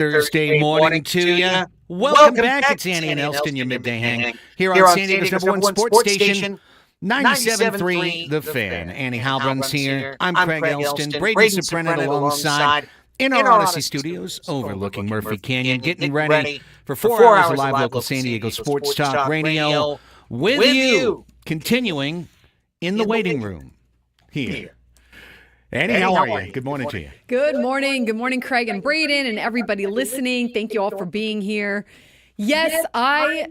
Thursday morning to you. Welcome back. It's Annie and Elsten, your midday hang here on San Diego's #1 sports station, 97.3 The Fan. Annie Halbrun's here. I'm Craig Elsten. Braden Soprano alongside in our Odyssey studios overlooking Murphy Canyon, getting ready for 4 hours of live local San Diego sports talk radio with you, continuing in the waiting room here. Annie, how are you? Good morning to you. Good morning. Good morning, Craig and Braden and everybody listening. Thank you all for being here. Yes, I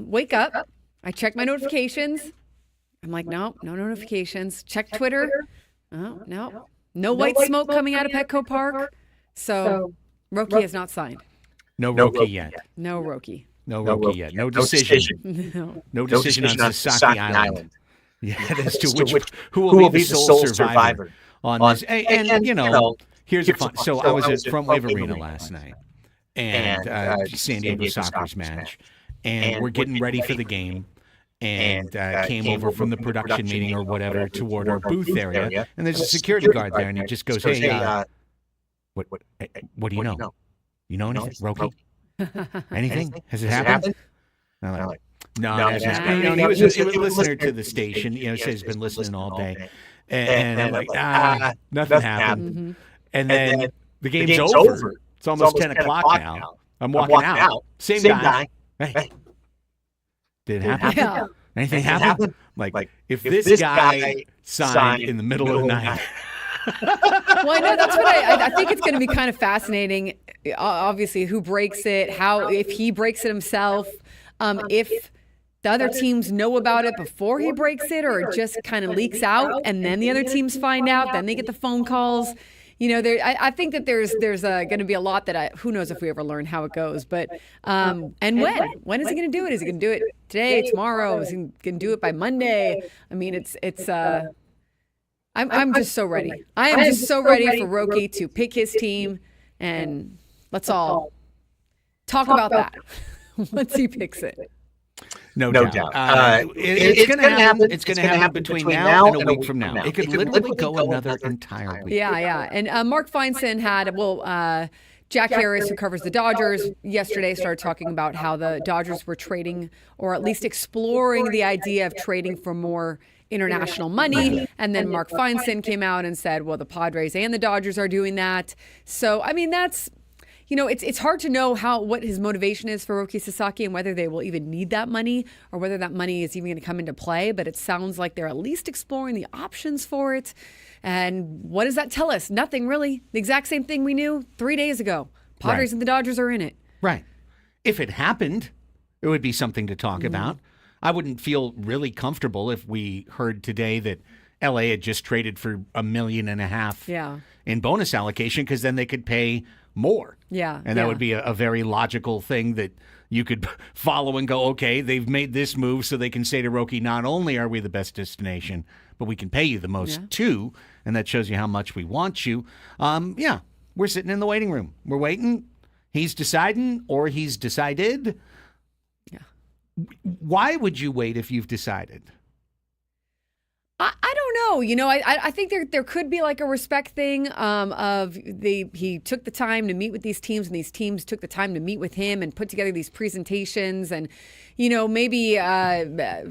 wake up. I check my notifications. I'm like, no notifications. Check Twitter. No white smoke coming out of Petco Park. So Roki has not signed. No Roki yet. No Roki. No Roki yet. No decision. No decision on Sasaki Island. Yeah, as to who will be the sole survivor on this. And you know, here's the fun. So I was at Front Wave Arena last night, and San Diego Soccer's match, and we're getting ready for the game, and came over from the production meeting or whatever toward our booth area, and there's a security guard there, and he just goes, "Hey, what do you know? You know anything, Roki? Anything? Has it happened?" And I'm like, no, he was a listener to the station. You know, says he's been listening all day. And I'm like, nothing happened. Mm-hmm. And then the game's over. It's almost 10 o'clock now. I'm walking out. Same guy. Hey, did it happen? Yeah. Anything happen? Like, if this guy signed in the middle of the night. Well, I know that's what I think it's going to be kind of fascinating. Obviously, who breaks it, if he breaks it himself, if the other teams know about it before he breaks it, or it just kind of leaks out, and then the other teams find out, then they get the phone calls. You know, I think that there's going to be a lot that who knows if we ever learn how it goes. But and when is he going to do it? Is he going to do it today, tomorrow? Is he going to do it by Monday? I mean, I'm just so ready. I am just so ready for Roki to pick his team, and let's all talk about that once he picks it. No doubt. It's going to happen. It's going to happen between now and a week from now. It could literally go another entire week. Yeah. And Mark Feinstein had, Jack Harris, who covers the Dodgers, yesterday started talking about how the Dodgers were trading, or at least exploring the idea of trading for more international money. And then Mark Feinstein came out and said, well, the Padres and the Dodgers are doing that. So, I mean, that's... You know, it's hard to know what his motivation is for Roki Sasaki and whether they will even need that money or whether that money is even going to come into play. But it sounds like they're at least exploring the options for it. And what does that tell us? Nothing really. The exact same thing we knew 3 days ago. Padres and the Dodgers are in it. Right. If it happened, it would be something to talk about. I wouldn't feel really comfortable if we heard today that LA had just traded for $1.5 million in bonus allocation, because then they could pay more. Yeah. And that would be a very logical thing that you could follow and go, okay, they've made this move so they can say to Roki, not only are we the best destination, but we can pay you the most too. And that shows you how much we want you. We're sitting in the waiting room. We're waiting. He's deciding, or he's decided. Yeah. Why would you wait if you've decided? I don't know. You know, I think there could be like a respect thing he took the time to meet with these teams, and these teams took the time to meet with him and put together these presentations, and, you know, maybe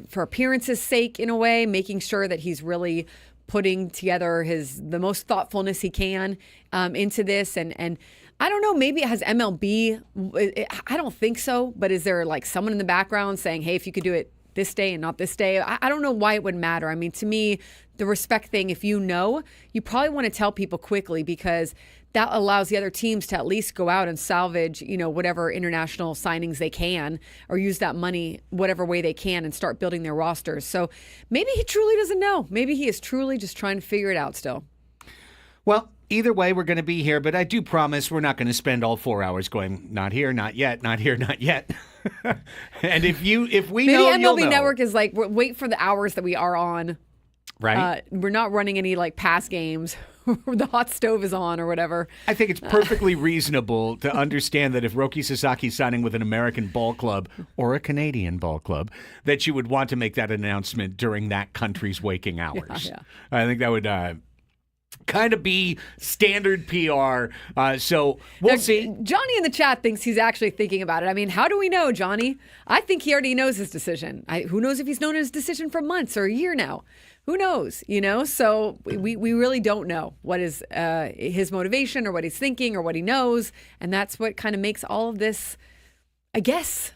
for appearance's sake, in a way, making sure that he's really putting together the most thoughtfulness he can into this. And I don't know, maybe it has MLB. I don't think so. But is there like someone in the background saying, hey, if you could do it this day and not this day? I don't know why it would matter. I mean, to me, the respect thing, if you know, you probably want to tell people quickly, because that allows the other teams to at least go out and salvage, you know, whatever international signings they can, or use that money whatever way they can and start building their rosters. So maybe he truly doesn't know. Maybe he is truly just trying to figure it out still. Well, either way, we're going to be here, but I do promise we're not going to spend all 4 hours going, not here, not yet, not here, not yet. And if we maybe know, MLB you'll know. Network is like, wait for the hours that we are on. Right. We're not running any like past games. The hot stove is on or whatever. I think it's perfectly reasonable to understand that if Roki Sasaki is signing with an American ball club or a Canadian ball club, that you would want to make that announcement during that country's waking hours. Yeah. I think that would kind of be standard PR. So we'll see. Johnny in the chat thinks he's actually thinking about it. I mean, how do we know, Johnny? I think he already knows his decision. Who knows if he's known his decision for months or a year now? Who knows? So we really don't know what is his motivation or what he's thinking or what he knows. And that's what kind of makes all of this, I guess.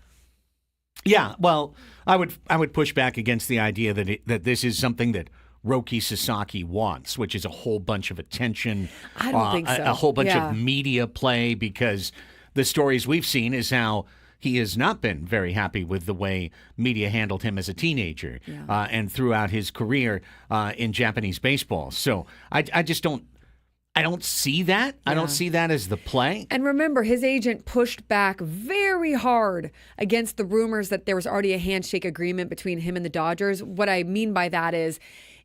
Yeah, well, I would push back against the idea that this is something that Roki Sasaki wants, which is a whole bunch of attention. I don't think so. A whole bunch of media play, because the stories we've seen is how he has not been very happy with the way media handled him as a teenager and throughout his career in Japanese baseball. So I just don't. I don't see that. I don't see that as the play. And remember, his agent pushed back very hard against the rumors that there was already a handshake agreement between him and the Dodgers. What I mean by that is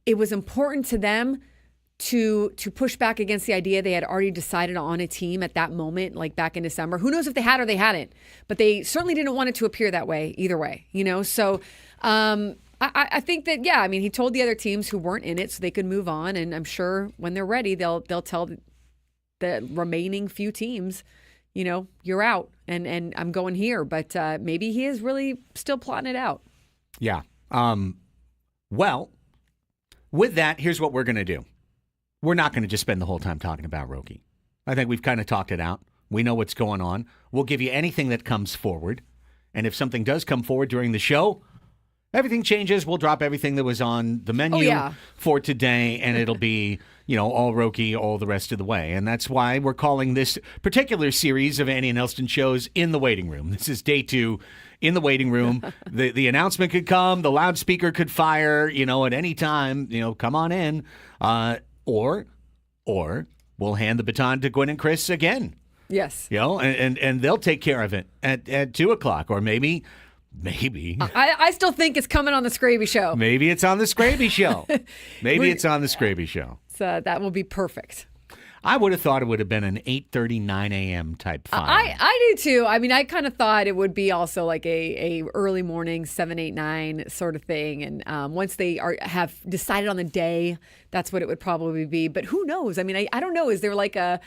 it was important to them to push back against the idea they had already decided on a team at that moment, like back in December. Who knows if they had or they hadn't, but they certainly didn't want it to appear that way either way, So I think that, he told the other teams who weren't in it so they could move on. And I'm sure when they're ready, they'll tell the remaining few teams, you're out and I'm going here. But maybe he is really still plotting it out. Yeah. Well, with that, here's what we're going to do. We're not going to just spend the whole time talking about Roki. I think we've kind of talked it out. We know what's going on. We'll give you anything that comes forward. And if something does come forward during the show, everything changes. We'll drop everything that was on the menu for today, and it'll be, all Roki all the rest of the way. And that's why we're calling this particular series of Annie and Elsten shows In the Waiting Room. This is day 2 in the waiting room. The announcement could come, the loudspeaker could fire, at any time, come on in. Or we'll hand the baton to Gwen and Chris again. Yes. And they'll take care of it at 2 o'clock, or maybe. I still think it's coming on the Scraby Show. Maybe it's on the Scraby Show. It's on the Scraby Show. So that will be perfect. I would have thought it would have been an 8:30, 9 a.m. type file. I do too. I mean, I kind of thought it would be also like a early morning 7, 8, 9 sort of thing. And once they have decided on the day, that's what it would probably be. But who knows? I mean, I don't know. Is there like a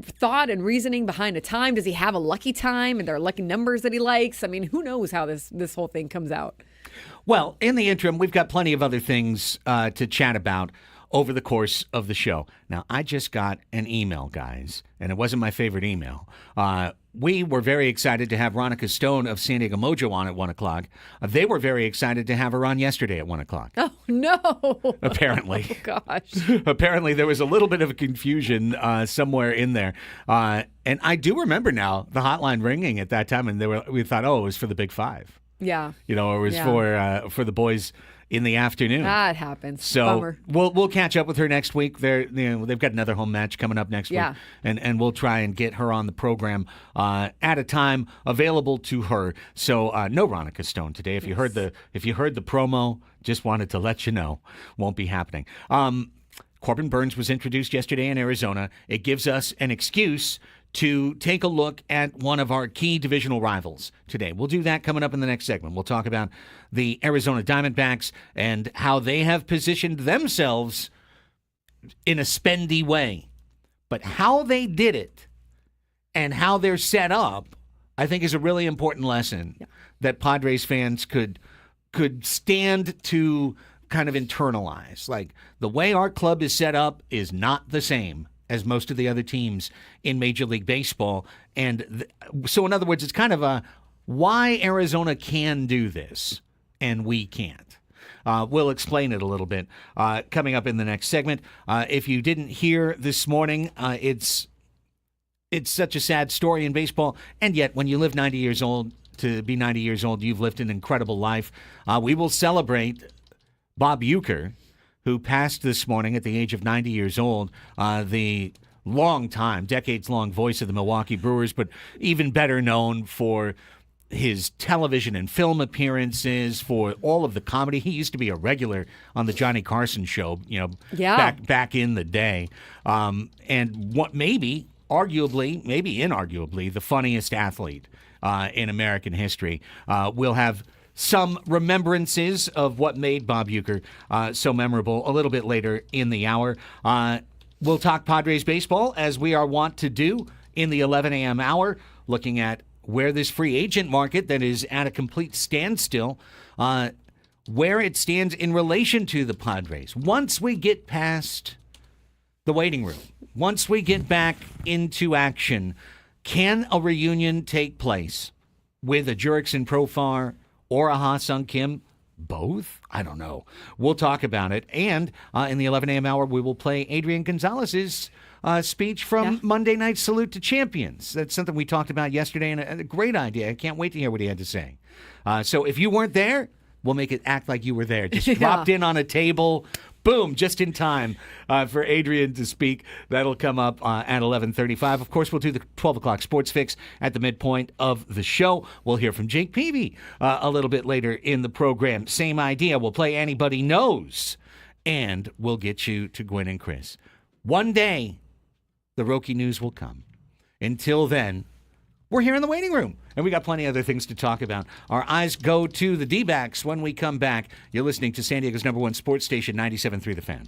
thought and reasoning behind a time? Does he have a lucky time and there are lucky numbers that he likes? I mean, who knows how this whole thing comes out? Well, in the interim, we've got plenty of other things to chat about over the course of the show. Now, I just got an email, guys, and it wasn't my favorite email. We were very excited to have Ronika Stone of San Diego Mojo on at 1 o'clock. They were very excited to have her on yesterday at 1 o'clock. Oh, no. Apparently. Oh, gosh. Apparently, there was a little bit of a confusion somewhere in there. And I do remember now the hotline ringing at that time, and we thought, it was for the Big Five. Yeah. Or it was for the boys in the afternoon. It happens. So Bummer. we'll catch up with her next week. They've got another home match coming up next week, and we'll try and get her on the program at a time available to her. So no Ronika Stone today. If you heard the promo, just wanted to let you know, won't be happening. Corbin Burnes was introduced yesterday in Arizona. It gives us an excuse to take a look at one of our key divisional rivals today. We'll do that coming up in the next segment. We'll talk about the Arizona Diamondbacks and how they have positioned themselves in a spendy way. But how they did it and how they're set up, I think, is a really important lesson that Padres fans could stand to kind of internalize. Like, the way our club is set up is not the same as most of the other teams in Major League Baseball. And so, in other words, it's kind of why Arizona can do this and we can't. We'll explain it a little bit coming up in the next segment. If you didn't hear this morning, it's such a sad story in baseball, and yet when you live 90 years old, to be 90 years old, you've lived an incredible life. We will celebrate Bob Uecker, who passed this morning at the age of 90 years old, the decades-long voice of the Milwaukee Brewers, but even better known for his television and film appearances, for all of the comedy. He used to be a regular on the Johnny Carson show, back in the day. And what maybe inarguably, the funniest athlete in American history. We'll have some remembrances of what made Bob Uecker so memorable a little bit later in the hour. We'll talk Padres baseball, as we are wont to do in the 11 a.m. hour, looking at where this free agent market that is at a complete standstill, where it stands in relation to the Padres. Once we get past the waiting room, once we get back into action, can a reunion take place with a Jurickson Profar or a Ha-Sung Kim? Both? I don't know. We'll talk about it. And in the 11 a.m. hour, we will play Adrian Gonzalez's speech from Monday Night Salute to Champions. That's something we talked about yesterday, and a great idea. I can't wait to hear what he had to say. So if you weren't there, we'll make it act like you were there. Just dropped in on a table. Boom, just in time for Adrian to speak. That'll come up at 11:35. Of course, we'll do the 12 o'clock sports fix at the midpoint of the show. We'll hear from Jake Peavy a little bit later in the program. Same idea. We'll play Anybody Knows, and we'll get you to Gwen and Chris. One day, the Roki news will come. Until then, we're here in the waiting room, and we got plenty of other things to talk about. Our eyes go to the D-backs when we come back. You're listening to San Diego's #1 sports station, 97.3 The Fan.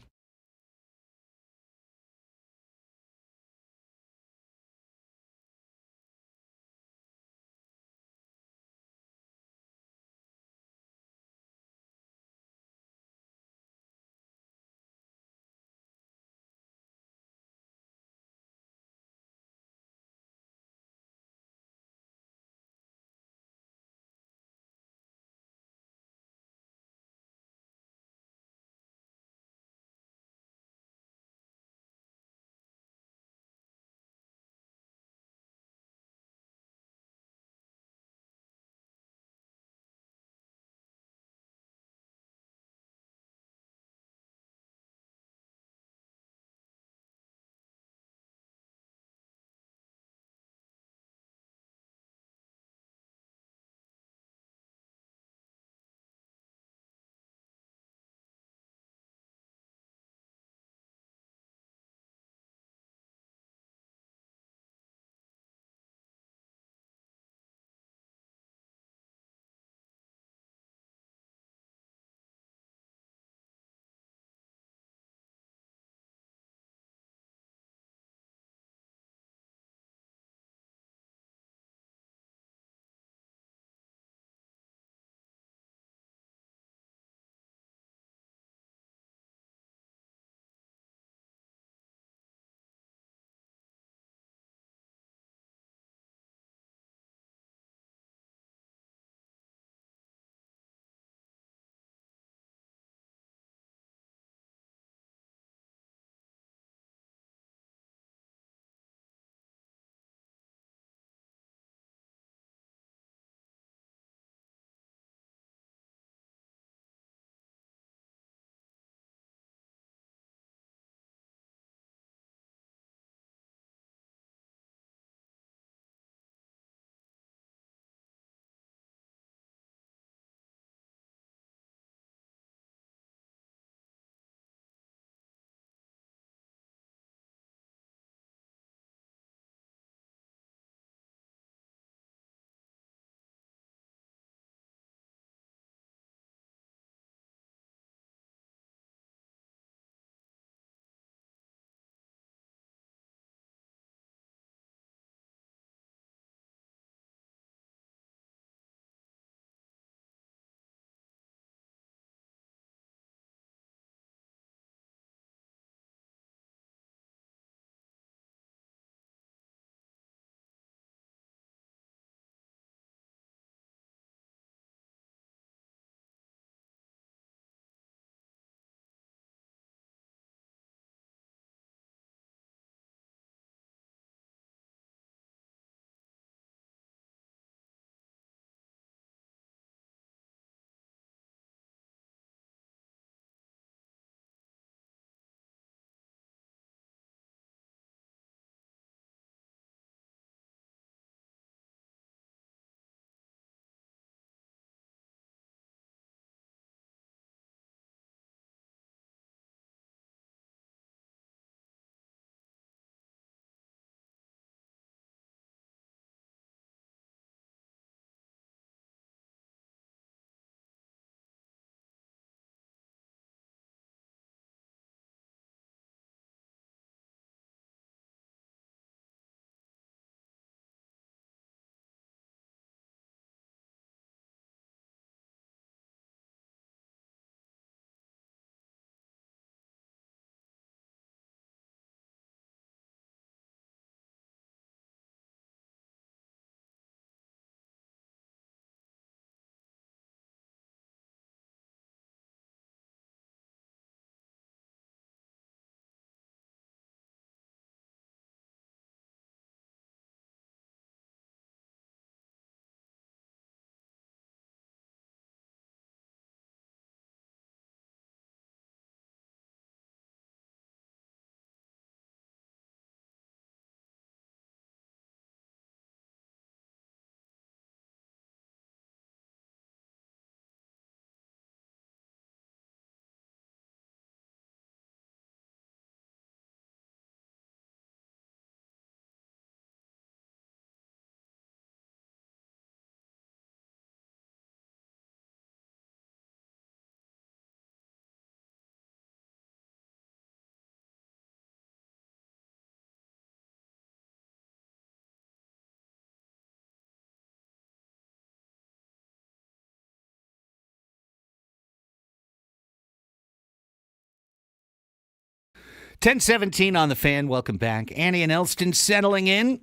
10:17 on the Fan. Welcome back. Annie and Elsten settling in.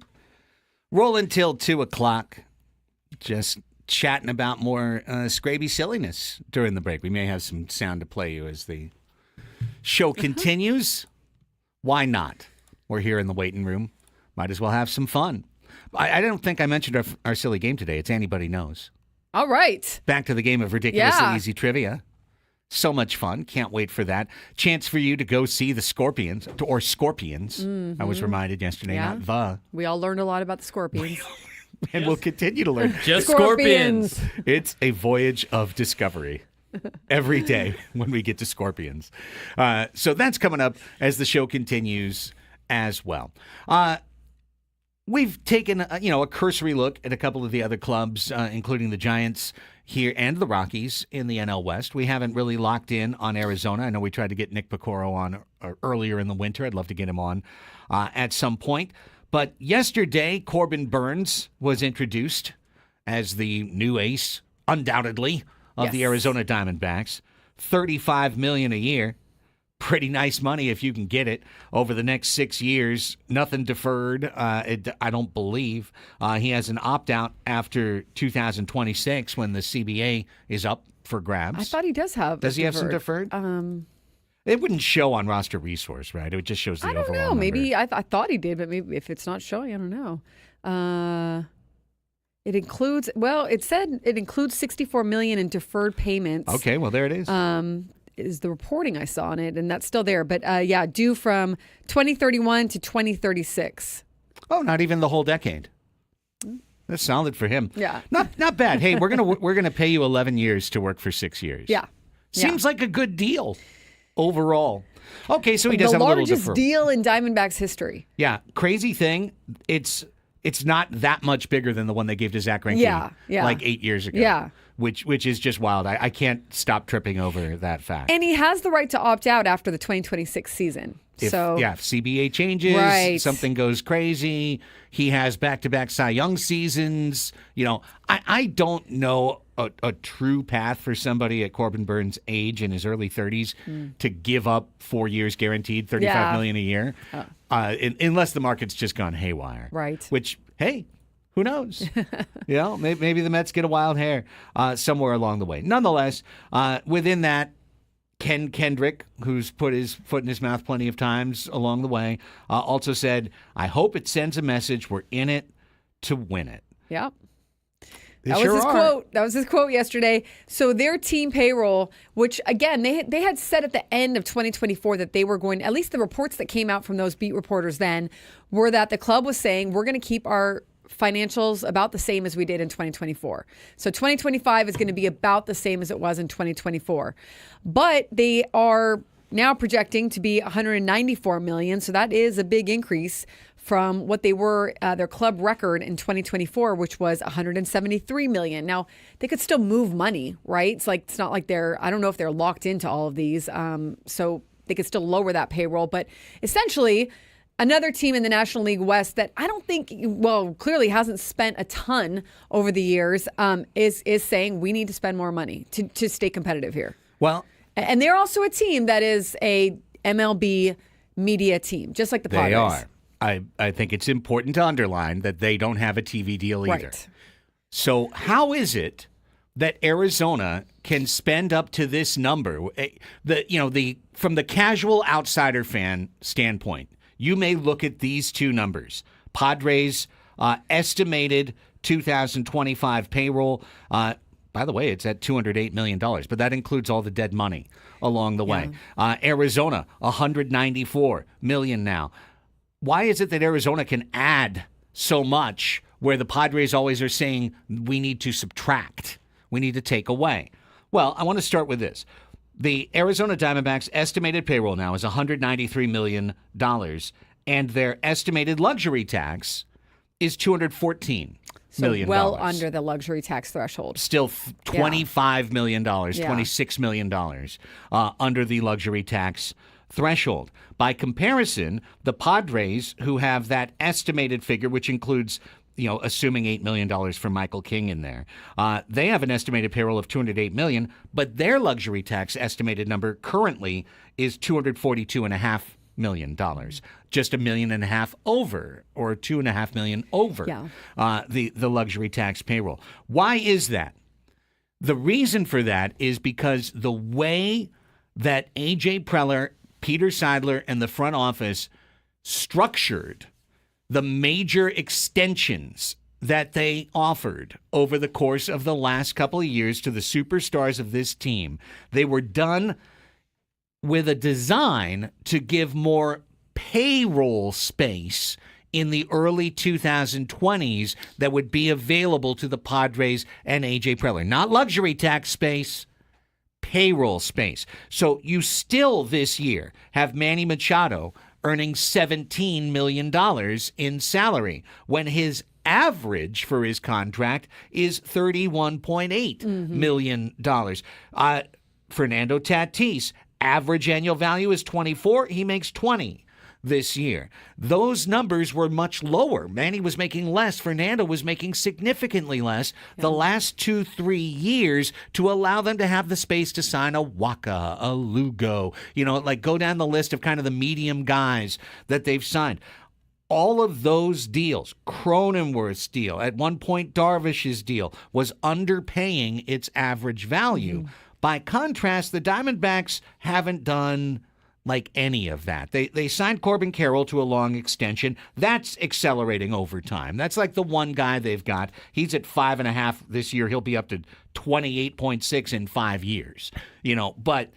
Rolling till 2 o'clock. Just chatting about more Scraby silliness during the break. We may have some sound to play you as the show continues. Why not? We're here in the waiting room. Might as well have some fun. I don't think I mentioned our silly game today. It's Anybody Knows. All right. Back to the game of ridiculously easy trivia. So much fun. Can't wait for that. Chance for you to go see the Scorpions. Mm-hmm. I was reminded yesterday, not the. We all learned a lot about the Scorpions. And we'll continue to learn. Just Scorpions. It's a voyage of discovery every day when we get to Scorpions. So that's coming up as the show continues as well. We've taken a cursory look at a couple of the other clubs, including the Giants here and the Rockies in the NL West. We haven't really locked in on Arizona. I know we tried to get Nick Picoro on earlier in the winter. I'd love to get him on at some point. But yesterday, Corbin Burnes was introduced as the new ace, undoubtedly, of the Arizona Diamondbacks. $35 million a year. Pretty nice money if you can get it over the next 6 years. Nothing deferred, I don't believe. He has an opt-out after 2026 when the CBA is up for grabs. I thought he does have. Does he have some deferred? It wouldn't show on roster resource, right? It just shows the overall number. I don't know. Maybe I thought he did, but maybe if it's not showing, I don't know. It includes. Well, it said it includes $64 million in deferred payments. Okay, well there it is. Is the reporting I saw on it, and that's still there. But due from 2031 to 2036. Oh, not even the whole decade. That's solid for him. Yeah, not bad. Hey, we're gonna pay you 11 years to work for 6 years. Yeah, seems like a good deal. Overall. Okay, so he does have a little deferral. The largest deal in Diamondbacks history. Yeah, crazy thing, it's not that much bigger than the one they gave to Zach Greinke like 8 years ago. Yeah. Which is just wild. I can't stop tripping over that fact. And he has the right to opt out after the 2026 season. If CBA changes, something goes crazy, he has back-to-back Cy Young seasons. I don't know a true path for somebody at Corbin Burnes' age in his early 30s to give up 4 years guaranteed, $35 million a year, unless the market's just gone haywire. Right. Which, hey, who knows? Maybe the Mets get a wild hair somewhere along the way. Nonetheless, within that, Ken Kendrick, who's put his foot in his mouth plenty of times along the way, also said, I hope it sends a message we're in it to win it. Yep. That was his quote yesterday. So their team payroll, which again, they had said at the end of 2024 that they were going, at least the reports that came out from those beat reporters then, were that the club was saying, we're going to keep our financials about the same as we did in 2024. So 2025 is going to be about the same as it was in 2024. But they are now projecting to be $194 million. So that is a big increase from what they were, their club record in 2024, which was $173 million. Now, they could still move money, right? It's not like I don't know if they're locked into all of these. So they could still lower that payroll. But essentially, another team in the National League West that I don't think, clearly hasn't spent a ton over the years, is saying we need to spend more money to stay competitive here. Well, and they're also a team that is a MLB media team, just like the Padres. They are. I think it's important to underline that they don't have a TV deal either. Right. So how is it that Arizona can spend up to this number? From the casual outsider fan standpoint, you may look at these two numbers. Padres estimated 2025 payroll. By the way, it's at $208 million, but that includes all the dead money along the way. Arizona, $194 million now. Why is it that Arizona can add so much where the Padres always are saying we need to subtract, we need to take away? Well, I want to start with this. The Arizona Diamondbacks' estimated payroll now is $193 million, and their estimated luxury tax is $214 million. Well under the luxury tax threshold. Still $25 million, $26 million under the luxury tax threshold. By comparison, the Padres, who have that estimated figure, which includes, assuming $8 million from Michael King in there, they have an estimated payroll of $208 million, but their luxury tax estimated number currently is $242.5 million, just $1.5 million over, or $2.5 million over the luxury tax payroll. Why is that? The reason for that is because the way that A.J. Preller, Peter Seidler, and the front office structured the major extensions that they offered over the course of the last couple of years to the superstars of this team, they were done with a design to give more payroll space in the early 2020s that would be available to the Padres and A.J. Preller. Not luxury tax space, payroll space. So you still this year have Manny Machado earning $17 million in salary when his average for his contract is $31.8 million. Fernando Tatis, average annual value is 24. He makes 20 this year. Those numbers were much lower. Manny was making less. Fernando was making significantly less the last 2-3 years to allow them to have the space to sign a Waka, a Lugo, go down the list of kind of the medium guys that they've signed. All of those deals, Cronenworth's deal, at one point Darvish's deal, was underpaying its average value. By contrast, the Diamondbacks haven't done any of that. They signed Corbin Carroll to a long extension. That's accelerating over time. That's like the one guy they've got. He's at 5.5 this year. He'll be up to 28.6 in 5 years. But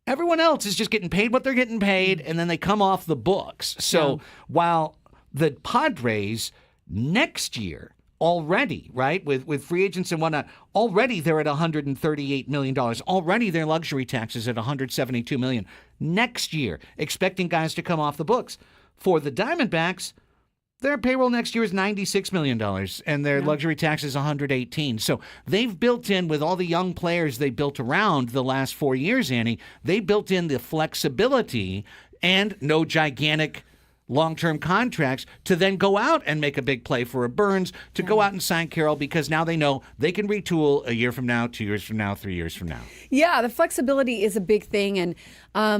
everyone else is just getting paid what they're getting paid, and then they come off the books. So while the Padres next year already, right, with free agents and whatnot, already they're at $138 million. Already their luxury tax is at $172 million. Next year, expecting guys to come off the books. For the Diamondbacks, their payroll next year is $96 million, and their luxury tax is $118. So they've built in, with all the young players they built around the last 4 years, Annie, they built in the flexibility and no gigantic long-term contracts to then go out and make a big play for a Burns, to go out and sign Carroll, because now they know they can retool a year from now, 2 years from now, 3 years from now. Yeah, the flexibility is a big thing. And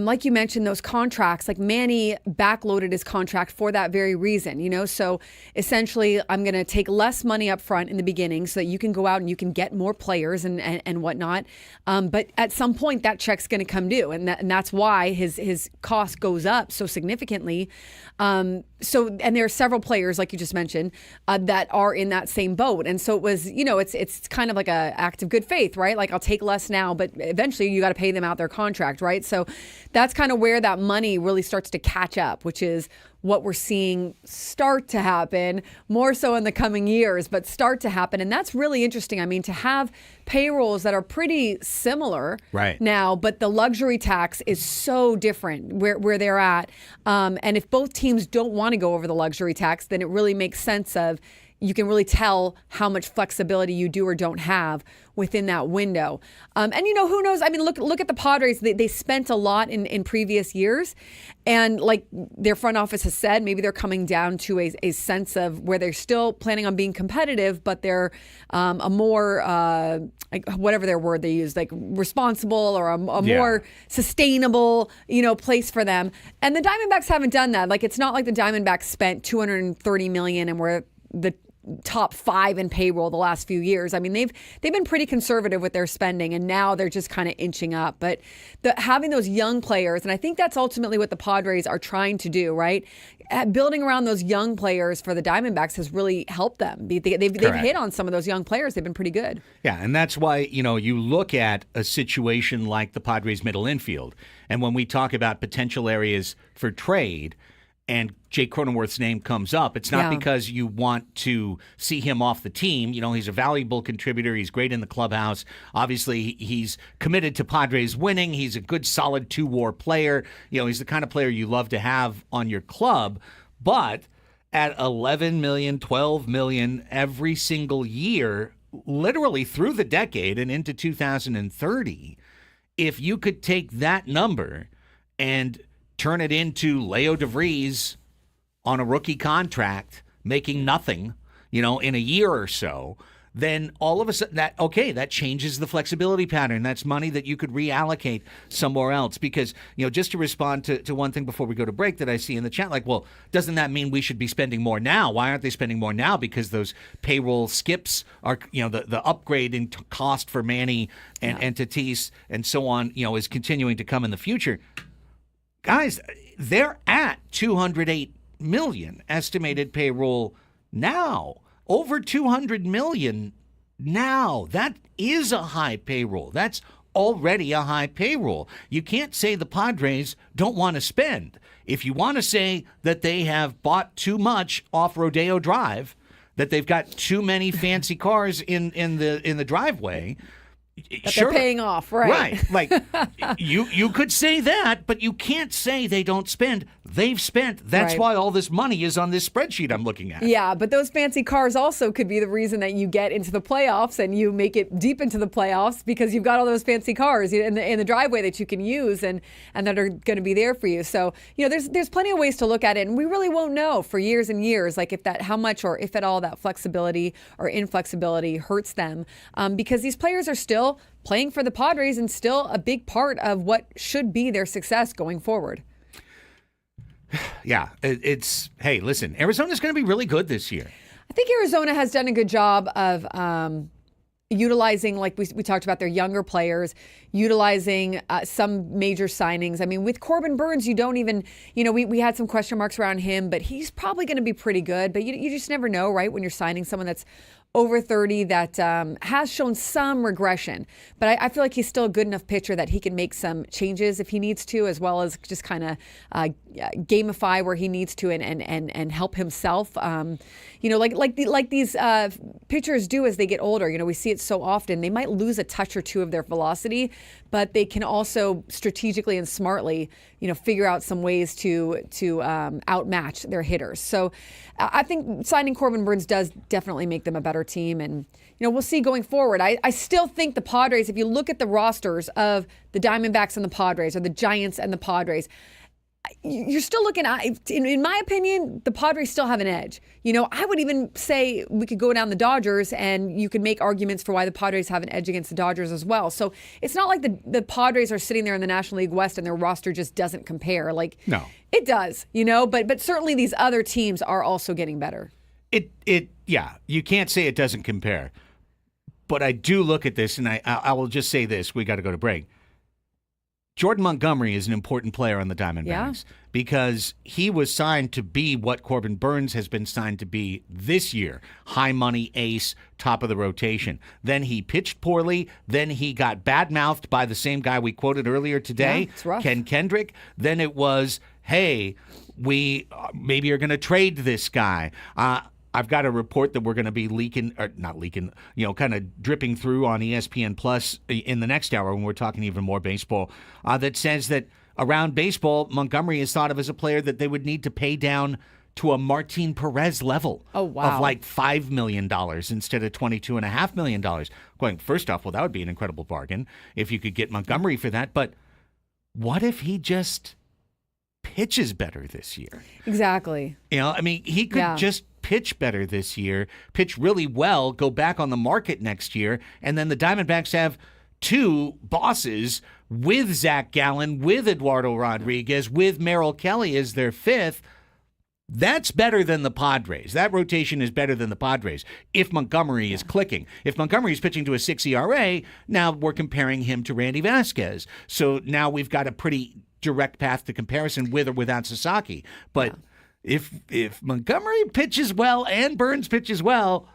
like you mentioned, those contracts, like Manny backloaded his contract for that very reason, so essentially I'm going to take less money up front in the beginning so that you can go out and you can get more players and whatnot. But at some point that check's going to come due, and that's why his cost goes up so significantly. And there are several players, like you just mentioned, that are in that same boat. And so it was, it's kind of like a act of good faith, right? Like, I'll take less now, but eventually you got to pay them out their contract, right? So that's kind of where that money really starts to catch up, which is what we're seeing start to happen, more so in the coming years, but start to happen. And that's really interesting. I mean, to have payrolls that are pretty similar now, but the luxury tax is so different where they're at. And if both teams don't want to go over the luxury tax, then it really makes sense of, you can really tell how much flexibility you do or don't have within that window. And who knows? I mean, look at the Padres. They spent a lot in previous years, and like their front office has said, maybe they're coming down to a sense of where they're still planning on being competitive, but they're a more whatever their word they use, like responsible, or a more sustainable, place for them. And the Diamondbacks haven't done that. Like, it's not like the Diamondbacks spent $230 million and were the top 5 in payroll the last few years. I mean, they've been pretty conservative with their spending, and now they're just kind of inching up. But having those young players, and I think that's ultimately what the Padres are trying to do, right? Building around those young players for the Diamondbacks has really helped them. They've hit on some of those young players. They've been pretty good. Yeah, and that's why, you look at a situation like the Padres middle infield, and when we talk about potential areas for trade, and Jake Cronenworth's name comes up, it's not because you want to see him off the team. He's a valuable contributor. He's great in the clubhouse. Obviously, he's committed to Padres winning. He's a good, solid 2-WAR player. He's the kind of player you love to have on your club. But at $11 million, $12 million every single year, literally through the decade and into 2030, if you could take that number and turn it into Leo DeVries on a rookie contract, making nothing, in a year or so, then all of a sudden that changes the flexibility pattern. That's money that you could reallocate somewhere else. Because, just to respond to one thing before we go to break that I see in the chat, like, well, doesn't that mean we should be spending more now? Why aren't they spending more now? Because those payroll skips are, the upgrade in cost for Manny and Tatis and so on, is continuing to come in the future. Guys, they're at $208 million estimated payroll now. Over $200 million now. That is a high payroll. That's already a high payroll. You can't say the Padres don't want to spend. If you want to say that they have bought too much off Rodeo Drive, that they've got too many fancy cars in the driveway, that they're paying off, right? Right. Like, you could say that, but you can't say they don't spend. They've spent. That's why all this money is on this spreadsheet I'm looking at. Yeah, but those fancy cars also could be the reason that you get into the playoffs and you make it deep into the playoffs because you've got all those fancy cars in the driveway that you can use and that are going to be there for you. So, there's plenty of ways to look at it, and we really won't know for years and years, like how much or if at all that flexibility or inflexibility hurts them, because these players are still playing for the Padres and still a big part of what should be their success going forward. Yeah, hey, listen, Arizona's going to be really good this year. I think Arizona has done a good job of utilizing, like we talked about, their younger players, utilizing some major signings. I mean, with Corbin Burns, you don't even, we had some question marks around him, but he's probably going to be pretty good. But you just never know, right, when you're signing someone that's over 30 that has shown some regression. But I feel like he's still a good enough pitcher that he can make some changes if he needs to, as well as just kind of gamify where he needs to and help himself. Like these pitchers do as they get older. We see it so often. They might lose a touch or two of their velocity, but they can also strategically and smartly, figure out some ways to outmatch their hitters. So I think signing Corbin Burns does definitely make them a better team. And, we'll see going forward. I still think the Padres, if you look at the rosters of the Diamondbacks and the Padres or the Giants and the Padres, you're still looking at, in my opinion, the Padres still have an edge. I would even say we could go down the Dodgers and you could make arguments for why the Padres have an edge against the Dodgers as well. So it's not like the Padres are sitting there in the National League West and their roster just doesn't compare. No. It does, but certainly these other teams are also getting better. Yeah, you can't say it doesn't compare. But I do look at this, and I will just say this. We got to go to break. Jordan Montgomery is an important player on the Diamondbacks because he was signed to be what Corbin Burns has been signed to be this year. High money ace, top of the rotation. Then he pitched poorly. Then he got bad-mouthed by the same guy we quoted earlier today, Ken Kendrick. Then it was, hey, we maybe are going to trade this guy. I've got a report that we're going to be kind of dripping through on ESPN Plus in the next hour when we're talking even more baseball, that says that around baseball, Montgomery is thought of as a player that they would need to pay down to a Martin Perez level of like $5 million instead of $22.5 million. Going, first off, well, that would be an incredible bargain if you could get Montgomery for that. But what if he just pitches better this year? Exactly. He could just pitch better this year, pitch really well, go back on the market next year, and then the Diamondbacks have two bosses with Zach Gallen, with Eduardo Rodriguez, with Merrill Kelly as their fifth. That's better than the Padres. That rotation is better than the Padres if Montgomery is clicking. If Montgomery is pitching to a 6 ERA, now we're comparing him to Randy Vasquez. So now we've got a pretty direct path to comparison with or without Sasaki. But if Montgomery pitches well and Burns pitches well,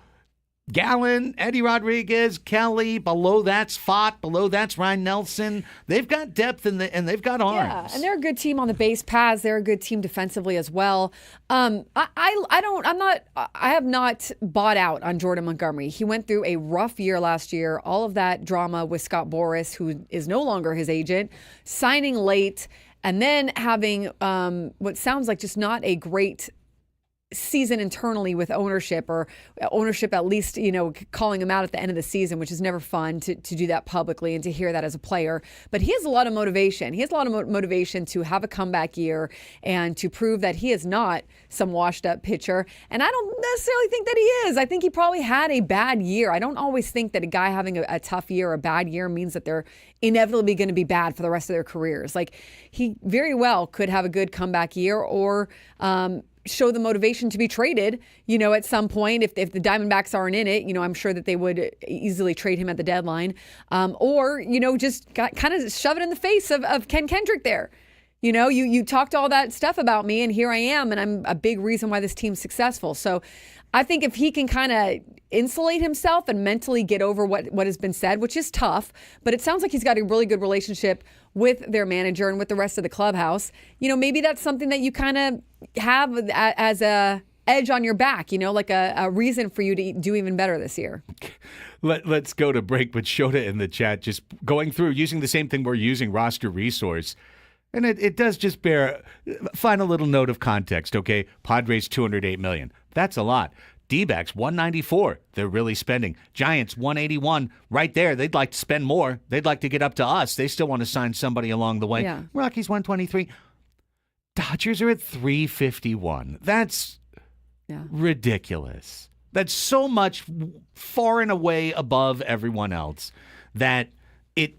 Gallen, Eddie Rodriguez, Kelly, below that's Fott, below that's Ryan Nelson. They've got depth and they've got arms. Yeah, and they're a good team on the base paths. They're a good team defensively as well. I have not bought out on Jordan Montgomery. He went through a rough year last year. All of that drama with Scott Boras, who is no longer his agent, signing late, and then having what sounds like just not a great season internally with ownership, or ownership at least, calling him out at the end of the season, which is never fun to do that publicly and to hear that as a player. But he has a lot of motivation. He has a lot of motivation to have a comeback year and to prove that he is not some washed up pitcher. And I don't necessarily think that he is. I think he probably had a bad year. I don't always think that a guy having a tough year or a bad year means that they're inevitably going to be bad for the rest of their careers. Like, he very well could have a good comeback year, or show the motivation to be traded, at some point. If the Diamondbacks aren't in it, I'm sure that they would easily trade him at the deadline. Or, just kind of shove it in the face of Ken Kendrick there. You talked all that stuff about me, and here I am, and I'm a big reason why this team's successful. So I think if he can kind of insulate himself and mentally get over what has been said, which is tough, but it sounds like he's got a really good relationship with their manager and with the rest of the clubhouse. Maybe that's something that you kind of have as a edge on your back, like a reason for you to do even better this year. Let's go to break, but Shota in the chat just going through, using the same thing we're using, roster resource. And it does just bear, final little note of context, okay? Padres, $208 million. That's a lot. D-backs, $194. They're really spending. Giants, $181. Right there, they'd like to spend more. They'd like to get up to us. They still want to sign somebody along the way. Yeah. Rockies, $123. Dodgers are at $351. That's ridiculous. That's so much far and away above everyone else that it,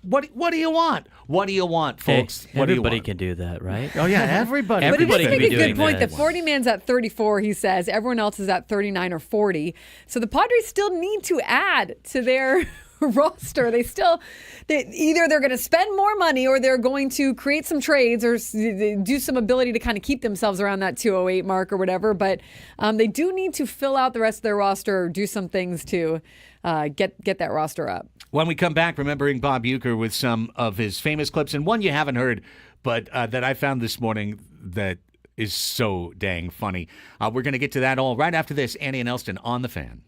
what do you want? What do you want, folks? Hey, everybody can do that, right? Oh, yeah, everybody. Everybody can be doing a good point. that. The 40 man's at 34, he says. Everyone else is at 39 or 40. So the Padres still need to add to their roster. Either they're going to spend more money, or they're going to create some trades, or do some ability to kind of keep themselves around that 208 mark or whatever. But they do need to fill out the rest of their roster, or do some things to get that roster up. When we come back, remembering Bob Uecker with some of his famous clips, and one you haven't heard, but that I found this morning that is so dang funny. We're going to get to that all right after this. Annie and Elsten on The Fan.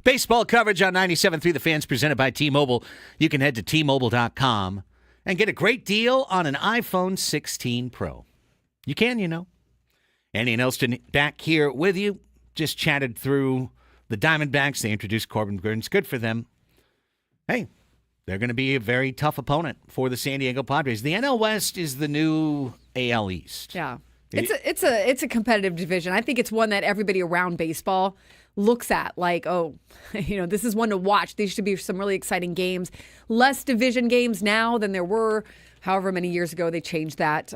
Baseball coverage on 97.3 The Fans presented by T-Mobile. You can head to T-Mobile.com and get a great deal on an iPhone 16 Pro. You can, you know. Andy and Elsten back here with you. Just chatted through the Diamondbacks. They introduced Corbin Burns. Good for them. Hey, they're going to be a very tough opponent for the San Diego Padres. The NL West is the new AL East. Yeah. It's a competitive division. I think it's one that everybody around baseball looks at like, oh, this is one to watch. These should be some really exciting games. Less division games now than there were however many years ago. They changed that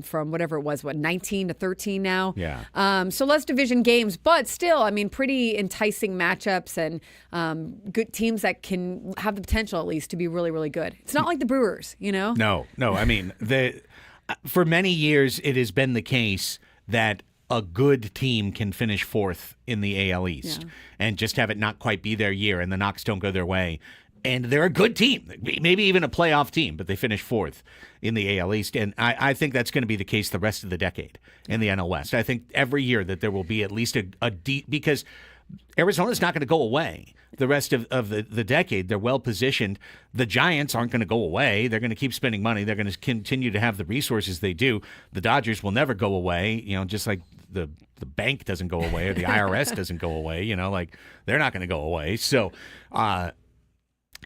from whatever it was, 19 to 13 now. Yeah. So less division games, but still, pretty enticing matchups and good teams that can have the potential at least to be really, really good. It's not like the Brewers, No. For many years, it has been the case that a good team can finish fourth in the AL East and just have it not quite be their year and the knocks don't go their way. And they're a good team, maybe even a playoff team, but they finish fourth in the AL East. And I think that's going to be the case the rest of the decade in the NL West. I think every year that there will be at least a deep, because Arizona's not going to go away the rest of the decade. They're well positioned. The Giants aren't going to go away. They're going to keep spending money. They're going to continue to have the resources they do. The Dodgers will never go away, just like the bank doesn't go away or the IRS doesn't go away. They're not going to go away. So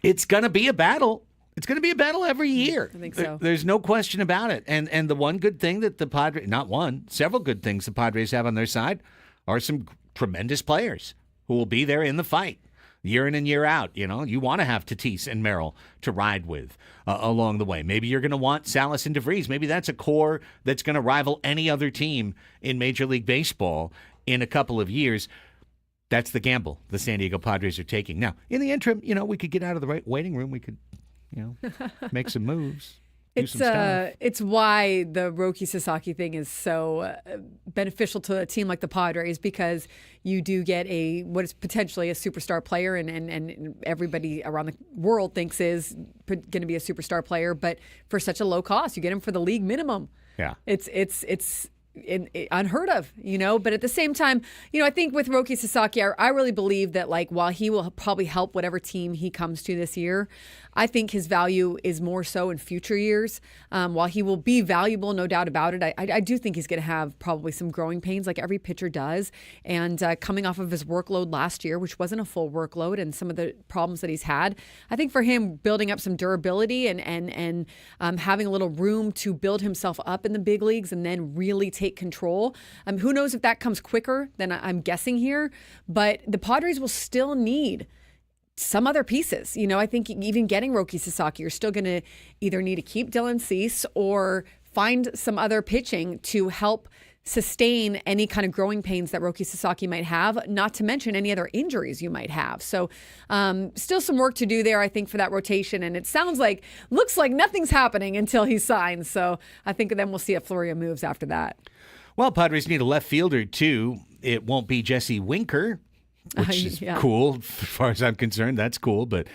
it's going to be a battle. It's going to be a battle every year. I think so. There's no question about it. And the one good thing that the Padres, not one, several good things the Padres have on their side are some tremendous players who will be there in the fight year in and year out. You want to have Tatis and Merrill to ride with along the way. Maybe you're going to want Salas and DeVries. Maybe that's a core that's going to rival any other team in Major League Baseball in a couple of years. That's the gamble the San Diego Padres are taking. Now, in the interim, we could get out of the waiting room. We could, make some moves. It's why the Roki Sasaki thing is so beneficial to a team like the Padres, because you do get what is potentially a superstar player, and everybody around the world thinks is going to be a superstar player, but for such a low cost, you get him for the league minimum. Yeah, it's unheard of, but at the same time, I think with Roki Sasaki, I really believe that while he will probably help whatever team he comes to this year, I think his value is more so in future years. While he will be valuable, no doubt about it, I do think he's going to have probably some growing pains like every pitcher does. And coming off of his workload last year, which wasn't a full workload, and some of the problems that he's had, I think for him, building up some durability and having a little room to build himself up in the big leagues and then really take control. Who knows if that comes quicker than I'm guessing here, but the Padres will still need some other pieces. I think even getting Roki Sasaki, you're still going to either need to keep Dylan Cease or find some other pitching to help sustain any kind of growing pains that Roki Sasaki might have, not to mention any other injuries you might have. So still some work to do there, I think, for that rotation. And it looks like nothing's happening until he signs. So I think then we'll see a flurry of moves after that. Well, Padres need a left fielder, too. It won't be Jesse Winker, which is cool. As far as I'm concerned, that's cool. But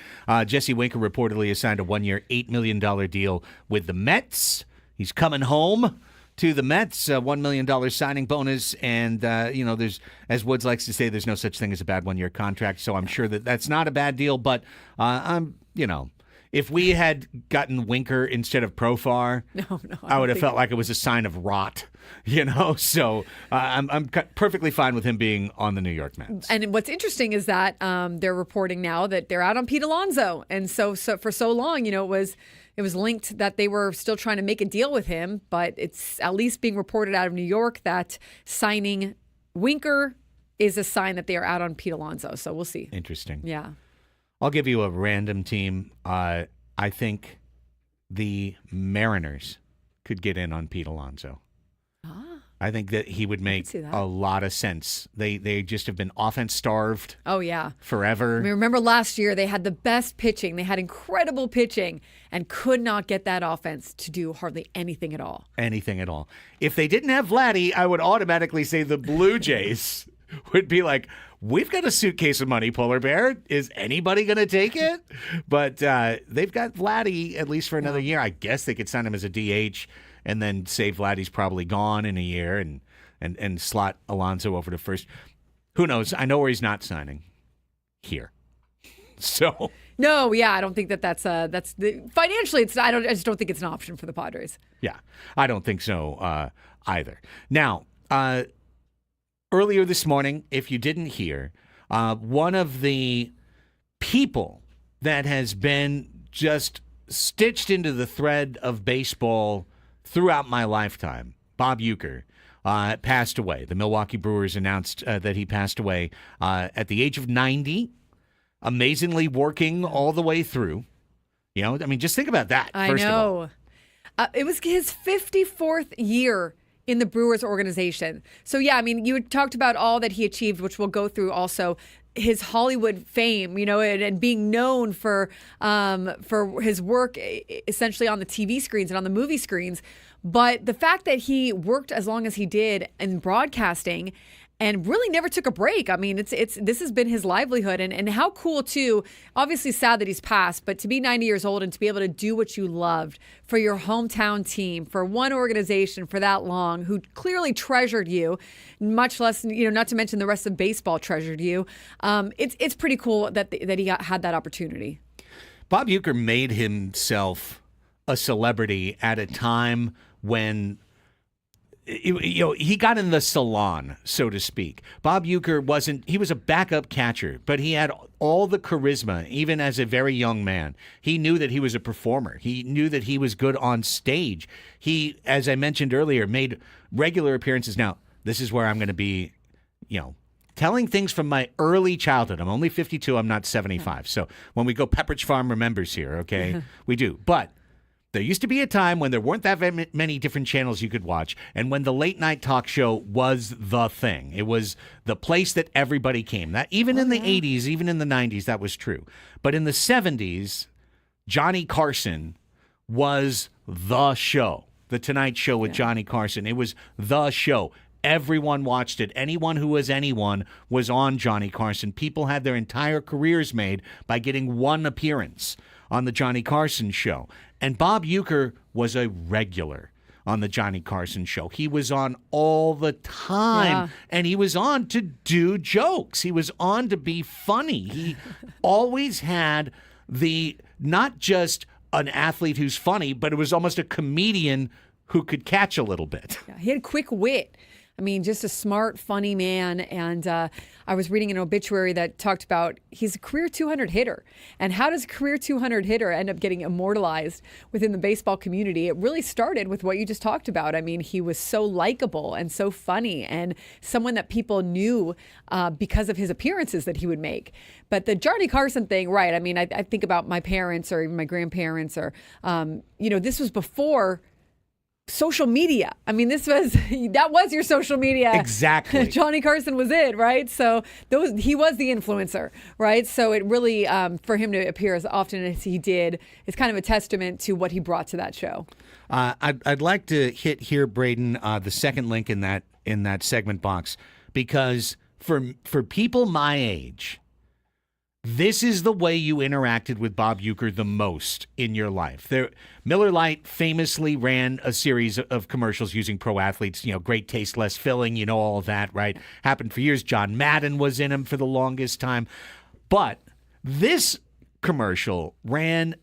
Jesse Winker reportedly has signed a one-year, $8 million deal with the Mets. He's coming home to the Mets, $1 million signing bonus. And, there's, as Woods likes to say, there's no such thing as a bad one-year contract. So I'm sure that's not a bad deal. But if we had gotten Winker instead of Profar, I would have felt like it was a sign of rot, So I'm perfectly fine with him being on the New York Mets. And what's interesting is that they're reporting now that they're out on Pete Alonso, and so for so long, it was linked that they were still trying to make a deal with him, but it's at least being reported out of New York that signing Winker is a sign that they are out on Pete Alonso. So we'll see. Interesting. Yeah. I'll give you a random team. I think the Mariners could get in on Pete Alonso. I think that he would make a lot of sense. They just have been offense starved. Oh, yeah. Forever. Remember last year they had the best pitching. They had incredible pitching and could not get that offense to do hardly anything at all. Anything at all. If they didn't have Vladdy, I would automatically say the Blue Jays would be like, we've got a suitcase of money, Polar Bear. Is anybody going to take it? But they've got Vladdy at least for another year. I guess they could sign him as a DH and then say Vladdy's probably gone in a year and slot Alonso over to first. Who knows? I know where he's not signing. here. So no, yeah, I don't think that's financially. I just don't think it's an option for the Padres. Yeah, I don't think so either. Now, earlier this morning, if you didn't hear, one of the people that has been just stitched into the thread of baseball throughout my lifetime, Bob Uecker, passed away. The Milwaukee Brewers announced that he passed away at the age of 90, amazingly working all the way through. You know, I mean, just think about that. I know. It was his 54th year in the Brewers organization. So, yeah, I mean, you had talked about all that he achieved, which we'll go through also. His Hollywood fame, you know, and being known for his work essentially on the TV screens and on the movie screens. But the fact that he worked as long as he did in broadcasting and really never took a break. I mean, this has been his livelihood, and how cool too. Obviously sad that he's passed, but to be 90 years old and to be able to do what you loved for your hometown team, for one organization for that long, who clearly treasured you, much less, you know, not to mention the rest of baseball treasured you. It's pretty cool that he had that opportunity. Bob Uecker made himself a celebrity at a time when, you know, he got in the salon, so to speak. Bob Uecker he was a backup catcher, but he had all the charisma, even as a very young man. He knew that he was a performer. He knew that he was good on stage. He, as I mentioned earlier, made regular appearances. Now, this is where I'm going to be, you know, telling things from my early childhood. I'm only 52. I'm not 75. So when we go Pepperidge Farm remembers here, okay, we do. But there used to be a time when there weren't that many different channels you could watch, and when the late night talk show was the thing. It was the place that everybody came. That even in the 80s, even in the 90s, that was true. But in the 70s, Johnny Carson was the show. The Tonight Show with Johnny Carson. It was the show. Everyone watched it. Anyone who was anyone was on Johnny Carson. People had their entire careers made by getting one appearance on the Johnny Carson show. And Bob Uecker was a regular on the Johnny Carson show. He was on all the time, and he was on to do jokes. He was on to be funny. He always had not just an athlete who's funny, but it was almost a comedian who could catch a little bit. Yeah, he had quick wit. I mean, just a smart, funny man. And I was reading an obituary that talked about he's a career 200 hitter. And how does a career 200 hitter end up getting immortalized within the baseball community? It really started with what you just talked about. I mean, he was so likable and so funny and someone that people knew because of his appearances that he would make. But the Johnny Carson thing, right? I mean, I think about my parents or even my grandparents or, this was before social media. I mean, that was your social media. Exactly. Johnny Carson was it, right? So he was the influencer, right? So it really, for him to appear as often as he did, is kind of a testament to what he brought to that show. I'd like to hit here, Braden, the second link in that segment box, because for people my age, this is the way you interacted with Bob Uecker the most in your life. Miller Lite famously ran a series of commercials using pro athletes, great taste, less filling, all of that, right? Happened for years. John Madden was in them for the longest time. But this commercial ran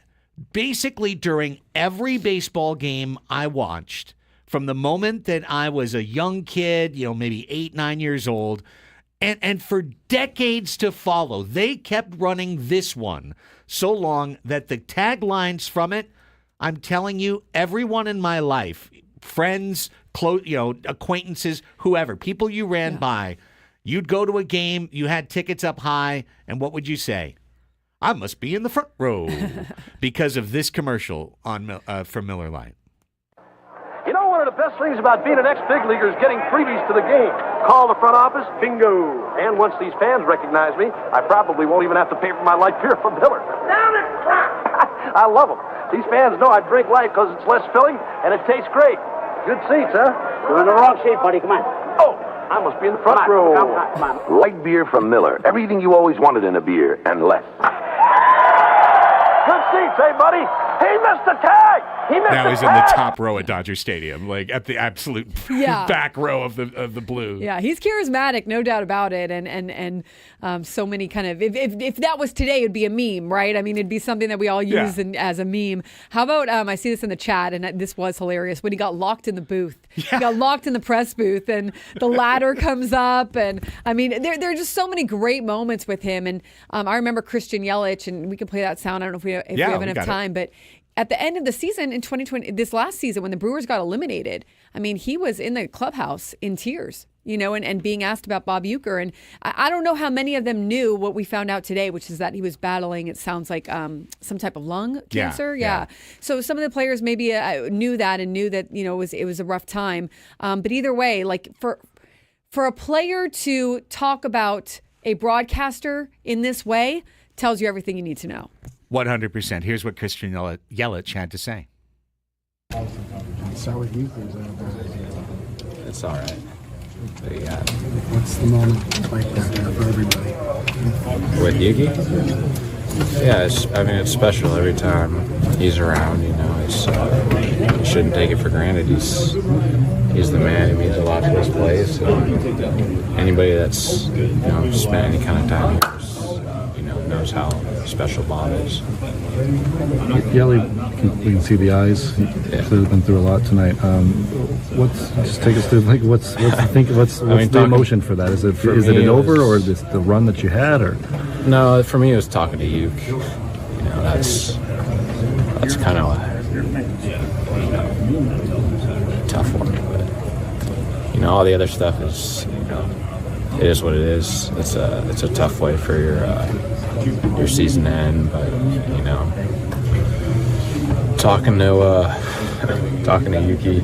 basically during every baseball game I watched from the moment that I was a young kid, maybe 8, 9 years old. And for decades to follow, they kept running this one so long that the taglines from it, I'm telling you, everyone in my life, friends, acquaintances, whoever, people you ran by, you'd go to a game, you had tickets up high, and what would you say? I must be in the front row because of this commercial from Miller Lite. One of the best things about being an ex-big leaguer is getting freebies to the game. Call the front office, bingo. And once these fans recognize me, I probably won't even have to pay for my light beer from Miller. Down in front! I love them. These fans know I drink light because it's less filling and it tastes great. Good seats, huh? You're in the wrong seat, buddy. Come on. Oh, I must be in the front row. Come on. Light beer from Miller. Everything you always wanted in a beer and less. Good seats, hey, buddy? He missed the tag! Now he's in the top row at Dodger Stadium, like at the absolute back row of the blue. Yeah, he's charismatic, no doubt about it, and so many kind of if that was today, it'd be a meme, right? I mean, it'd be something that we all use as a meme. How about I see this in the chat, and this was hilarious when he got locked in the booth. Yeah. He got locked in the press booth, and the ladder comes up, and I mean, there are just so many great moments with him. And I remember Christian Yelich, and we can play that sound. I don't know if we have enough time, but at the end of the season in 2020, this last season when the Brewers got eliminated, I mean, he was in the clubhouse in tears, and being asked about Bob Uecker. And I don't know how many of them knew what we found out today, which is that he was battling, it sounds like some type of lung cancer. Yeah. So some of the players maybe knew that and knew that, it was a rough time. But either way, like for a player to talk about a broadcaster in this way tells you everything you need to know. 100%. Here's what Christian Yelich had to say. It's all right. What's the moment like that for everybody? With Yuki? Yeah, it's special every time he's around. You shouldn't take it for granted. He's the man. He means a lot to this place. Anybody that's spent any kind of time here knows how special Bob is. Yelly, we can see the eyes. He's been through a lot tonight. Just take us through. Like, what's the emotion for that? Is it over, or the run that you had, or? No, for me it was talking to you. That's kind of a tough one, but all the other stuff is it is what it is. It's a tough way for your season to end, but talking to Yuki,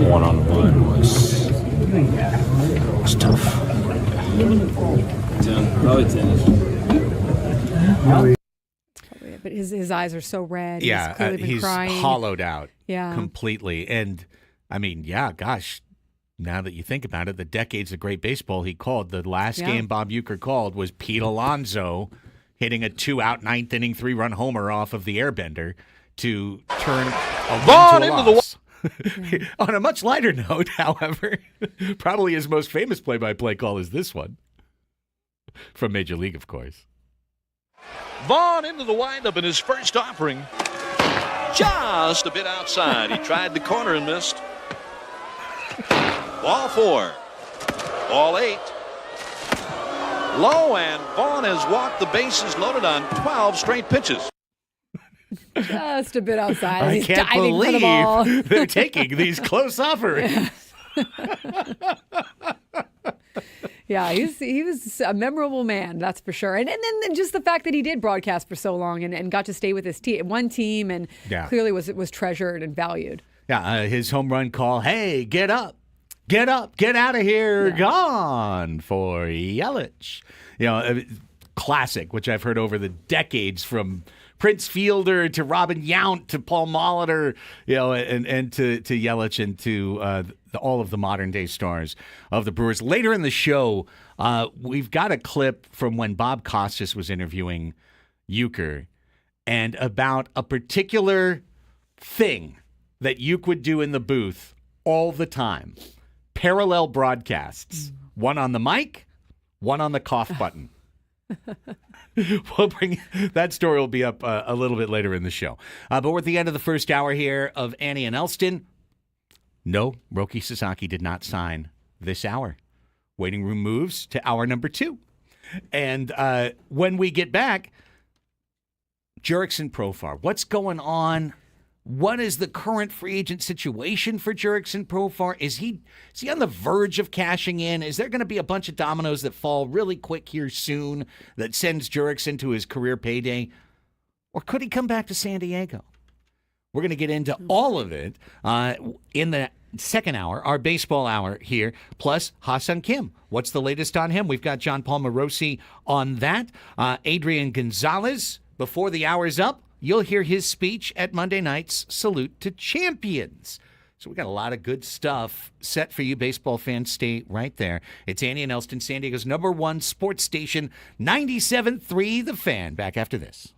one-on-one was tough. But his eyes are so red. He's clearly been crying. Hollowed out completely. And I mean, gosh, now that you think about it, the decades of great baseball he called, the last game Bob Uecker called was Pete Alonso hitting a 2-out 9th inning 3-run homer off of the Airbender to turn a win to a loss. On a much lighter note, however, probably his most famous play-by-play call is this one from Major League, of course. Vaughn into the windup in his first offering. Just a bit outside. He tried the corner and missed. Ball 4. Ball 8. Low, and Vaughn has walked the bases loaded on 12 straight pitches. Just a bit outside. I He's can't diving for the ball. believe they're taking these close offerings. Yeah, he was a memorable man, that's for sure. And then just the fact that he did broadcast for so long and got to stay with his one team and clearly was treasured and valued. Yeah, his home run call, hey, get up, get out of here, gone for Yelich. Classic, which I've heard over the decades from Prince Fielder to Robin Yount to Paul Molitor, and to Yelich and to all of the modern day stars of the Brewers. Later in the show, we've got a clip from when Bob Costas was interviewing Uecker and about a particular thing that Uecker would do in the booth all the time. Parallel broadcasts. One on the mic, one on the cough button. We'll bring that story will be up a little bit later in the show. But we're at the end of the first hour here of Annie and Elsten. No, Roki Sasaki did not sign this hour. Waiting room moves to hour number 2. And when we get back, Jurickson Profar. What's going on? What is the current free agent situation for Jurickson Profar? Is he on the verge of cashing in? Is there going to be a bunch of dominoes that fall really quick here soon that sends Jurickson to his career payday? Or could he come back to San Diego? We're going to get into all of it in the second hour, our baseball hour here, plus Ha-Seong Kim. What's the latest on him? We've got John Paul Morosi on that. Adrian Gonzalez, before the hour's up, you'll hear his speech at Monday night's Salute to Champions. So we got a lot of good stuff set for you baseball fans. Stay right there. It's Annie and Elsten, San Diego's #1 sports station, 97.3 The Fan. Back after this.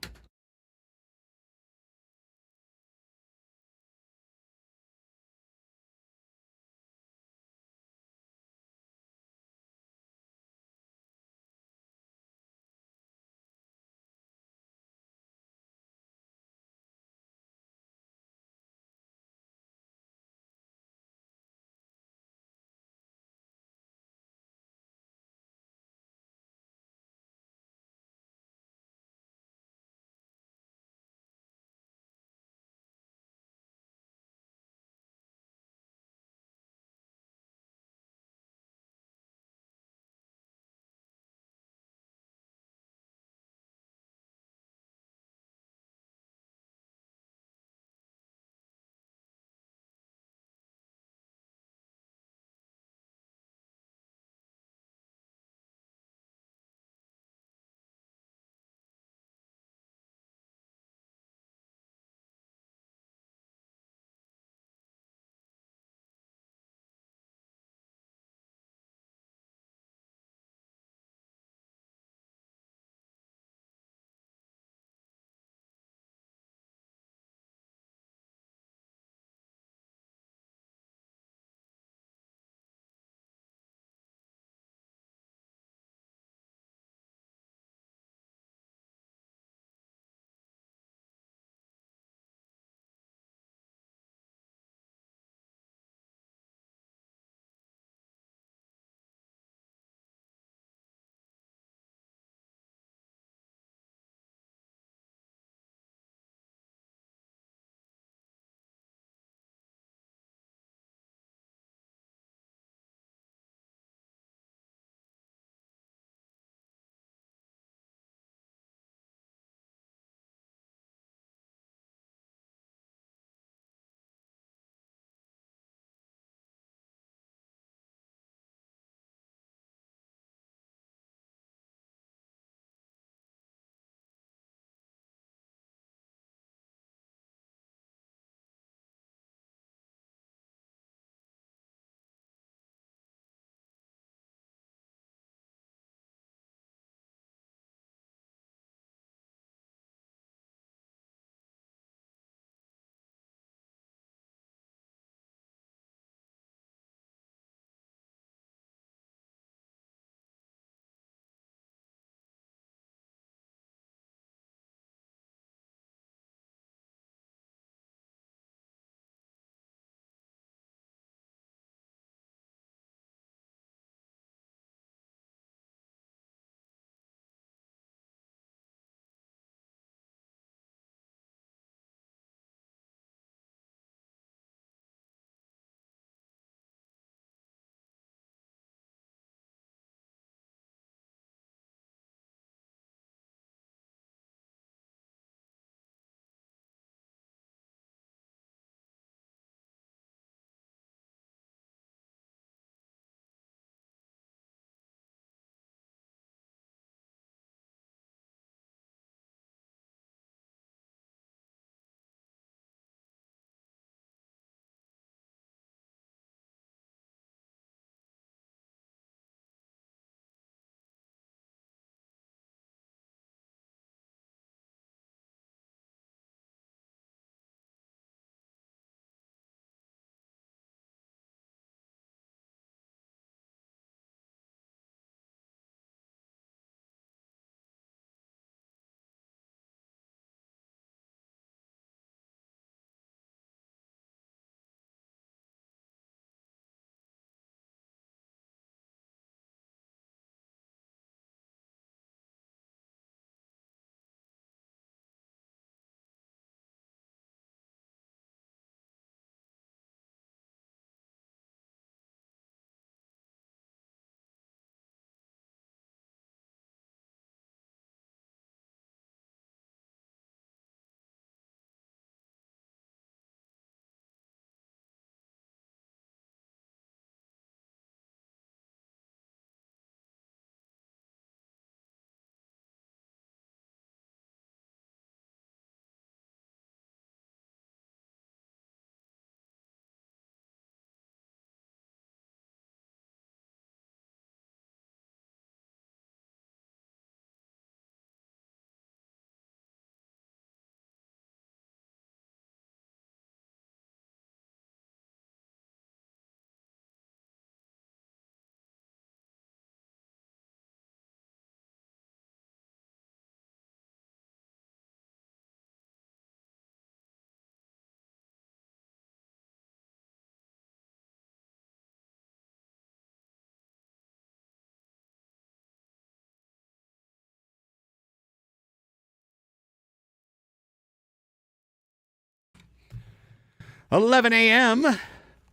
11 a.m.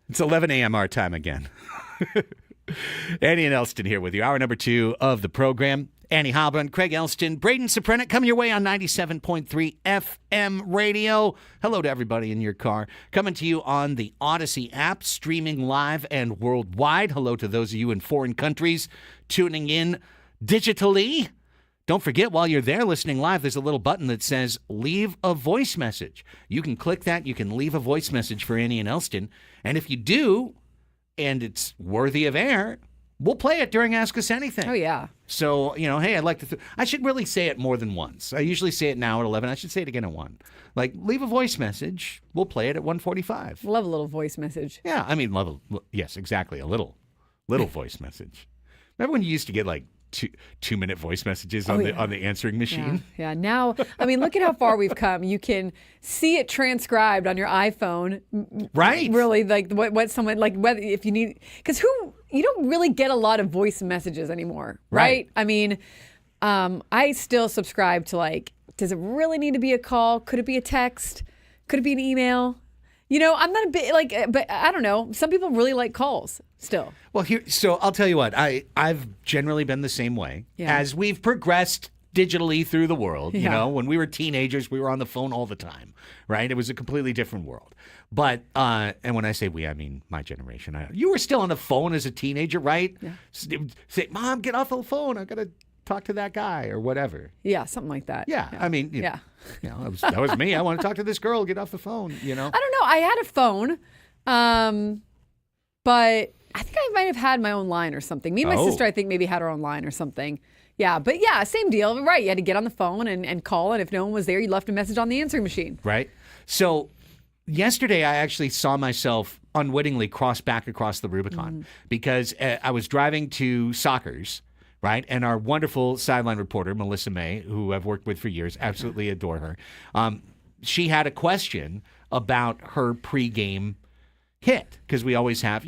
It's 11 a.m. our time again. Annie and Elsten here with you. Hour number 2 of the program. Annie Halbrun, Craig Elsten, Braden Soprenic coming your way on 97.3 FM radio. Hello to everybody in your car. Coming to you on the Odyssey app, streaming live and worldwide. Hello to those of you in foreign countries tuning in digitally. Don't forget, while you're there listening live, there's a little button that says leave a voice message. You can click that. You can leave a voice message for Annie and Elsten. And if you do, and it's worthy of air, we'll play it during Ask Us Anything. Oh, yeah. So, hey, I'd like to... I should really say it more than once. I usually say it now at 11. I should say it again at 1. Like, leave a voice message. We'll play it at 1:45. Love a little voice message. Yeah, I mean, yes, exactly. A little voice message. Remember when you used to get, like, two-minute voice messages on the answering machine? Yeah. Now, I mean, look at how far we've come. You can see it transcribed on your iPhone. Right. Really, like what someone, like whether if you need, because you don't really get a lot of voice messages anymore, right? I mean, I still subscribe to, like, does it really need to be a call? Could it be a text? Could it be an email? I'm not a bit like, but I don't know. Some people really like calls still. Well, so I'll tell you what. I've generally been the same way as we've progressed digitally through the world. Yeah. When we were teenagers, we were on the phone all the time, right? It was a completely different world. But and when I say we, I mean my generation. You were still on the phone as a teenager, right? Yeah. Say, Mom, get off the phone. I gotta talk to that guy or whatever. Yeah, something like that. Yeah. I mean, that was me. I want to talk to this girl. Get off the phone. I don't know. I had a phone, but I think I might have had my own line or something. Me and my sister, I think, maybe had our own line or something. Yeah, but same deal. Right. You had to get on the phone and call, and if no one was there, you left a message on the answering machine. Right. So yesterday, I actually saw myself unwittingly cross back across the Rubicon because I was driving to Soccer's. Right. And our wonderful sideline reporter, Melissa May, who I've worked with for years, absolutely adore her. She had a question about her pregame hit because we always have,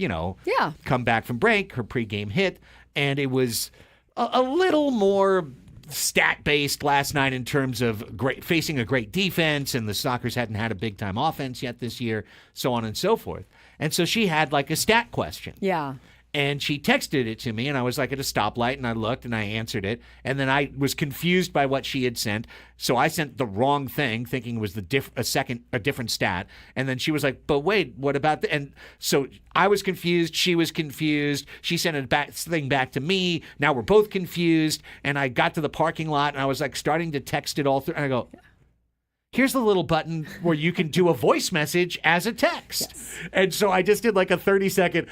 come back from break, her pregame hit. And it was a little more stat-based last night in terms of facing a great defense, and the Sockers hadn't had a big-time offense yet this year, so on and so forth. And so she had like a stat question. Yeah. And she texted it to me, and I was like at a stoplight, and I looked, and I answered it. And then I was confused by what she had sent, so I sent the wrong thing, thinking it was a different stat. And then she was like, "But wait, what about?" And so I was confused. She was confused. She sent a thing back to me. Now we're both confused. And I got to the parking lot, and I was like starting to text it all through. And I go, here's the little button where you can do a voice message as a text. Yes. And so I just did like a 30-second,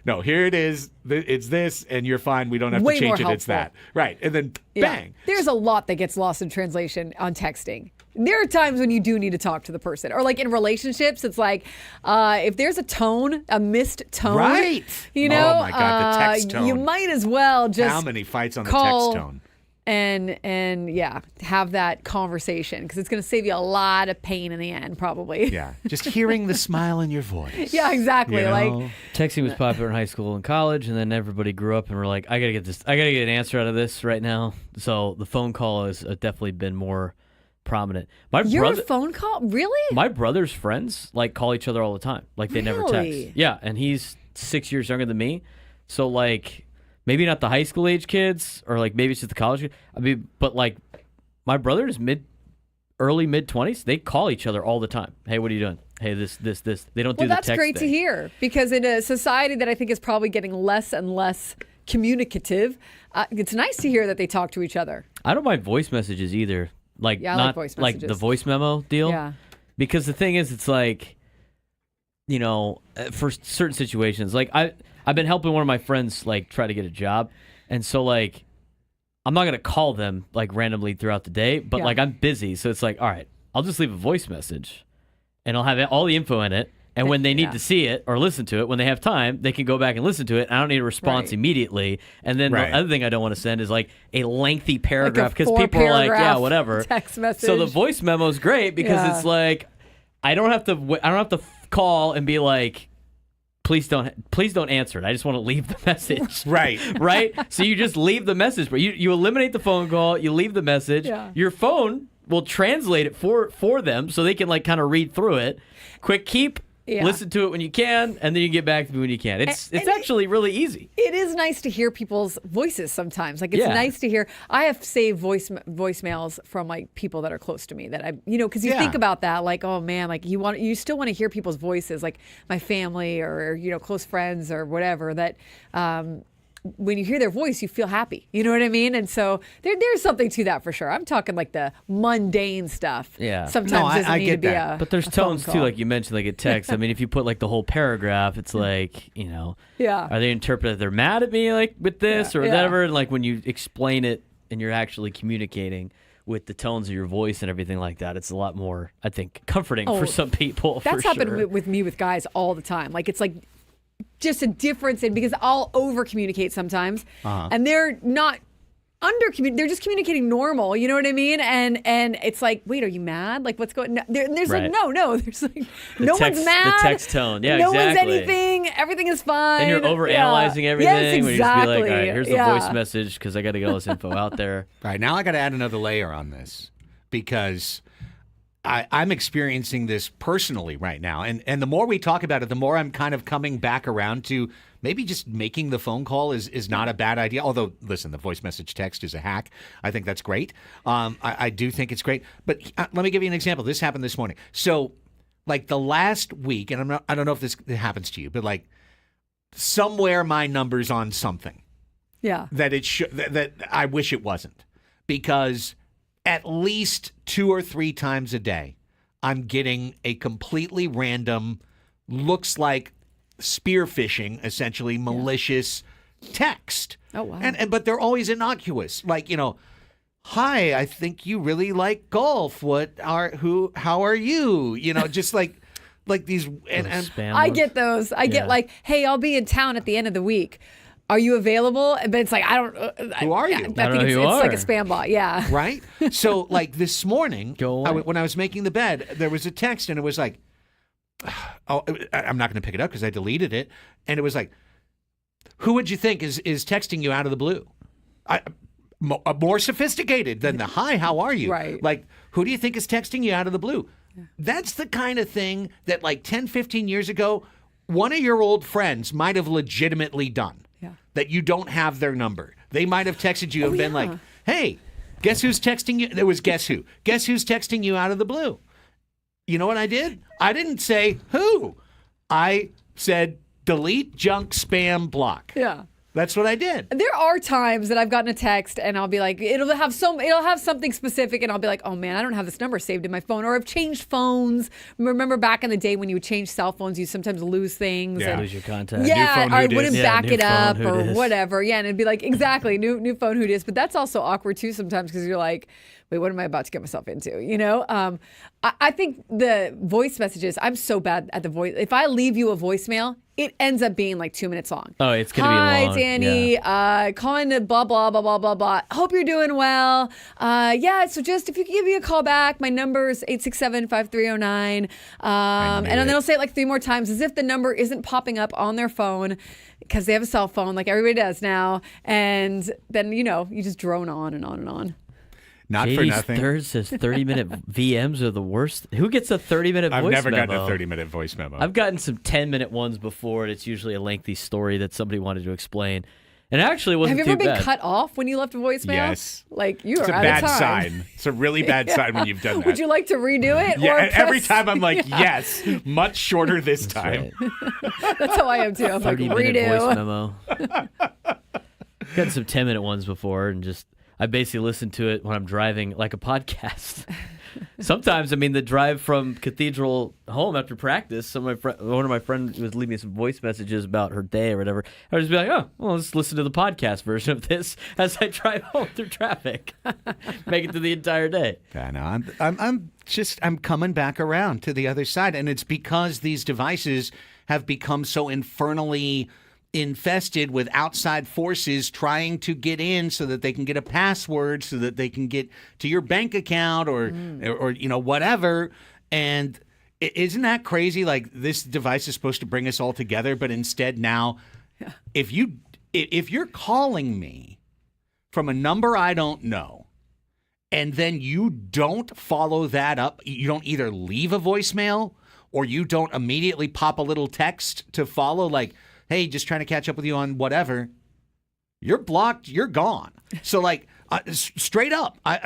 no, here it is. It's this, and you're fine. We don't have to change it. It's that. Right. And then bang. There's a lot that gets lost in translation on texting. There are times when you do need to talk to the person. Or like in relationships, it's like if there's a missed tone. Right. Oh my God, the text tone. You might as well just how many fights on the text tone? And have that conversation because it's going to save you a lot of pain in the end, probably. Yeah, just hearing the smile in your voice. Yeah, exactly. Like texting was popular in high school and college, and then everybody grew up and were like, I gotta get an answer out of this right now. So the phone call has definitely been more prominent. Your phone call? Really? My brother's friends call each other all the time. Like they never text. Yeah, and he's 6 years younger than me, so like. Maybe not the high school age kids, or maybe it's just the college kids. I mean, but my brother's early mid-20s, they call each other all the time. Hey, what are you doing? Hey, this. They don't do the text thing. Well, that's great to hear because in a society that I think is probably getting less and less communicative, it's nice to hear that they talk to each other. I don't mind voice messages either. I like voice messages. Like the voice memo deal. Yeah. Because the thing is, it's for certain situations, I've been helping one of my friends try to get a job, and so I'm not gonna call them randomly throughout the day, but I'm busy, so it's all right, I'll just leave a voice message, and I'll have all the info in it, and when they need to see it or listen to it, when they have time, they can go back and listen to it. I don't need a response immediately, and then the other thing I don't want to send is a lengthy paragraph because people are yeah, whatever text message. So the voice memo is great because it's I don't have to call and be please don't answer it. I just want to leave the message. Right? So you just leave the message, but you eliminate the phone call, you leave the message. Yeah. Your phone will translate it for them so they can kind of read through it. Quick keep, listen to it when you can, and then you get back to me when you can. It's actually really easy. It is nice to hear people's voices sometimes. Like, it's nice to hear. I have saved voicemails from like people that are close to me that I, because you think about that, like, oh man, like you still want to hear people's voices, like my family or close friends or whatever. That when you hear their voice, you feel happy. You know what I mean? And so there's something to that for sure. I'm talking like the mundane stuff. Yeah. Sometimes doesn't need to be a But there's tones too, like you mentioned, like a text. I mean, if you put like the whole paragraph, it's like, are they interpreted they're mad at me like with this or whatever? And like when you explain it and you're actually communicating with the tones of your voice and everything like that, it's a lot more, I think, comforting for some people. That's happened with me with guys all the time. Like, it's like just a difference because I'll over communicate sometimes, and they're not they're just communicating normal. You know what I mean? And it's like, wait, are you mad? Like, what's going on? There's like, no. There's like, no one's mad. The text tone. Yeah, no exactly. one's anything. Everything is fine. And you're overanalyzing everything. Yes, exactly. When you just be like, all right, here's the voice message because I got to get all this info out there. All right, now I got to add another layer on this because I'm experiencing this personally right now. And the more we talk about it, the more I'm kind of coming back around to maybe just making the phone call is not a bad idea. Although, listen, the voice message text is a hack. I think that's great. I do think it's great. But let me give you an example. This happened this morning. So, like the last week, and I don't know if this happens to you, but like somewhere my number's on something. Yeah. That that I wish it wasn't. Because at least 2 or 3 times a day, I'm getting a completely random, looks like spearfishing, essentially malicious text. Oh, wow. But they're always innocuous. Like, hi, I think you really like golf. How are you? Just like these. And I get those. I get like, hey, I'll be in town at the end of the week. Are you available? But it's like, I don't. Who are you? I think it's like a spam bot. Yeah. Right. So like this morning, when I was making the bed, there was a text and it was like, oh, I'm not going to pick it up because I deleted it. And it was like, who would you think is texting you out of the blue? More sophisticated than the hi, how are you? Right. Like, who do you think is texting you out of the blue? Yeah. That's the kind of thing that like 10, 15 years ago, one of your old friends might have legitimately done. Yeah. That you don't have their number. They might have texted you and been like, hey, guess who's texting you? There was guess who? Guess who's texting you out of the blue? You know what I did? I didn't say who. I said delete, junk, spam, block. Yeah. That's what I did. There are times that I've gotten a text and I'll be like, it'll have something specific and I'll be like, oh man, I don't have this number saved in my phone, or I've changed phones. Remember back in the day when you would change cell phones, you sometimes lose things. Yeah, lose your contact. Yeah, or I wouldn't back it up or whatever. Yeah, and it'd be like, exactly, new phone, who dis. But that's also awkward too sometimes because you're like, wait, what am I about to get myself into? I think the voice messages, I'm so bad at the voice. If I leave you a voicemail, it ends up being like 2 minutes long. Oh, it's going to be long. Hi, Danny. Yeah. Calling to blah, blah, blah, blah, blah, blah. Hope you're doing well. So just if you could give me a call back, my number is 867-5309. And then they'll say it like 3 more times as if the number isn't popping up on their phone because they have a cell phone like everybody does now. And then, you just drone on and on and on. Not for nothing. Third says 30-minute VMs are the worst. Who gets a 30-minute voice memo? I've never gotten a 30-minute voice memo. I've gotten some 10-minute ones before, and it's usually a lengthy story that somebody wanted to explain. And it actually wasn't too bad. Have you ever been cut off when you left a voicemail? Yes. Like, you are out of time. It's a bad sign. It's a really bad sign when you've done that. Would you like to redo it? Yeah, or every time I'm like, yes, much shorter this time. Right. That's how I am too. I'm like, redo. Voice memo. Gotten some 10-minute ones before, and just I basically listen to it when I'm driving like a podcast. Sometimes, the drive from Cathedral home after practice, one of my friends was leaving me some voice messages about her day or whatever. I would just be like, oh, well, let's listen to the podcast version of this as I drive home through traffic. Make it through the entire day. I know. I'm coming back around to the other side, and it's because these devices have become so infernally infested with outside forces trying to get in so that they can get a password, so that they can get to your bank account or whatever. And isn't that crazy? Like, this device is supposed to bring us all together, but instead now, if you're calling me from a number I don't know, and then you don't follow that up, you don't either leave a voicemail or you don't immediately pop a little text to follow, like, hey, just trying to catch up with you on whatever, you're blocked, you're gone. So, like, straight up, I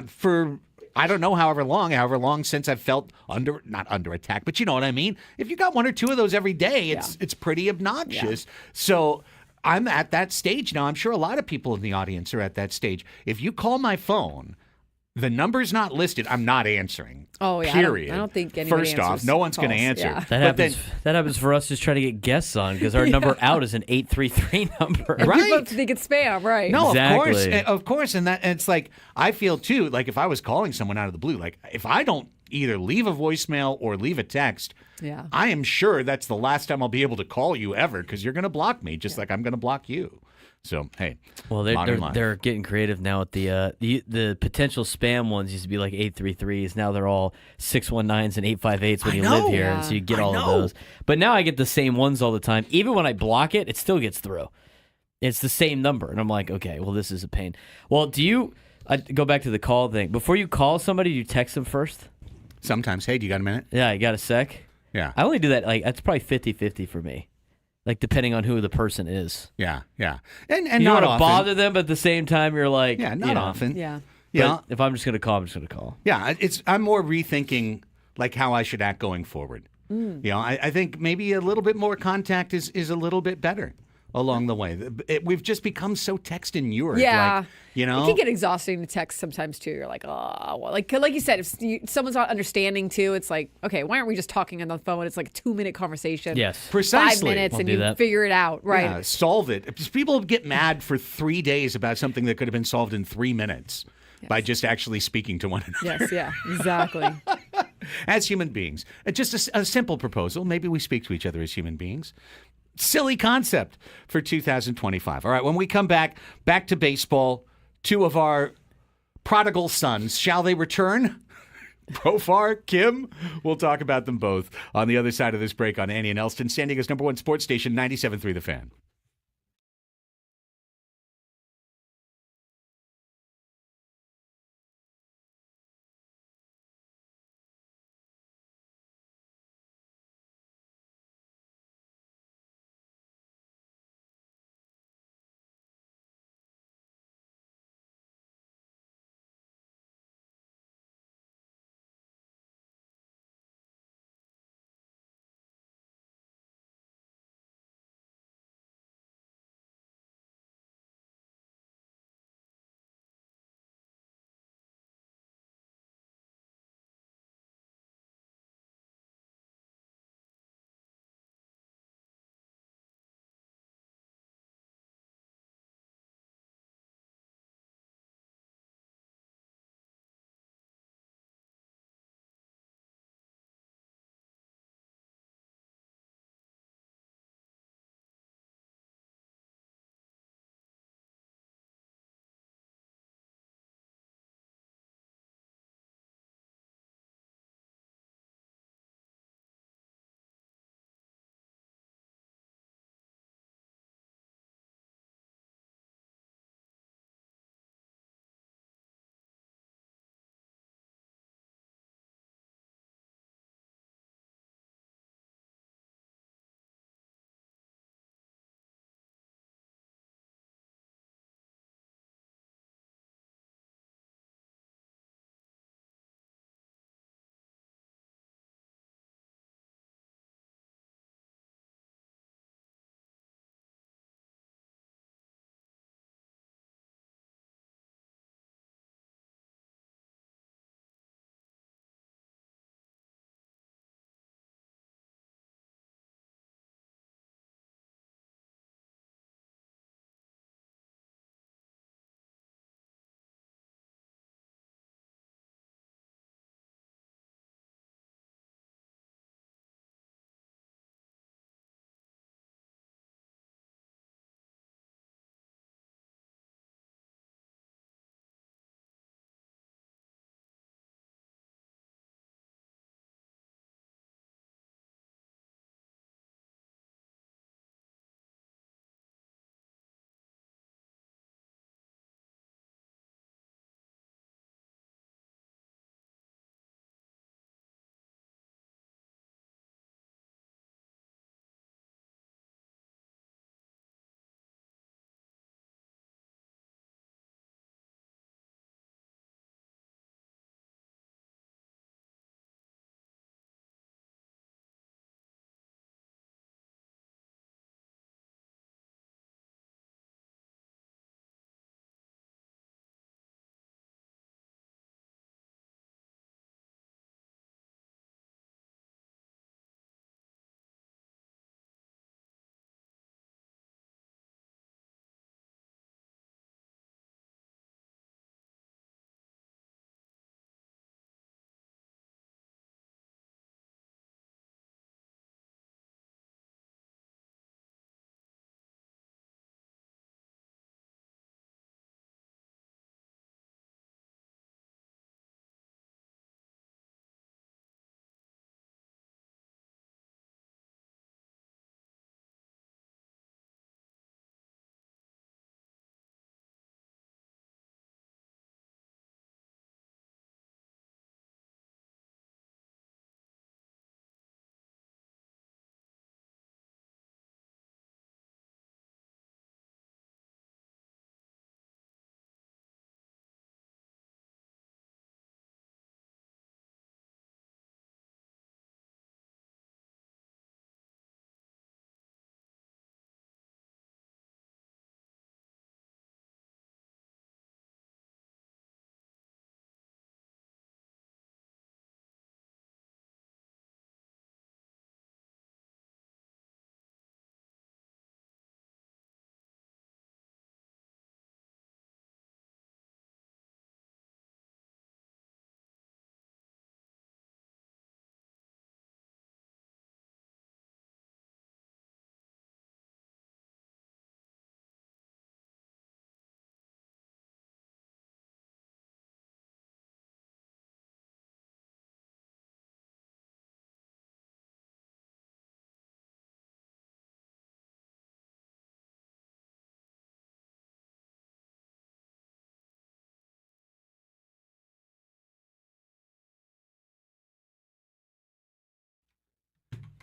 don't know however long since I've felt not under attack, but you know what I mean? If you got one or two of those every day, it's pretty obnoxious. Yeah. So I'm at that stage now. I'm sure a lot of people in the audience are at that stage. If you call my phone, the number's not listed, I'm not answering. Oh, yeah. Period. I don't think anybody First off, no one's going to answer. Yeah. That happens for us just trying to get guests on because our number out is an 833 number. And people think it's spam, right? No, exactly. Of course. And it's like, I feel too, like if I was calling someone out of the blue, like if I don't either leave a voicemail or leave a text, I am sure that's the last time I'll be able to call you ever because you're going to block me just like I'm going to block you. So, hey, well, they're getting creative now with the potential spam ones used to be like 833s. Now they're all 619s and 858s when you live here, and so you get all of those. But now I get the same ones all the time. Even when I block it, it still gets through. It's the same number, and I'm like, okay, well, this is a pain. Well, I go back to the call thing. Before you call somebody, do you text them first? Sometimes. Hey, do you got a minute? Yeah, you got a sec? Yeah. I only do that, that's probably 50-50 for me. Like, depending on who the person is. Yeah. And you not don't often. want to bother them, but at the same time, you're like... Yeah, not often. Yeah. But if I'm just going to call, I'm just going to call. Yeah, I'm more rethinking, like, how I should act going forward. I think maybe a little bit more contact is a little bit better along the way. We've just become so text inured. Yeah. Like, you know? It can get exhausting to text sometimes, too. You're like, oh, well, like you said, if someone's not understanding, too, it's like, okay, why aren't we just talking on the phone? It's like a 2-minute conversation. Yes. Precisely. 5 minutes We'll and do you that. figure it out. Right. Yeah, solve it. Because people get mad for 3 days about something that could have been solved in 3 minutes by just actually speaking to one another. Yes, yeah, exactly. As human beings. Just a simple proposal. Maybe we speak to each other as human beings. Silly concept for 2025. All right, when we come back to baseball, two of our prodigal sons, shall they return? Profar, Kim, we'll talk about them both on the other side of this break on Annie and Elsten, San Diego's #1 sports station, 97.3 The Fan.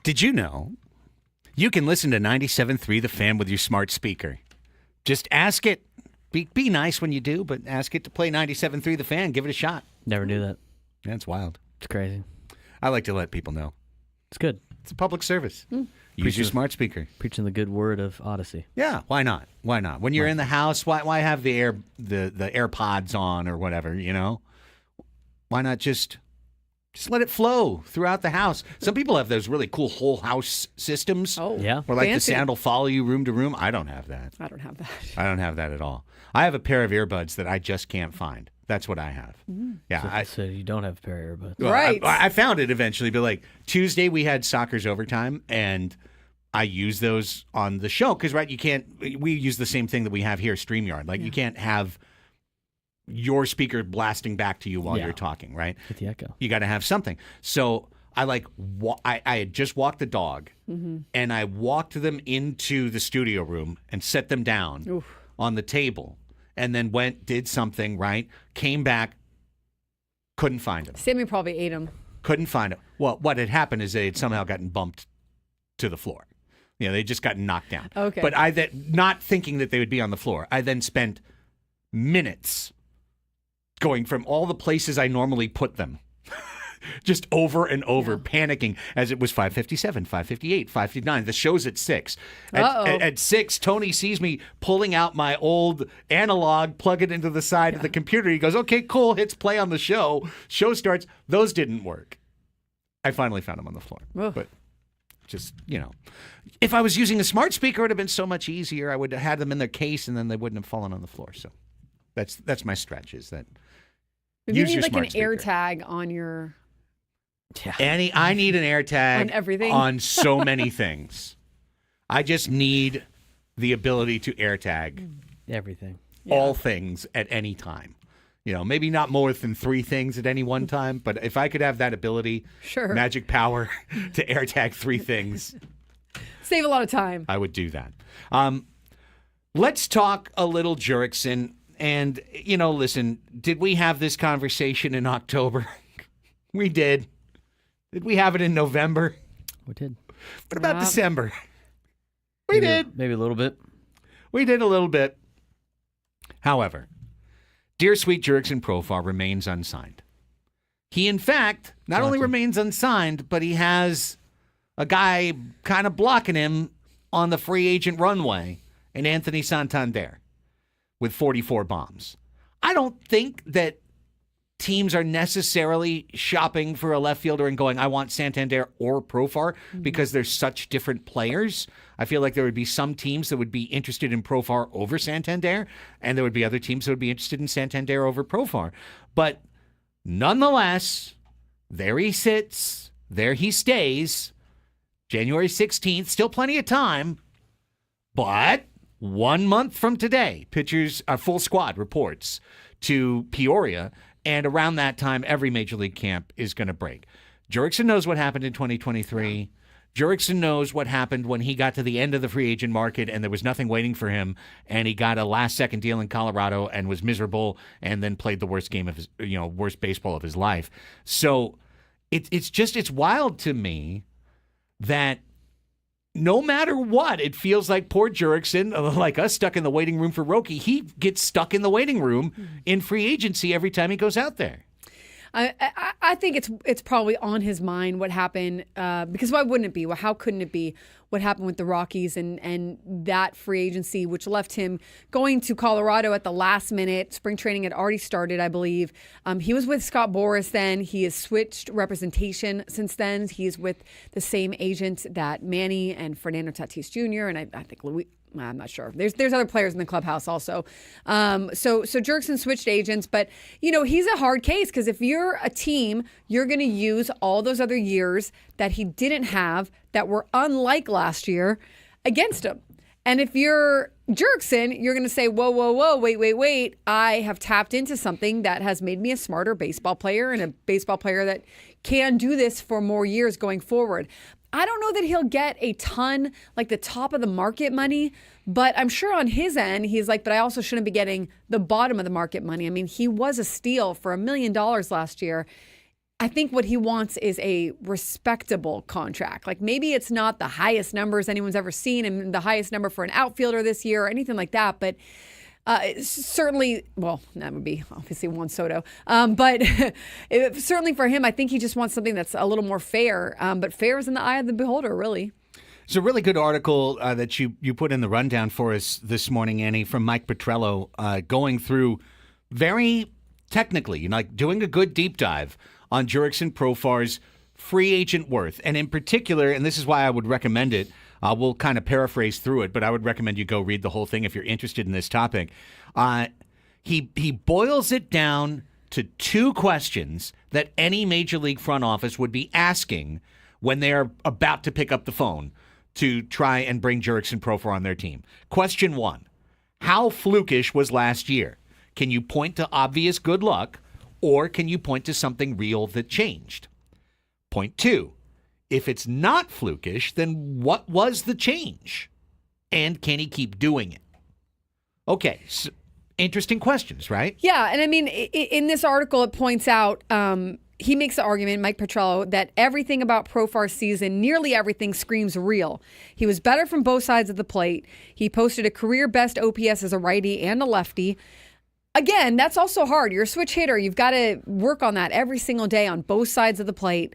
Did you know you can listen to 97.3 The Fan with your smart speaker? Just ask it. Be nice when you do, but ask it to play 97.3 The Fan. Give it a shot. Never knew that. That's wild. It's crazy. I like to let people know. It's good. It's a public service. Use your smart speaker. Preaching the good word of Odyssey. Yeah, why not? Why not? When you're in the house, why have the AirPods on or whatever, you know? Why not just let it flow throughout the house? Some people have those really cool whole house systems. Oh, yeah. Where like fancy. the sound will follow you room to room. I don't have that. I don't have that. I don't have that at all. I have a pair of earbuds that I just can't find. That's what I have. Yeah. So you don't have a pair of earbuds. Well, Right. I found it eventually, but like Tuesday we had soccer's overtime, and I use those on the show because we use the same thing that we have here, StreamYard. Like you can't have your speaker blasting back to you while you're talking, right? Get the echo. You got to have something. So I I had just walked the dog, and I walked them into the studio room and set them down on the table, and then did something, right? Came back, couldn't find them. Sammy probably ate them. Couldn't find them. Well, what had happened is they had somehow gotten bumped to the floor. You know, they just got knocked down. Okay. But not thinking that they would be on the floor, I then spent minutes going from all the places I normally put them, just over and over, panicking as it was 5:57, 5:58, 5:59. The show's at 6. At 6, Tony sees me pulling out my old analog, plug it into the side of the computer. He goes, okay, cool, hits play on the show. Show starts. Those didn't work. I finally found them on the floor. But just, you know, if I was using a smart speaker, it would have been so much easier. I would have had them in their case, and then they wouldn't have fallen on the floor. So that's my stretch, is that You use need your like smart an speaker. AirTag on your... I need an AirTag On everything? on so many things. I just need the ability to AirTag Everything. all things at any time. You know, maybe not more than 3 things at any one time, but if I could have that ability, Sure. magic power to AirTag 3 things, Save a lot of time. I would do that. Let's talk a little Jurickson. And, you know, listen, did we have this conversation in October? We did. Did we have it in November? We did. What about December? We did. Maybe a little bit. We did a little bit. However, dear sweet Jurickson Profar remains unsigned. He, in fact, not only remains unsigned, but he has a guy kind of blocking him on the free agent runway in Anthony Santander with 44 bombs. I don't think that teams are necessarily shopping for a left fielder and going, I want Santander or Profar, because they're such different players. I feel like there would be some teams that would be interested in Profar over Santander, and there would be other teams that would be interested in Santander over Profar. But nonetheless, there he sits, there he stays, January 16th, still plenty of time, but 1 month from today, pitchers, full squad reports to Peoria, and around that time, every Major League camp is going to break. Jurickson knows what happened in 2023. Jurickson knows what happened when he got to the end of the free agent market and there was nothing waiting for him, and he got a last-second deal in Colorado and was miserable, and then played the worst game of his, worst baseball of his life. So it's wild to me that no matter what, it feels like poor Jurickson, like us stuck in the waiting room for Roki, he gets stuck in the waiting room in free agency every time he goes out there. I think it's probably on his mind what happened, because why wouldn't it be? Well, how couldn't it be what happened with the Rockies and that free agency, which left him going to Colorado at the last minute. Spring training had already started, I believe. He was with Scott Boras then. He has switched representation since then. He's with the same agent that Manny and Fernando Tatis Jr. and I think Luis. I'm not sure. There's other players in the clubhouse also. So Jurickson switched agents, but he's a hard case because if you're a team, you're going to use all those other years that he didn't have that were unlike last year against him. And if you're Jurickson, you're going to say, whoa, wait. I have tapped into something that has made me a smarter baseball player and a baseball player that can do this for more years going forward. I don't know that he'll get a ton, like the top of the market money, but I'm sure on his end, he's like, but I also shouldn't be getting the bottom of the market money. I mean, he was a steal for $1 million last year. I think what he wants is a respectable contract. Like maybe it's not the highest numbers anyone's ever seen and the highest number for an outfielder this year or anything like that, but certainly, well, that would be obviously Juan Soto. But certainly for him, I think he just wants something that's a little more fair. But fair is in the eye of the beholder, really. It's a really good article that you put in the rundown for us this morning, Annie, from Mike Petrello, going through very technically, like doing a good deep dive on Jurickson Profar's free agent worth. And in particular, and this is why I would recommend it, we'll kind of paraphrase through it, but I would recommend you go read the whole thing if you're interested in this topic. He boils it down to two questions that any major league front office would be asking when they're about to pick up the phone to try and bring Jurickson Profar on their team. Question one, how flukish was last year? Can you point to obvious good luck, or can you point to something real that changed? Point two, if it's not flukish, then what was the change? And can he keep doing it? Okay, so interesting questions, right? Yeah, and I mean, in this article, it points out, he makes the argument, Mike Petrello, that everything about Profar's season, nearly everything, screams real. He was better from both sides of the plate. He posted a career-best OPS as a righty and a lefty. Again, that's also hard. You're a switch hitter. You've got to work on that every single day on both sides of the plate.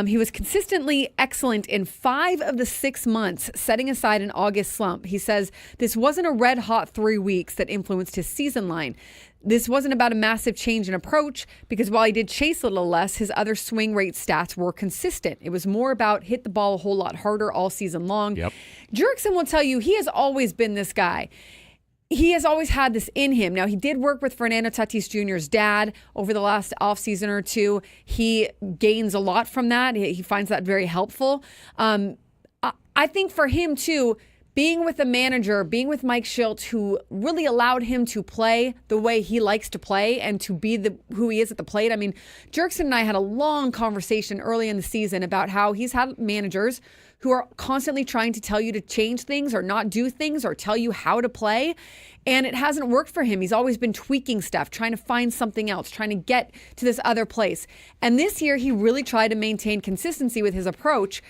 He was consistently excellent in 5 of the 6 months, setting aside an August slump. He says this wasn't a red-hot 3 weeks that influenced his season line. This wasn't about a massive change in approach, because while he did chase a little less, his other swing rate stats were consistent. It was more about hit the ball a whole lot harder all season long. Yep. Jurickson will tell you he has always been this guy. He has always had this in him. Now, he did work with Fernando Tatis Jr.'s dad over the last offseason or two. He gains a lot from that. He finds that very helpful. I think for him, too, being with a manager, being with Mike Shildt, who really allowed him to play the way he likes to play and to be who he is at the plate. I mean, Jurickson and I had a long conversation early in the season about how he's had managers who are constantly trying to tell you to change things or not do things or tell you how to play. And it hasn't worked for him. He's always been tweaking stuff, trying to find something else, trying to get to this other place. And this year, he really tried to maintain consistency with his approach.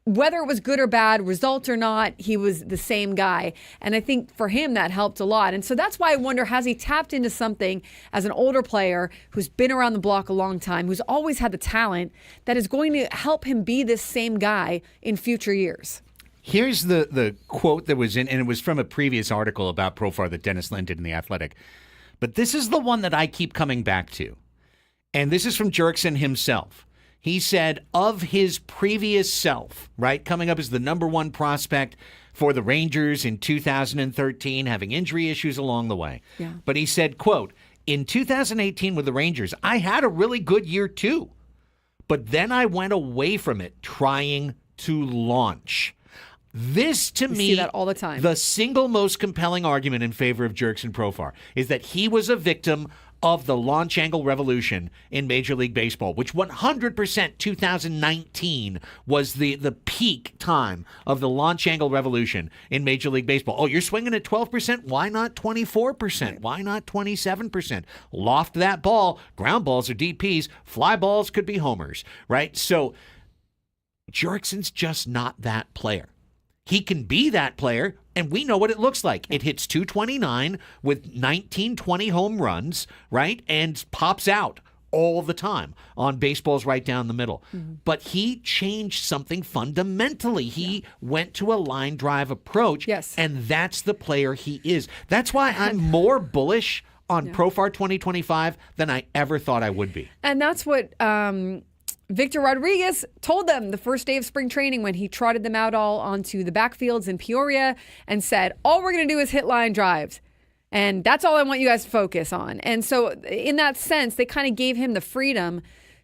Whether it was good or bad, result or not, he was the same guy. And I think for him, that helped a lot. And so that's why I wonder, has he tapped into something as an older player who's been around the block a long time, who's always had the talent that is going to help him be this same guy in future years? Here's the quote that was in, and it was from a previous article about Profar that Dennis Lin did in The Athletic. But this is the one that I keep coming back to. And this is from Jurickson himself. He said of his previous self, right, coming up as the number one prospect for the Rangers in 2013, having injury issues along the way. Yeah. But he said, quote, in 2018 with the Rangers, I had a really good year too. But then I went away from it trying to launch. This, to me, see that all the time. The single most compelling argument in favor of Jurickson Profar is that he was a victim of the launch angle revolution in Major League Baseball, which 100% 2019 was the peak time of the launch angle revolution in Major League Baseball. Oh, you're swinging at 12%? Why not 24%? Why not 27%? Loft that ball. Ground balls are DPs. Fly balls could be homers, right? So Jurickson's just not that player. He can be that player, and we know what it looks like. It hits 229 with 19-20 home runs, right? And pops out all the time on baseballs right down the middle. Mm-hmm. But he changed something fundamentally. He went to a line drive approach, yes, and that's the player he is. That's why I'm more bullish on Profar 2025 than I ever thought I would be. And that's what Victor Rodriguez told them the first day of spring training when he trotted them out all onto the backfields in Peoria and said, all we're going to do is hit line drives. And that's all I want you guys to focus on. And so in that sense, they kind of gave him the freedom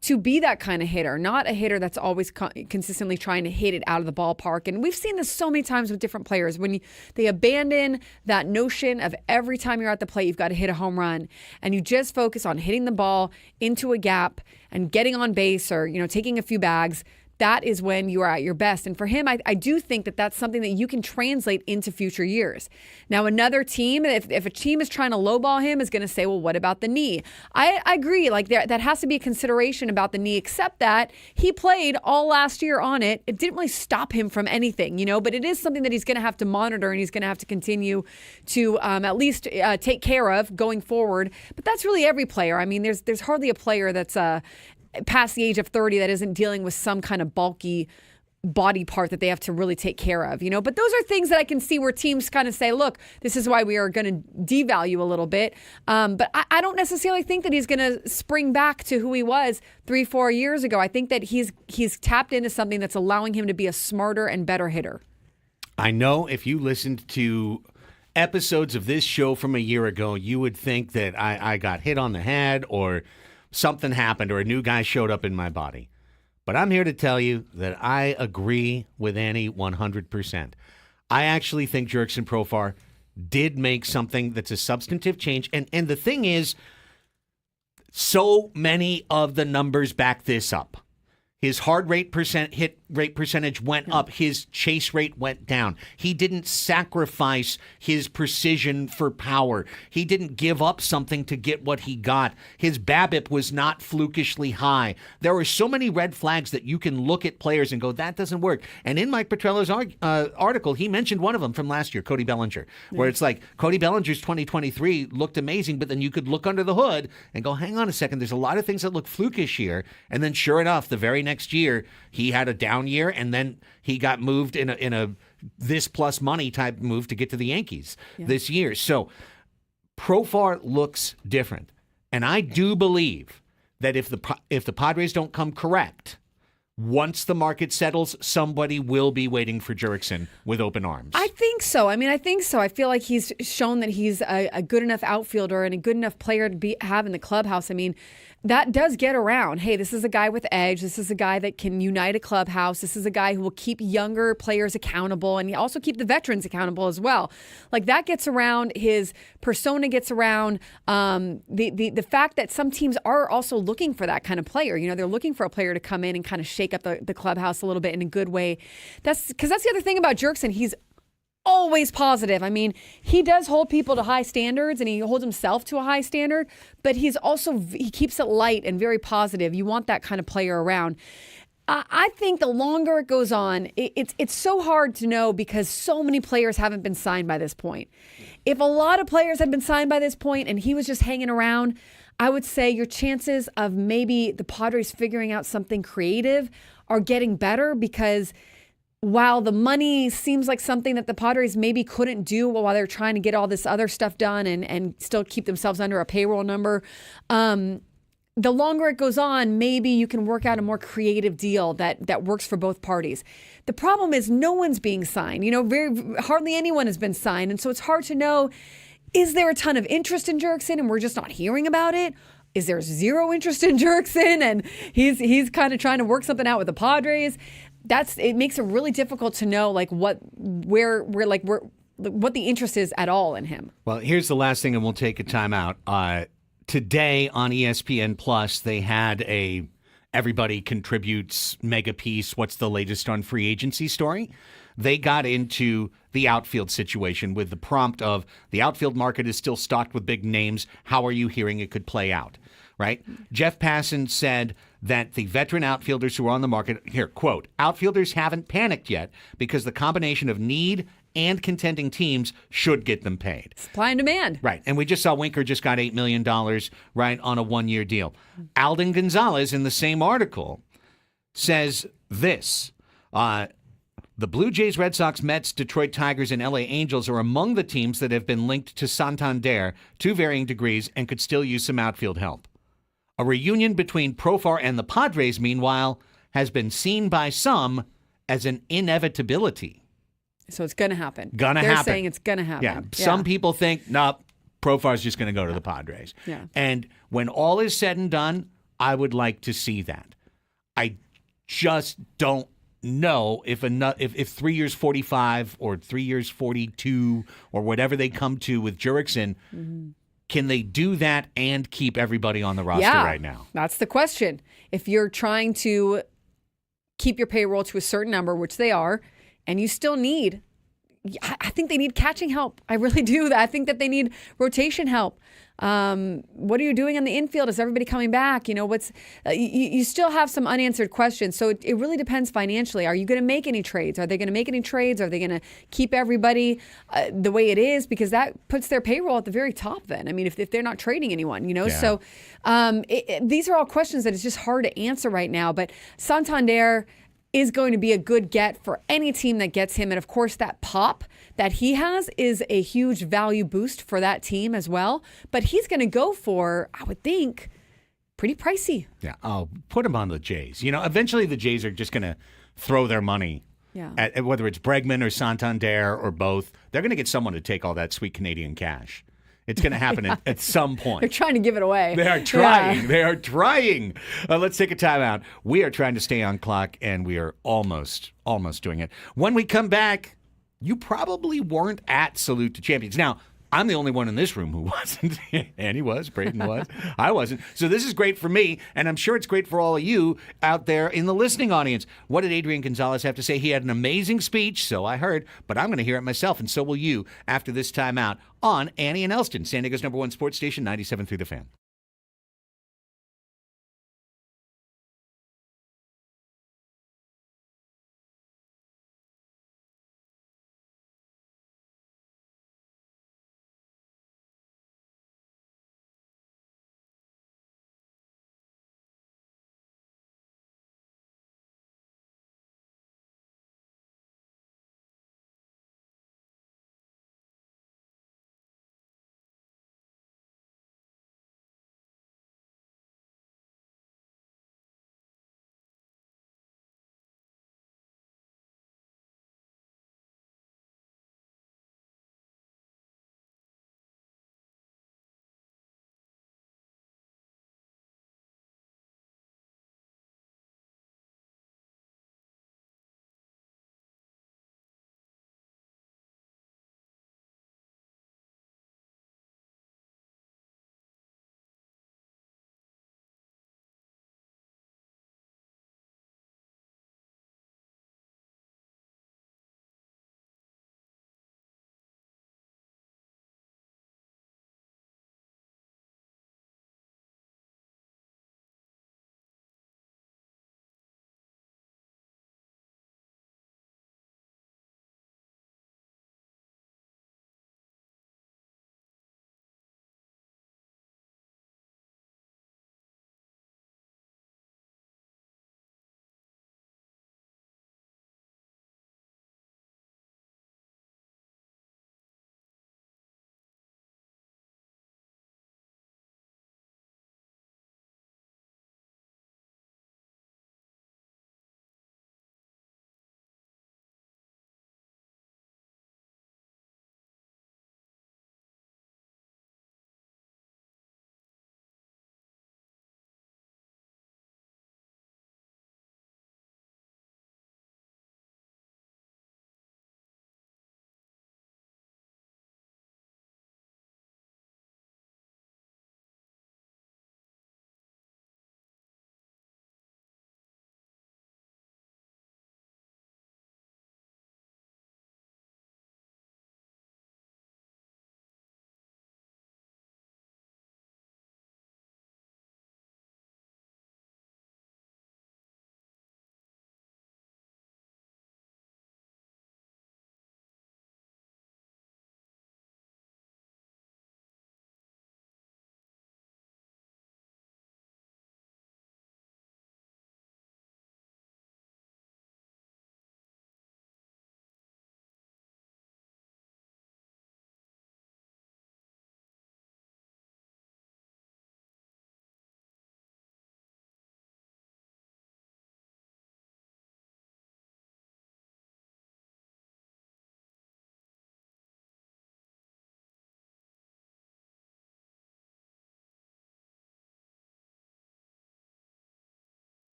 to be that kind of hitter, not a hitter that's always consistently trying to hit it out of the ballpark. And we've seen this so many times with different players. When they abandon that notion of every time you're at the plate, you've got to hit a home run, and you just focus on hitting the ball into a gap and getting on base or, taking a few bags. that is when you are at your best. And for him, I do think that that's something that you can translate into future years. Now, another team, if a team is trying to lowball him, is going to say, well, what about the knee? I agree. Like that has to be a consideration about the knee, except that he played all last year on it. It didn't really stop him from anything, but it is something that he's going to have to monitor and he's going to have to continue to at least take care of going forward. But that's really every player. I mean, there's hardly a player that's past the age of 30 that isn't dealing with some kind of bulky body part that they have to really take care of, But those are things that I can see where teams kind of say, look, this is why we are going to devalue a little bit. But I don't necessarily think that he's going to spring back to who he was 3-4 years ago. I think that he's tapped into something that's allowing him to be a smarter and better hitter. I know if you listened to episodes of this show from a year ago, you would think that I got hit on the head or something happened or a new guy showed up in my body. But I'm here to tell you that I agree with Annie 100%. I actually think Jurickson Profar did make something that's a substantive change. And the thing is, so many of the numbers back this up. His hit rate percentage went up. His chase rate went down. He didn't sacrifice his precision for power. He didn't give up something to get what he got. His BABIP was not flukishly high. There are so many red flags that you can look at players and go, that doesn't work. And in Mike Petrello's article, he mentioned one of them from last year, Cody Bellinger, where it's like Cody Bellinger's 2023 looked amazing, but then you could look under the hood and go, hang on a second, there's a lot of things that look flukish here. And then sure enough, the very next year, he had a down year, and then he got moved in a this plus money type move to get to the Yankees this year. So Profar looks different, and I do believe that if the Padres don't come correct, once the market settles, somebody will be waiting for Jurickson with open arms. I think so. I feel like he's shown that he's a good enough outfielder and a good enough player to have in the clubhouse. I mean, that does get around. Hey, this is a guy with edge. This is a guy that can unite a clubhouse. This is a guy who will keep younger players accountable and also keep the veterans accountable as well. Like that gets around. His persona gets around. The fact that some teams are also looking for that kind of player. They're looking for a player to come in and kind of shake up the clubhouse a little bit in a good way. That's because that's the other thing about Jurickson. He's always positive. I mean, he does hold people to high standards and he holds himself to a high standard, but he keeps it light and very positive. You want that kind of player around. I think the longer it goes on, it's so hard to know because so many players haven't been signed by this point. If a lot of players had been signed by this point and he was just hanging around, I would say your chances of maybe the Padres figuring out something creative are getting better because while the money seems like something that the Padres maybe couldn't do while they're trying to get all this other stuff done and still keep themselves under a payroll number, the longer it goes on, maybe you can work out a more creative deal that works for both parties. The problem is no one's being signed. Hardly anyone has been signed. And so it's hard to know, is there a ton of interest in Jurickson and we're just not hearing about it? Is there zero interest in Jurickson and he's kind of trying to work something out with the Padres? It makes it really difficult to know what the interest is at all in him. Well, here's the last thing, and we'll take a timeout. Today on ESPN Plus, they had a everybody contributes mega piece. What's the latest on free agency story? They got into the outfield situation with the prompt of the outfield market is still stocked with big names. How are you hearing it could play out? Right? Jeff Passan said that the veteran outfielders who are on the market, here, quote, outfielders haven't panicked yet because the combination of need and contending teams should get them paid. Supply and demand. Right. And we just saw Winker just got $8 million, right, on a one-year deal. Alden Gonzalez in the same article says this, the Blue Jays, Red Sox, Mets, Detroit Tigers, and LA Angels are among the teams that have been linked to Santander to varying degrees and could still use some outfield help. A reunion between Profar and the Padres, meanwhile, has been seen by some as an inevitability. So it's going to happen. They're saying it's going to happen. Yeah. Some people think, nope, Profar's just going to go to the Padres. Yeah. And when all is said and done, I would like to see that. I just don't know if 3 years 45 or 3 years 42 or whatever they come to with Jurickson, can they do that and keep everybody on the roster right now? That's the question. If you're trying to keep your payroll to a certain number, which they are, and you still need, I think they need catching help. I really do. I think that they need rotation help. What are you doing on the infield? Is everybody coming back? You still have some unanswered questions. So it really depends financially. Are you going to make any trades? Are they going to make any trades? Are they going to keep everybody the way it is? Because that puts their payroll at the very top then. I mean, if they're not trading anyone, Yeah. So these are all questions that it's just hard to answer right now. But Santander is going to be a good get for any team that gets him. And of course, that pop that he has is a huge value boost for that team as well. But he's going to go for, I would think, pretty pricey. Yeah, I'll put him on the Jays. Eventually the Jays are just going to throw their money at whether it's Bregman or Santander or both. They're going to get someone to take all that sweet Canadian cash. It's going to happen at some point. They're trying to give it away. They are trying. Yeah. They are trying. Let's take a timeout. We are trying to stay on clock, and we are almost doing it. When we come back, you probably weren't at Salute to Champions. Now, I'm the only one in this room who wasn't. Annie was. Brayden was. I wasn't. So this is great for me, and I'm sure it's great for all of you out there in the listening audience. What did Adrian Gonzalez have to say? He had an amazing speech, so I heard, but I'm going to hear it myself, and so will you after this timeout on Annie and Elsten, San Diego's #1 sports station, 97.3 The Fan.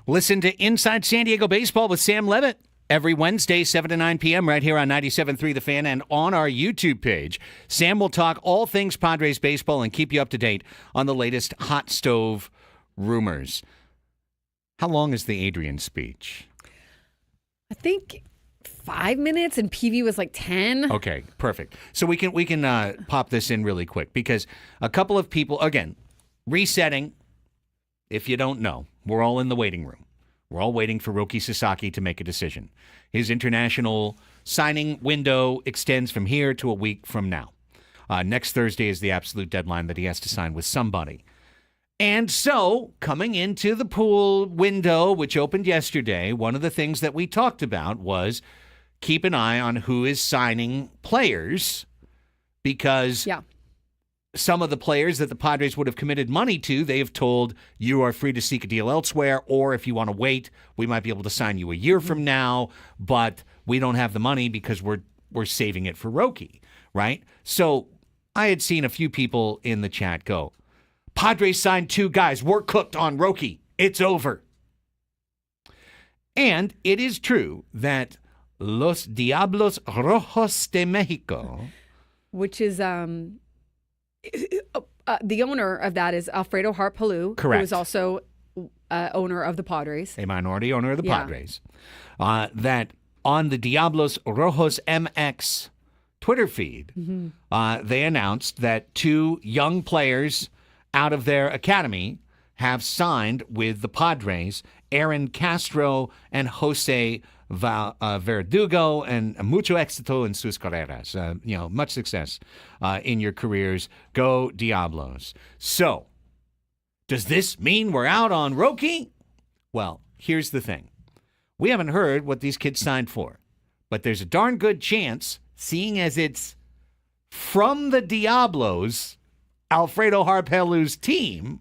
Listen to Inside San Diego Baseball with Sam Levitt every Wednesday, 7 to 9 p.m. right here on 97.3 The Fan and on our YouTube page. Sam will talk all things Padres baseball and keep you up to date on the latest hot stove rumors. How long is the Adrian speech? I think 5 minutes, and Peavy was like 10. Okay, perfect. So we can pop this in really quick because a couple of people, again, resetting. If you don't know, we're all in the waiting room. We're all waiting for Roki Sasaki to make a decision. His international signing window extends from here to a week from now. Next Thursday is the absolute deadline that he has to sign with somebody. And so, coming into the pool window, which opened yesterday, one of the things that we talked about was keep an eye on who is signing players because some of the players that the Padres would have committed money to, they have told you are free to seek a deal elsewhere, or if you want to wait, we might be able to sign you a year from now, but we don't have the money because we're saving it for Roki, right? So I had seen a few people in the chat go, Padres signed 2 guys. We're cooked on Roki. It's over. And it is true that Los Diablos Rojos de Mexico, which is the owner of that is Alfredo Harp-Palou, correct, who is also owner of the Padres. A minority owner of the Padres. That on the Diablos Rojos MX Twitter feed, they announced that 2 young players out of their academy have signed with the Padres, Aaron Castro and Jose Verdugo, and mucho éxito en sus carreras. Much success in your careers. Go Diablos. So, does this mean we're out on Roki? Well, here's the thing. We haven't heard what these kids signed for, but there's a darn good chance, seeing as it's from the Diablos, Alfredo Harp-Palou's team,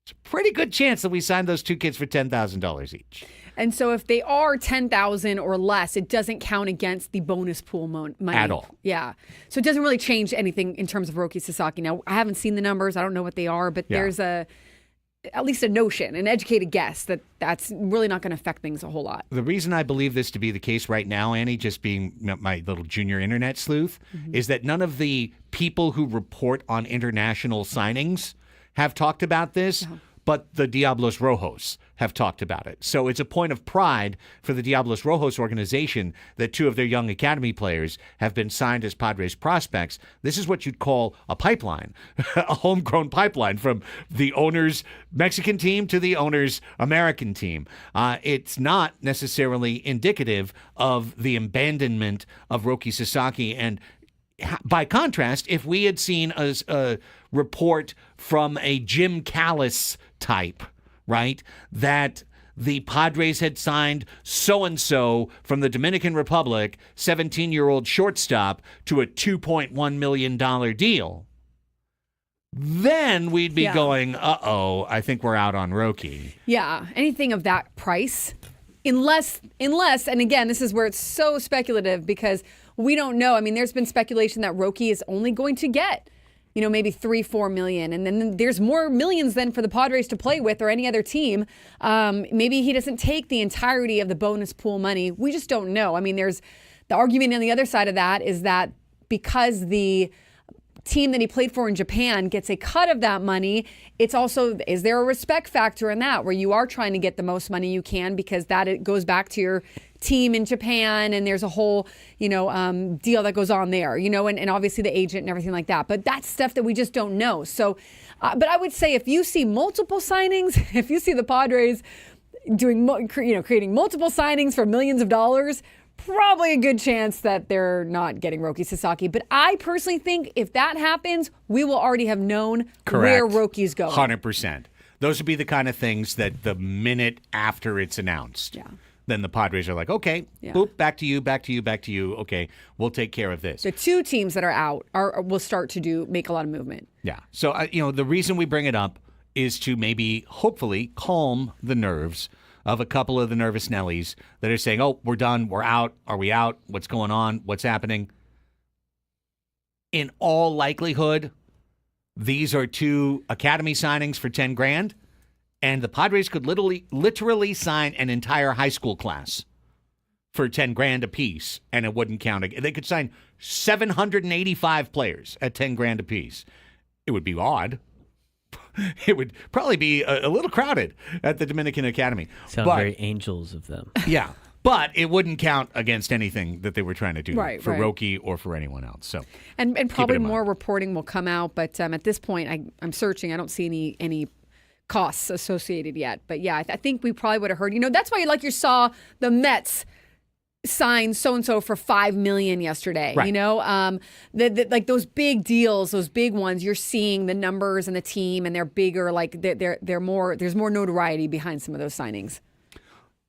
it's a pretty good chance that we signed those 2 kids for $10,000 each. And so if they are $10,000 or less, it doesn't count against the bonus pool money. At all. Yeah. So it doesn't really change anything in terms of Roki Sasaki. Now, I haven't seen the numbers. I don't know what they are, but there's at least a notion, an educated guess that that's really not going to affect things a whole lot. The reason I believe this to be the case right now, Annie, just being my little junior internet sleuth, is that none of the people who report on international signings have talked about this, but the Diablos Rojos have talked about it. So it's a point of pride for the Diablos Rojos organization that 2 of their young academy players have been signed as Padres prospects. This is what you'd call a pipeline, a homegrown pipeline from the owner's Mexican team to the owner's American team. It's not necessarily indicative of the abandonment of Roki Sasaki. And by contrast, if we had seen a report from a Jim Callis type, right, that the Padres had signed so-and-so from the Dominican Republic, 17-year-old shortstop, to a $2.1 million deal, then we'd be going, uh-oh, I think we're out on Roki. Yeah, anything of that price, unless, and again, this is where it's so speculative because we don't know. I mean, there's been speculation that Roki is only going to get, maybe $3-4 million. And then there's more millions then for the Padres to play with or any other team. Maybe he doesn't take the entirety of the bonus pool money. We just don't know. I mean, there's the argument on the other side of that is that because the team that he played for in Japan gets a cut of that money, it's also, is there a respect factor in that where you are trying to get the most money you can because that it goes back to your team in Japan and there's a whole, deal that goes on there, and obviously the agent and everything like that. But that's stuff that we just don't know. So, but I would say if you see multiple signings, if you see the Padres creating multiple signings for millions of dollars, probably a good chance that they're not getting Roki Sasaki. But I personally think if that happens, we will already have known where Roki's going. 100%. Those would be the kind of things that the minute after it's announced, then the Padres are like, okay, boop, back to you. Okay, we'll take care of this. The 2 teams that are out will start to make a lot of movement. Yeah. So, the reason we bring it up is to maybe, hopefully, calm the nerves of a couple of the nervous Nellies that are saying, oh, we're done, we're out, are we out, what's going on, what's happening? In all likelihood, these are 2 academy signings for $10,000, And the Padres could literally sign an entire high school class for $10,000 a piece, and it wouldn't count. They could sign 785 players at $10,000 a piece. It would be odd. It would probably be a little crowded at the Dominican Academy. Sound very angels of them. Yeah, but it wouldn't count against anything that they were trying to do for Roki or for anyone else. So, and probably more reporting will come out, but at this point, I'm searching. I don't see any costs associated yet. But yeah, I think we probably would have heard. That's why you saw the Mets signed so-and-so for $5 million yesterday. Right. Like those big deals, those big ones, you're seeing the numbers and the team, and they're bigger. Like they're more. There's more notoriety behind some of those signings.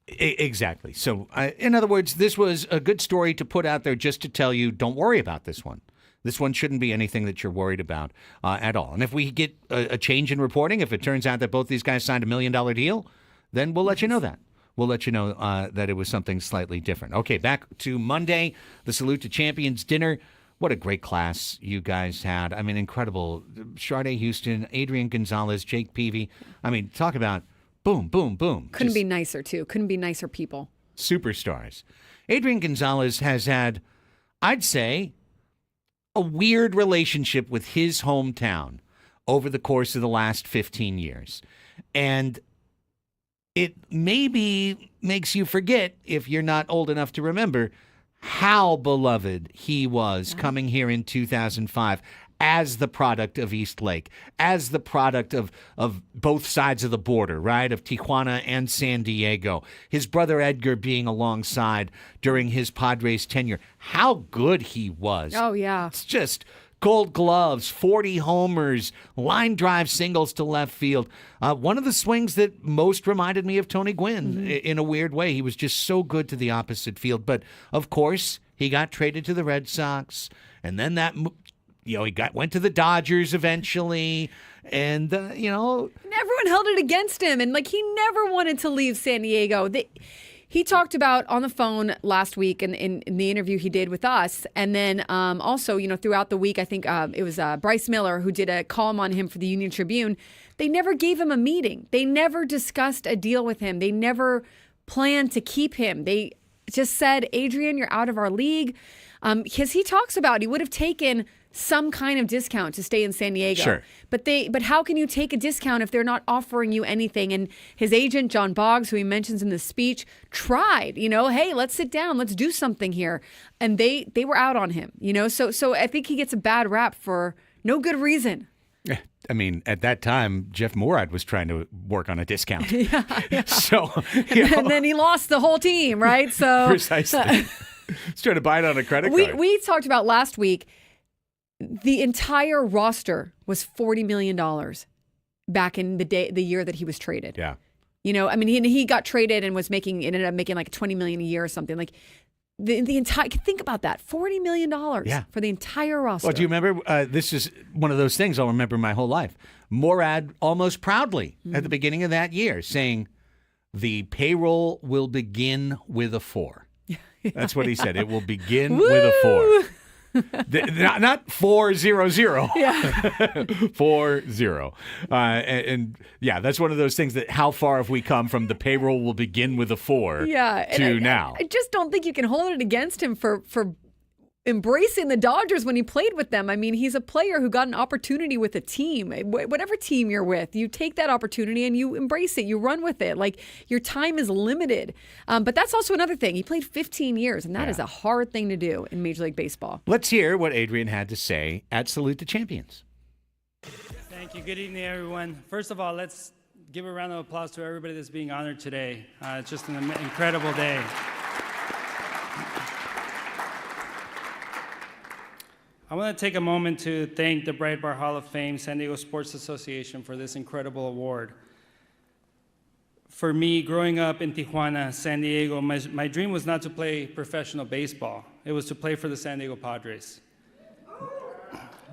Exactly. So, in other words, this was a good story to put out there just to tell you, don't worry about this one. This one shouldn't be anything that you're worried about at all. And if we get a change in reporting, if it turns out that both these guys signed $1 million deal, then we'll let you know that. We'll let you know that it was something slightly different. Okay, back to Monday, the Salute to Champions dinner. What a great class you guys had. I mean, incredible. Sharday Houston, Adrian Gonzalez, Jake Peavy. I mean, talk about boom, boom, boom. Couldn't be nicer, too. Couldn't be nicer people. Superstars. Adrian Gonzalez has had, I'd say, a weird relationship with his hometown over the course of the last 15 years. And it maybe makes you forget, if you're not old enough to remember, how beloved he was coming here in 2005 as the product of East Lake, as the product of both sides of the border, right, of Tijuana and San Diego. His brother Edgar being alongside during his Padres tenure. How good he was. Oh, yeah. It's just Gold Gloves, 40 homers, line drive singles to left field. One of the swings that most reminded me of Tony Gwynn in a weird way. He was just so good to the opposite field. But, of course, he got traded to the Red Sox, and then he went to the Dodgers eventually, and, And everyone held it against him, and, he never wanted to leave San Diego. He talked about on the phone last week in the interview he did with us, and then also, throughout the week, I think it was Bryce Miller who did a column on him for the Union Tribune. They never gave him a meeting. They never discussed a deal with him. They never planned to keep him. They just said, Adrian, you're out of our league. Because he talks about he would have taken some kind of discount to stay in San Diego. Sure. But how can you take a discount if they're not offering you anything? And his agent, John Boggs, who he mentions in the speech, tried, hey, let's sit down, let's do something here. And they were out on him, So I think he gets a bad rap for no good reason. I mean, at that time, Jeff Morad was trying to work on a discount. Yeah. So, and then he lost the whole team, right? So precisely. He's trying to buy it on a credit card. We talked about last week, the entire roster was $40 million back in the year that he was traded. Yeah. He got traded and ended up making like $20 million a year or something. Like the entire, think about that, $40 million for the entire roster. Well, do you remember, this is one of those things I'll remember my whole life. Morad almost proudly at the beginning of that year saying, the payroll will begin with a 4. That's what he said. It will begin with a 4. Not 400. Yeah. 40. And yeah, that's one of those things that how far have we come from the payroll will begin with a 4 to now? I just don't think you can hold it against him for embracing the Dodgers when he played with them. I mean, he's a player who got an opportunity with a team. Whatever team you're with, you take that opportunity and you embrace it. You run with it. Like, your time is limited. But that's also another thing. He played 15 years, and that is a hard thing to do in Major League Baseball. Let's hear what Adrian had to say at Salute the Champions. Thank you. Good evening, everyone. First of all, let's give a round of applause to everybody that's being honored today. It's just an incredible day. I want to take a moment to thank the Bright Bar Hall of Fame, San Diego Sports Association, for this incredible award. For me, growing up in Tijuana, San Diego, my dream was not to play professional baseball. It was to play for the San Diego Padres.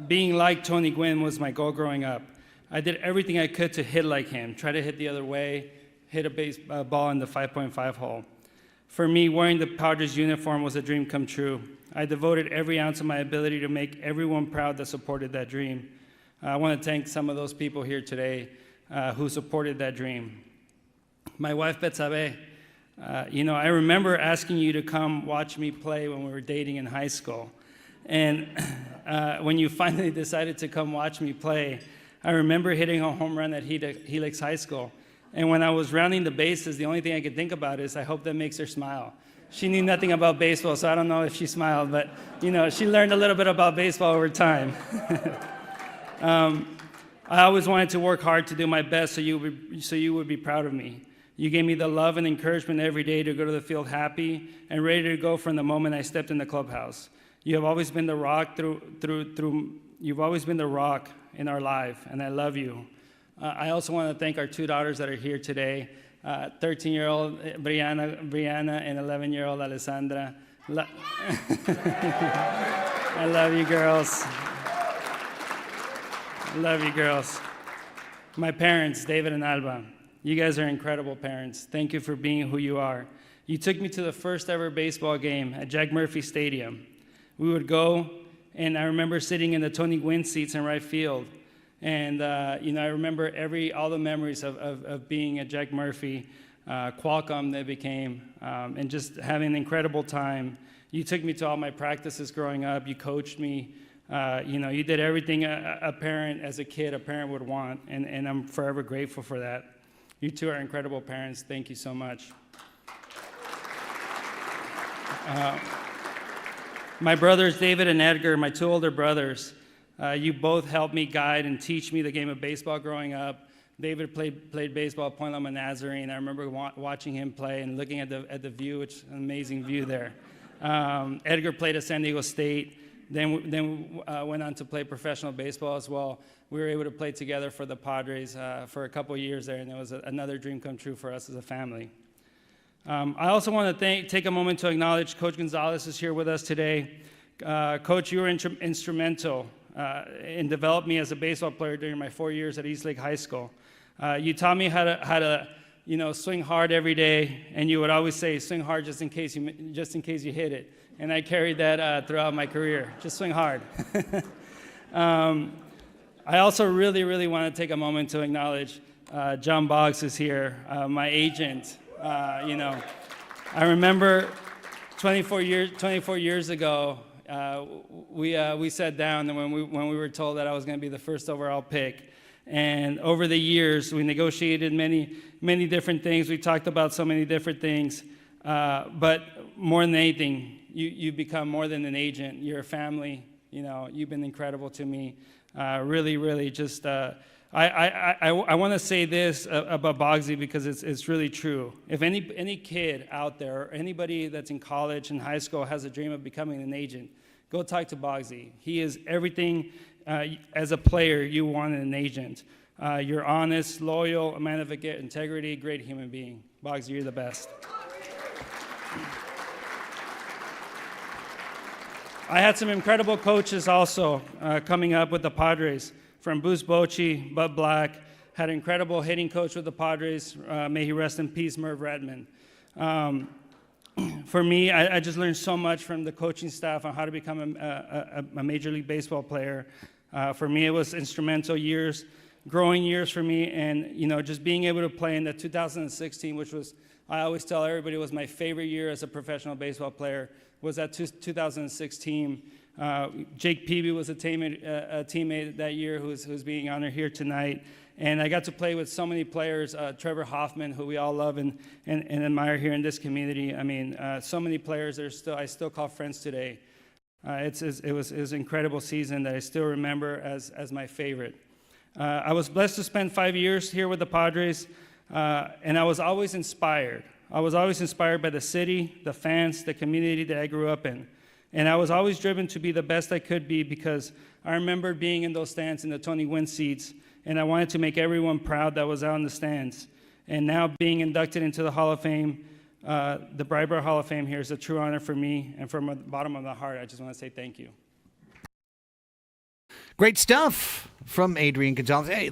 Being like Tony Gwynn was my goal growing up. I did everything I could to hit like him, try to hit the other way, hit a ball in the 5.5 hole. For me, wearing the Padres uniform was a dream come true. I devoted every ounce of my ability to make everyone proud that supported that dream. I want to thank some of those people here today. who supported that dream. My wife, Betsabe, I remember asking you to come watch me play when we were dating in high school. And when you finally decided to come watch me play, I remember hitting a home run at Helix High School. And when I was rounding the bases, the only thing I could think about is, I hope that makes her smile. She knew nothing about baseball, so I don't know if she smiled, but she learned a little bit about baseball over time. I always wanted to work hard to do my best so you would be proud of me. You gave me the love and encouragement every day to go to the field happy and ready to go from the moment I stepped in the clubhouse. You have always been the rock you've always been the rock in our life, and I love you. I also want to thank our two daughters that are here today, 13-year-old Brianna and 11-year-old Alessandra. I love you, girls. I love you, girls. My parents, David and Alba. You guys are incredible parents. Thank you for being who you are. You took me to the first ever baseball game at Jack Murphy Stadium. We would go, and I remember sitting in the Tony Gwynn seats in right field. And I remember all the memories of being at Jack Murphy, Qualcomm they became, and just having an incredible time. You took me to all my practices growing up. You coached me. You did everything a parent would want, and I'm forever grateful for that. You two are incredible parents. Thank you so much. My brothers, David and Edgar, my two older brothers, you both helped me guide and teach me the game of baseball growing up. David played baseball at Point Loma Nazarene. I remember watching him play and looking at the view, which is an amazing view there. Edgar played at San Diego State, then went on to play professional baseball as well. We were able to play together for the Padres for a couple years there, and it was another dream come true for us as a family. I also want to take a moment to acknowledge Coach Gonzalez is here with us today. Coach, you were instrumental in developing me as a baseball player during my 4 years at East Lake High School. You taught me how to swing hard every day, and you would always say, swing hard just in case you hit it. And I carried that throughout my career. Just swing hard. I also really, really want to take a moment to acknowledge John Boggs is here, my agent. I remember 24 years ago, we sat down and when we were told that I was going to be the first overall pick. And over the years, we negotiated many different things. We talked about so many different things. But more than anything, you become more than an agent. You're a family. You've been incredible to me. Really, really just, I want to say this about Boggsy because it's really true. If any kid out there or anybody that's in college and high school has a dream of becoming an agent, go talk to Boggsy. He is everything as a player you want in an agent. You're honest, loyal, a man of integrity, great human being. Boggsy, you're the best. I had some incredible coaches also coming up with the Padres, from Bruce Bochy, Bud Black, had an incredible hitting coach with the Padres, may he rest in peace, Merv Redmond. For me, I just learned so much from the coaching staff on how to become a Major League Baseball player. For me, it was instrumental years, growing years for me, and just being able to play in the 2016, which was, I always tell everybody, was my favorite year as a professional baseball player, was that 2016. Jake Peavy was a teammate that year who's being honored here tonight. And I got to play with so many players, Trevor Hoffman, who we all love and admire here in this community. I mean, so many players that I still call friends today. It was an incredible season that I still remember as my favorite. I was blessed to spend 5 years here with the Padres, and I was always inspired. I was always inspired by the city, the fans, the community that I grew up in. And I was always driven to be the best I could be because I remember being in those stands in the Tony Gwynn seats, and I wanted to make everyone proud that was out in the stands. And now being inducted into the Hall of Fame, the Brightbar Hall of Fame here is a true honor for me, and from the bottom of my heart, I just want to say thank you. Great stuff from Adrian Gonzalez. Hey,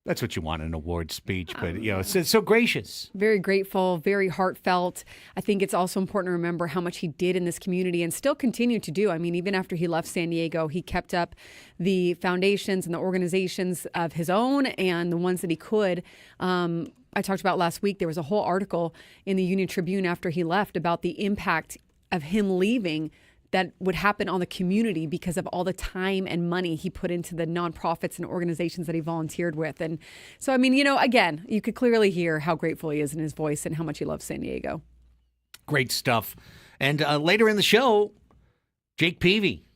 That's what you want in an award speech, but it's so gracious. Very grateful, very heartfelt. I think it's also important to remember how much he did in this community and still continue to do. I mean, even after he left San Diego, he kept up the foundations and the organizations of his own and the ones that he could. I talked about last week, there was a whole article in the Union Tribune after he left about the impact of him leaving that would happen on the community because of all the time and money he put into the nonprofits and organizations that he volunteered with. And so, I mean, again, you could clearly hear how grateful he is in his voice and how much he loves San Diego. Great stuff. And later in the show, Jake Peavy,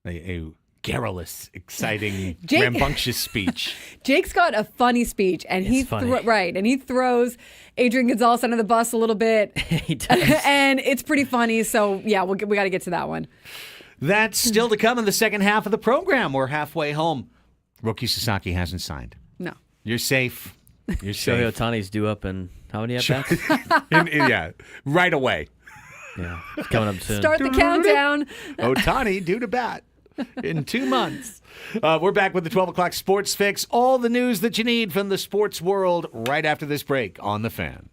a garrulous, exciting, rambunctious speech. Jake's got a funny speech, and he throws Adrian Gonzalez under the bus a little bit. He does. And it's pretty funny. So, yeah, we got to get to that one. That's still to come in the second half of the program. We're halfway home. Roki Sasaki hasn't signed. No. You're safe. You're Shohei safe. Ohtani's due up in how many at-bats? Yeah, right away. Yeah, it's coming up soon. Start the countdown. Ohtani due to bat in 2 months. We're back with the 12 o'clock Sports Fix. All the news that you need from the sports world right after this break on The Fan.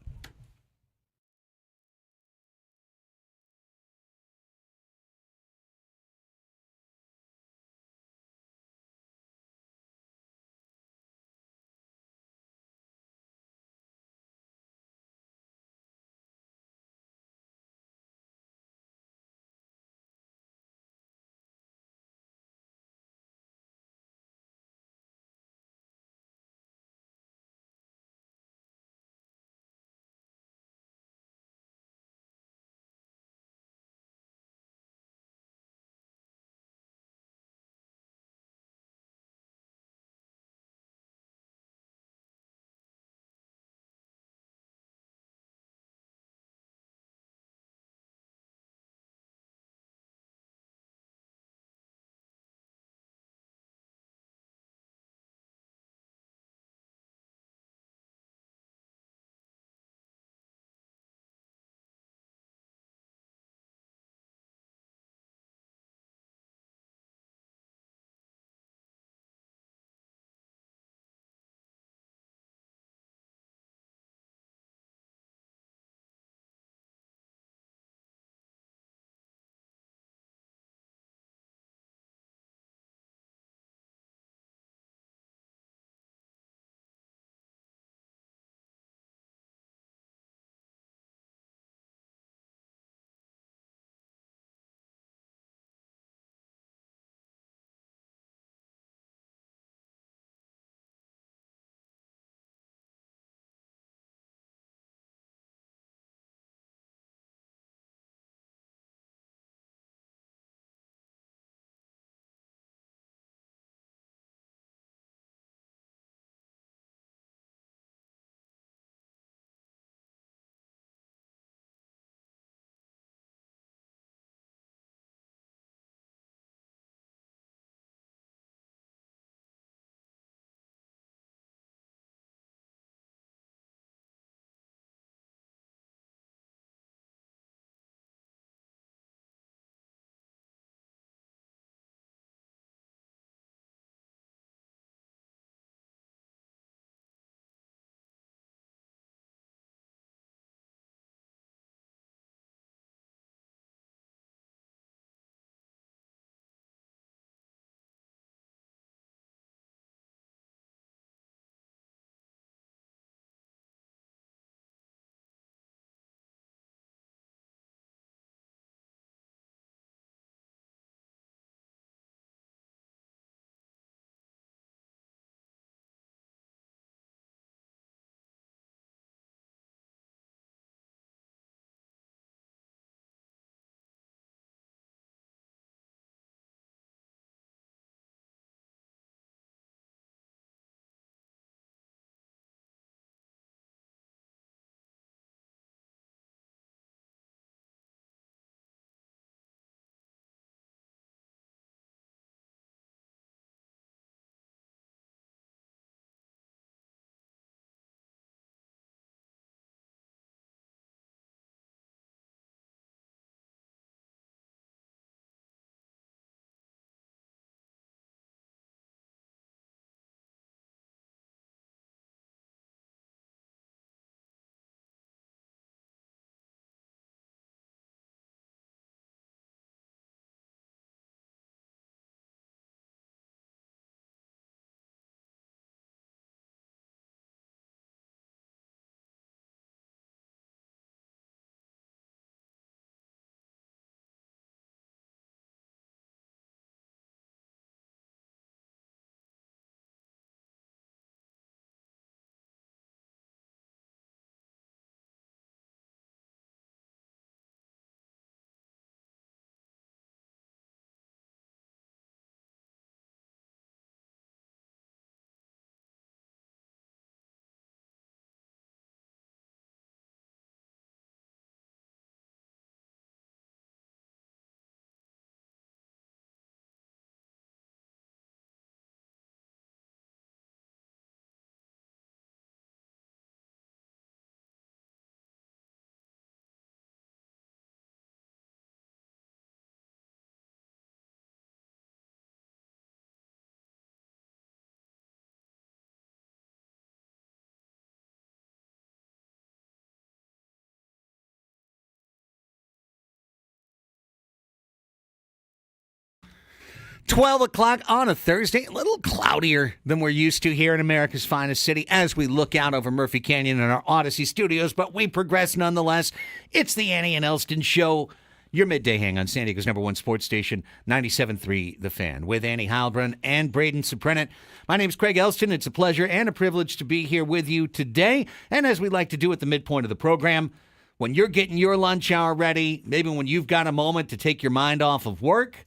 12 o'clock on a Thursday, a little cloudier than we're used to here in America's finest city as we look out over Murphy Canyon in our Odyssey studios, but we progress nonetheless. It's the Annie and Elsten Show, your midday hang on San Diego's #1 sports station, 97.3 The Fan, with Annie Heilbrunn and Braden Soprenet. My name's Craig Elsten. It's a pleasure and a privilege to be here with you today. And as we like to do at the midpoint of the program, when you're getting your lunch hour ready, maybe when you've got a moment to take your mind off of work,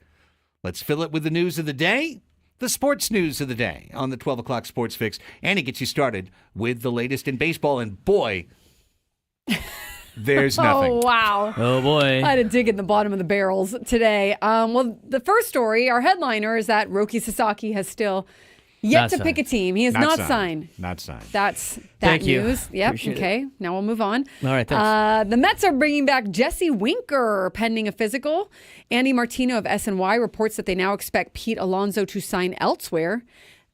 let's fill it with the news of the day, the sports news of the day on the 12 o'clock Sports Fix. And it gets you started with the latest in baseball. And boy, there's nothing. Oh, wow. Oh, boy. I had to dig in the bottom of the barrels today. Well, the first story, our headliner, is that Roki Sasaki has still yet to pick a team. He has not signed. Not signed. That's that Thank news. you. Yep. Appreciate Okay. it. Now we'll move on. All right, thanks. The Mets are bringing back Jesse Winker pending a physical. Andy Martino of SNY reports that they now expect Pete Alonso to sign elsewhere.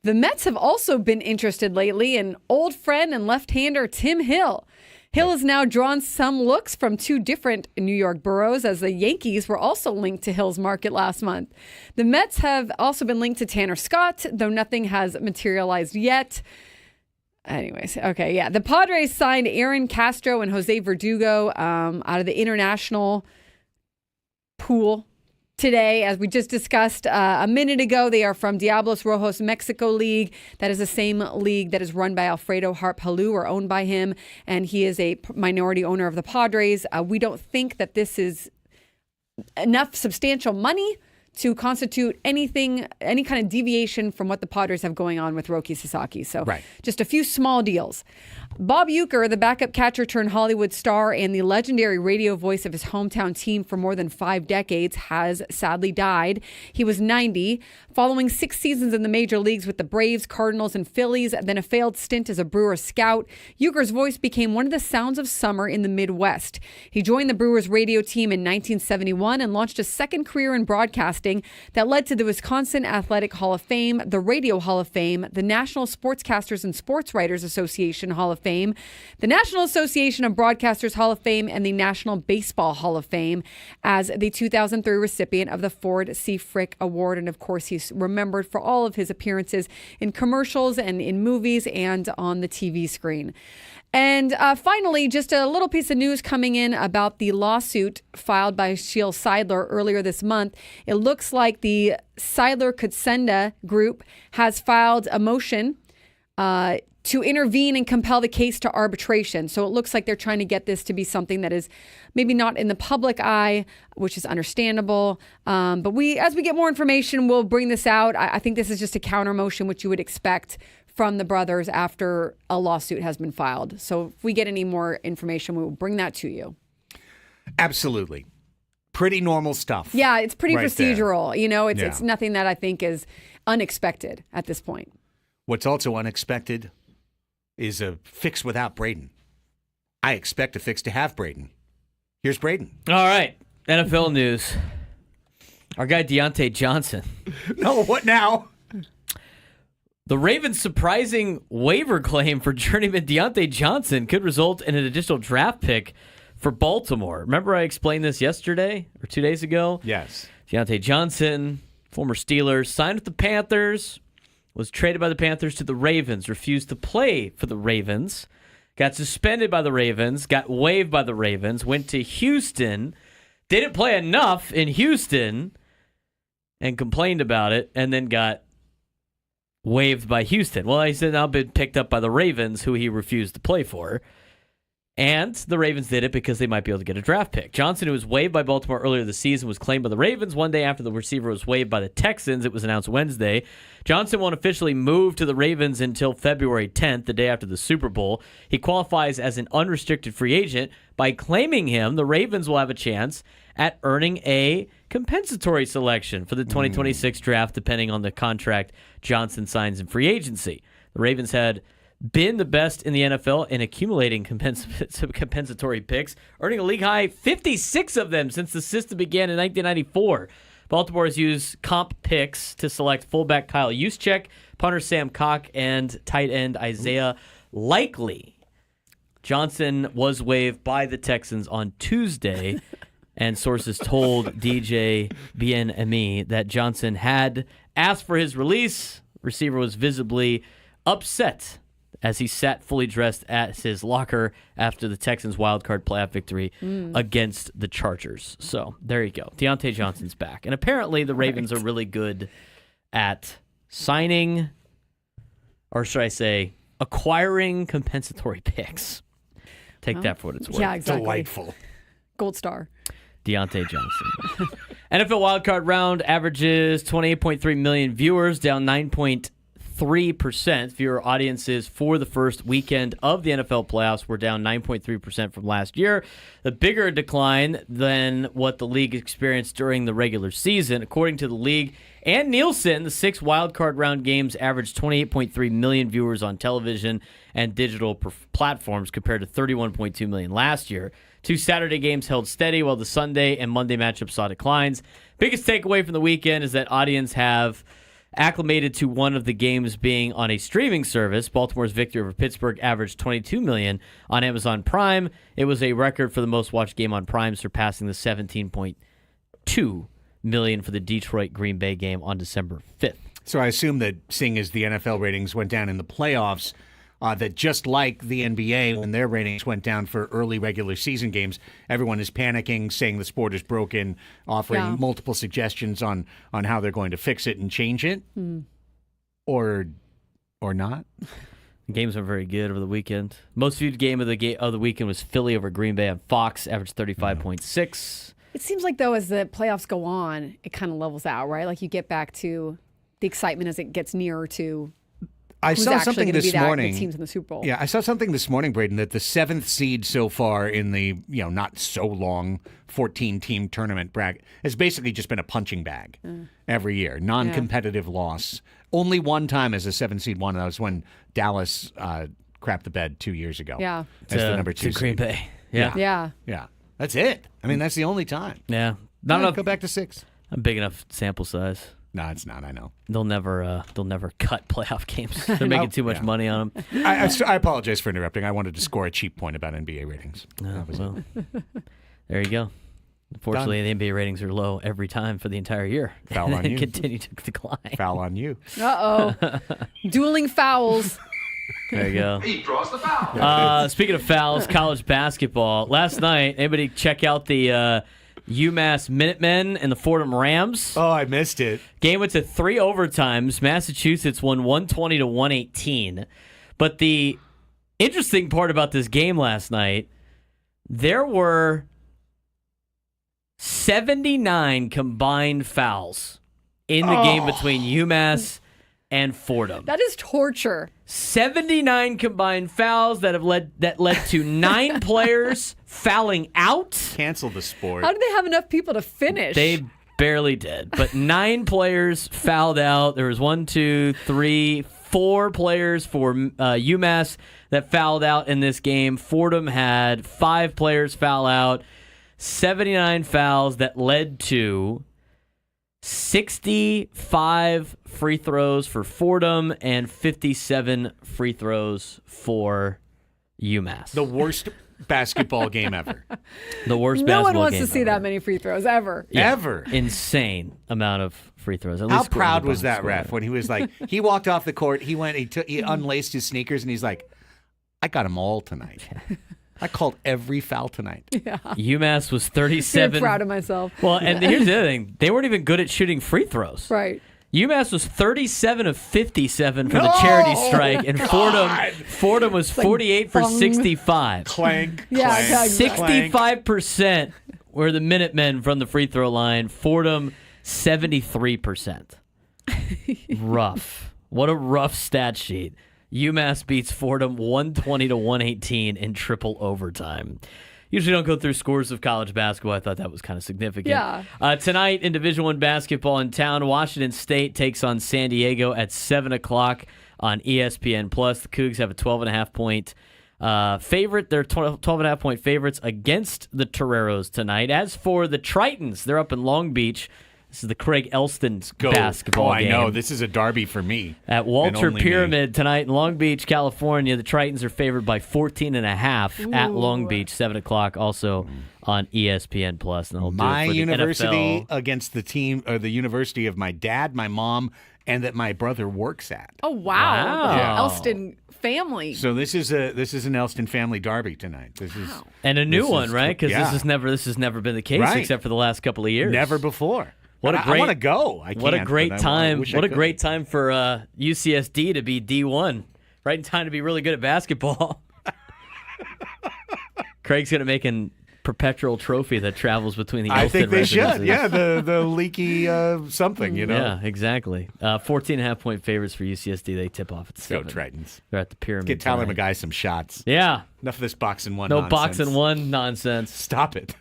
The Mets have also been interested lately in old friend and left-hander Tim Hill. Hill has now drawn some looks from two different New York boroughs, as the Yankees were also linked to Hill's market last month. The Mets have also been linked to Tanner Scott, though nothing has materialized yet. Anyways, okay, yeah. The Padres signed Aaron Castro and Jose Verdugo out of the international pool today, as we just discussed a minute ago. They are from Diablos Rojos Mexico League. That is the same league that is run by Alfredo Harp Palu, or owned by him, and he is a minority owner of the Padres. We don't think that this is enough substantial money to constitute any kind of deviation from what the Padres have going on with Roki Sasaki. So just a few small deals. Bob Uecker, the backup catcher turned Hollywood star and the legendary radio voice of his hometown team for more than 5 decades, has sadly died. He was 90, following 6 seasons in the major leagues with the Braves, Cardinals, and Phillies, then a failed stint as a Brewers scout. Uecker's voice became one of the sounds of summer in the Midwest. He joined the Brewers radio team in 1971 and launched a second career in broadcasting that led to the Wisconsin Athletic Hall of Fame, the Radio Hall of Fame, the National Sportscasters and Sports Writers Association Hall of Fame, the National Association of Broadcasters Hall of Fame, and the National Baseball Hall of Fame, as the 2003 recipient of the Ford C. Frick Award. And of course, he's remembered for all of his appearances in commercials and in movies and on the TV screen. And finally, just a little piece of news coming in about the lawsuit filed by Sheil Seidler earlier this month. It looks like the Seidler-Kutsenda group has filed a motion to intervene and compel the case to arbitration. So it looks like they're trying to get this to be something that is maybe not in the public eye, which is understandable. But as we get more information, we'll bring this out. I think this is just a counter motion, which you would expect from the brothers after a lawsuit has been filed. So if we get any more information, we will bring that to you. Absolutely. Pretty normal stuff. Yeah, it's pretty procedural. There. You know, it's nothing that I think is unexpected at this point. What's also unexpected is a fix without Braden. I expect a fix to have Braden. Here's Braden. All right. NFL news. Our guy Deontay Johnson. No, what now? The Ravens' surprising waiver claim for journeyman Deontay Johnson could result in an additional draft pick for Baltimore. Remember I explained this yesterday or 2 days ago? Yes. Deontay Johnson, former Steelers, signed with the Panthers, was traded by the Panthers to the Ravens, refused to play for the Ravens, got suspended by the Ravens, got waived by the Ravens, went to Houston, didn't play enough in Houston, and complained about it, and then got waived by Houston. Well, he's now been picked up by the Ravens, who he refused to play for. And the Ravens did it because they might be able to get a draft pick. Johnson, who was waived by Baltimore earlier this season, was claimed by the Ravens. One day after the receiver was waived by the Texans, it was announced Wednesday. Johnson won't officially move to the Ravens until February 10th, the day after the Super Bowl. He qualifies as an unrestricted free agent. By claiming him, the Ravens will have a chance at earning a compensatory selection for the 2026 draft, depending on the contract Johnson signs in free agency. The Ravens had been the best in the NFL in accumulating compensatory picks, earning a league-high 56 of them since the system began in 1994. Baltimore has used comp picks to select fullback Kyle Juszczyk, punter Sam Cock, and tight end Isaiah Likely. Johnson was waived by the Texans on Tuesday, And sources told DJ BNME that Johnson had asked for his release. Receiver was visibly upset as he sat fully dressed at his locker after the Texans' wildcard playoff victory against the Chargers. So there you go. Deontay Johnson's back. And apparently the Ravens are really good at signing, or should I say, acquiring compensatory picks. Take that for what it's worth. Yeah, exactly. Delightful. Gold star. Deontay Johnson. NFL wildcard round averages 28.3 million viewers, down 9.3%. Viewer audiences for the first weekend of the NFL playoffs were down 9.3% from last year. The bigger decline than what the league experienced during the regular season. According to the league and Nielsen, the 6 wildcard round games averaged 28.3 million viewers on television and digital platforms compared to 31.2 million last year. 2 Saturday games held steady, while the Sunday and Monday matchups saw declines. Biggest takeaway from the weekend is that audience have acclimated to one of the games being on a streaming service. Baltimore's victory over Pittsburgh averaged 22 million on Amazon Prime. It was a record for the most watched game on Prime, surpassing the 17.2 million for the Detroit-Green Bay game on December 5th. So I assume that seeing as the NFL ratings went down in the playoffs, that just like the NBA, when their ratings went down for early regular season games, everyone is panicking, saying the sport is broken, offering multiple suggestions on how they're going to fix it and change it, or not. The games were very good over the weekend. Most viewed game of the weekend was Philly over Green Bay on Fox, averaged 35.6. It seems like, though, as the playoffs go on, it kind of levels out, right? Like you get back to the excitement as it gets nearer to I saw something this morning. The teams in the Super Bowl. Yeah, I saw something this morning, Braden, that the 7th seed so far in the not so long 14-team tournament bracket has basically just been a punching bag every year, non-competitive loss. Only one time as a 7th seed won, and that was when Dallas crapped the bed 2 years ago. Yeah, as the number 2 seed. Green Bay. Yeah. That's it. I mean, that's the only time. Yeah, not enough. Go back to 6. A big enough sample size. No, it's not. I know. They'll never cut playoff games. They're making too much money on them. I apologize for interrupting. I wanted to score a cheap point about NBA ratings. Well, there you go. Unfortunately, the NBA ratings are low every time for the entire year. Foul on you. Continue to decline. Foul on you. Uh-oh. Dueling fouls. There you go. He draws the foul. Speaking of fouls, college basketball. Last night, anybody check out the UMass Minutemen and the Fordham Rams? Oh, I missed it. Game went to 3 overtimes. Massachusetts won 120-118. But the interesting part about this game last night, there were 79 combined fouls in the game between UMass and Fordham. That is torture. 79 combined fouls that led to 9 players fouling out. Cancel the sport. How did they have enough people to finish? They barely did, but 9 players fouled out. There was 4 players for UMass that fouled out in this game. Fordham had 5 players foul out. 79 fouls that led to 65 free throws for Fordham and 57 free throws for UMass. The worst basketball game ever. The worst basketball game No one wants to ever. see that many free throws ever. Yeah. Ever. Insane amount of free throws. How proud was that ref when he was like, he walked off the court, he unlaced his sneakers, and he's like, I got them all tonight. I called every foul tonight. Yeah. UMass was 37. I'm proud of myself. Well, and here's the other thing. They weren't even good at shooting free throws. Right. UMass was 37 of 57 for the charity strike, and Fordham was 48 for 65. Clank. Yeah, clank. 65% were the Minutemen from the free throw line. Fordham, 73%. Rough. What a rough stat sheet. UMass beats Fordham 120-118 in triple overtime. Usually don't go through scores of college basketball. I thought that was kind of significant. Yeah. Tonight in Division I basketball in town, Washington State takes on San Diego at 7 o'clock on ESPN+. The Cougs have a 12.5-point favorite. They're 12.5-point favorites against the Toreros tonight. As for the Tritons, they're up in Long Beach. This is the Craig Elsten basketball game. I know. This is a derby for me. At Walter Pyramid tonight in Long Beach, California. The Tritons are favored by 14.5 at Long Beach, 7 o'clock, also on ESPN+. And my university against the team, or the university of my dad, my mom, and that my brother works at. Oh, wow. Yeah. Elsten family. So this is an Elsten family derby tonight. This is and a new one, right? Because this has never been the case except for the last couple of years. Never before. I want to go. I can't. What a great time! What a great time for UCSD to be D1. Right in time to be really good at basketball. Craig's gonna make an perpetual trophy that travels between the Elsten I think they residences. should. Yeah, the leaky something, you know. Yeah, exactly. 14.5-point favorites for UCSD. They tip off at 7. Go Tritons. They're at the Pyramid. Get Tyler McGuy some shots. Yeah. Enough of this box and one No nonsense. box and one nonsense. Stop it.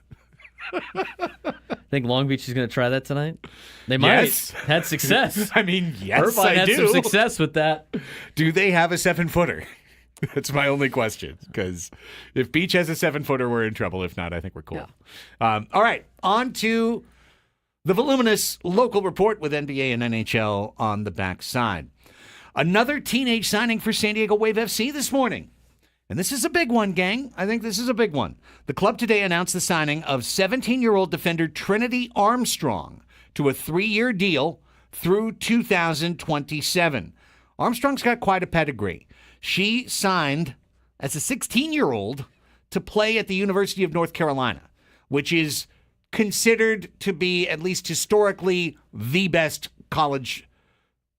Think Long Beach is going to try that tonight? They might. Yes. Had success. I mean, yes, Irvine had do. some success with that. Do they have a 7-footer? That's my only question. Because if Beach has a 7-footer, we're in trouble. If not, I think we're cool. Yeah. All right. On to the voluminous local report with NBA and NHL on the backside. Another teenage signing for San Diego Wave FC this morning. And this is a big one, gang. I think this is a big one. The club today announced the signing of 17-year-old defender Trinity Armstrong to a 3-year deal through 2027. Armstrong's got quite a pedigree. She signed as a 16-year-old to play at the University of North Carolina, which is considered to be, at least historically, the best college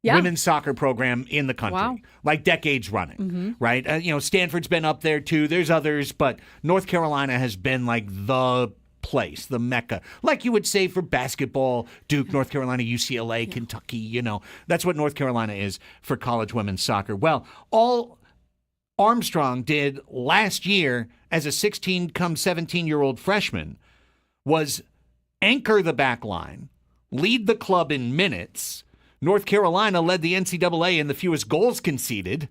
women's soccer program in the country, like decades running, right? Stanford's been up there too. There's others, but North Carolina has been like the place, the mecca, like you would say for basketball, Duke, North Carolina, UCLA, Kentucky, that's what North Carolina is for college women's soccer. Well, all Armstrong did last year as a 17-year-old freshman was anchor the back line, lead the club in minutes. North Carolina led the NCAA in the fewest goals conceded,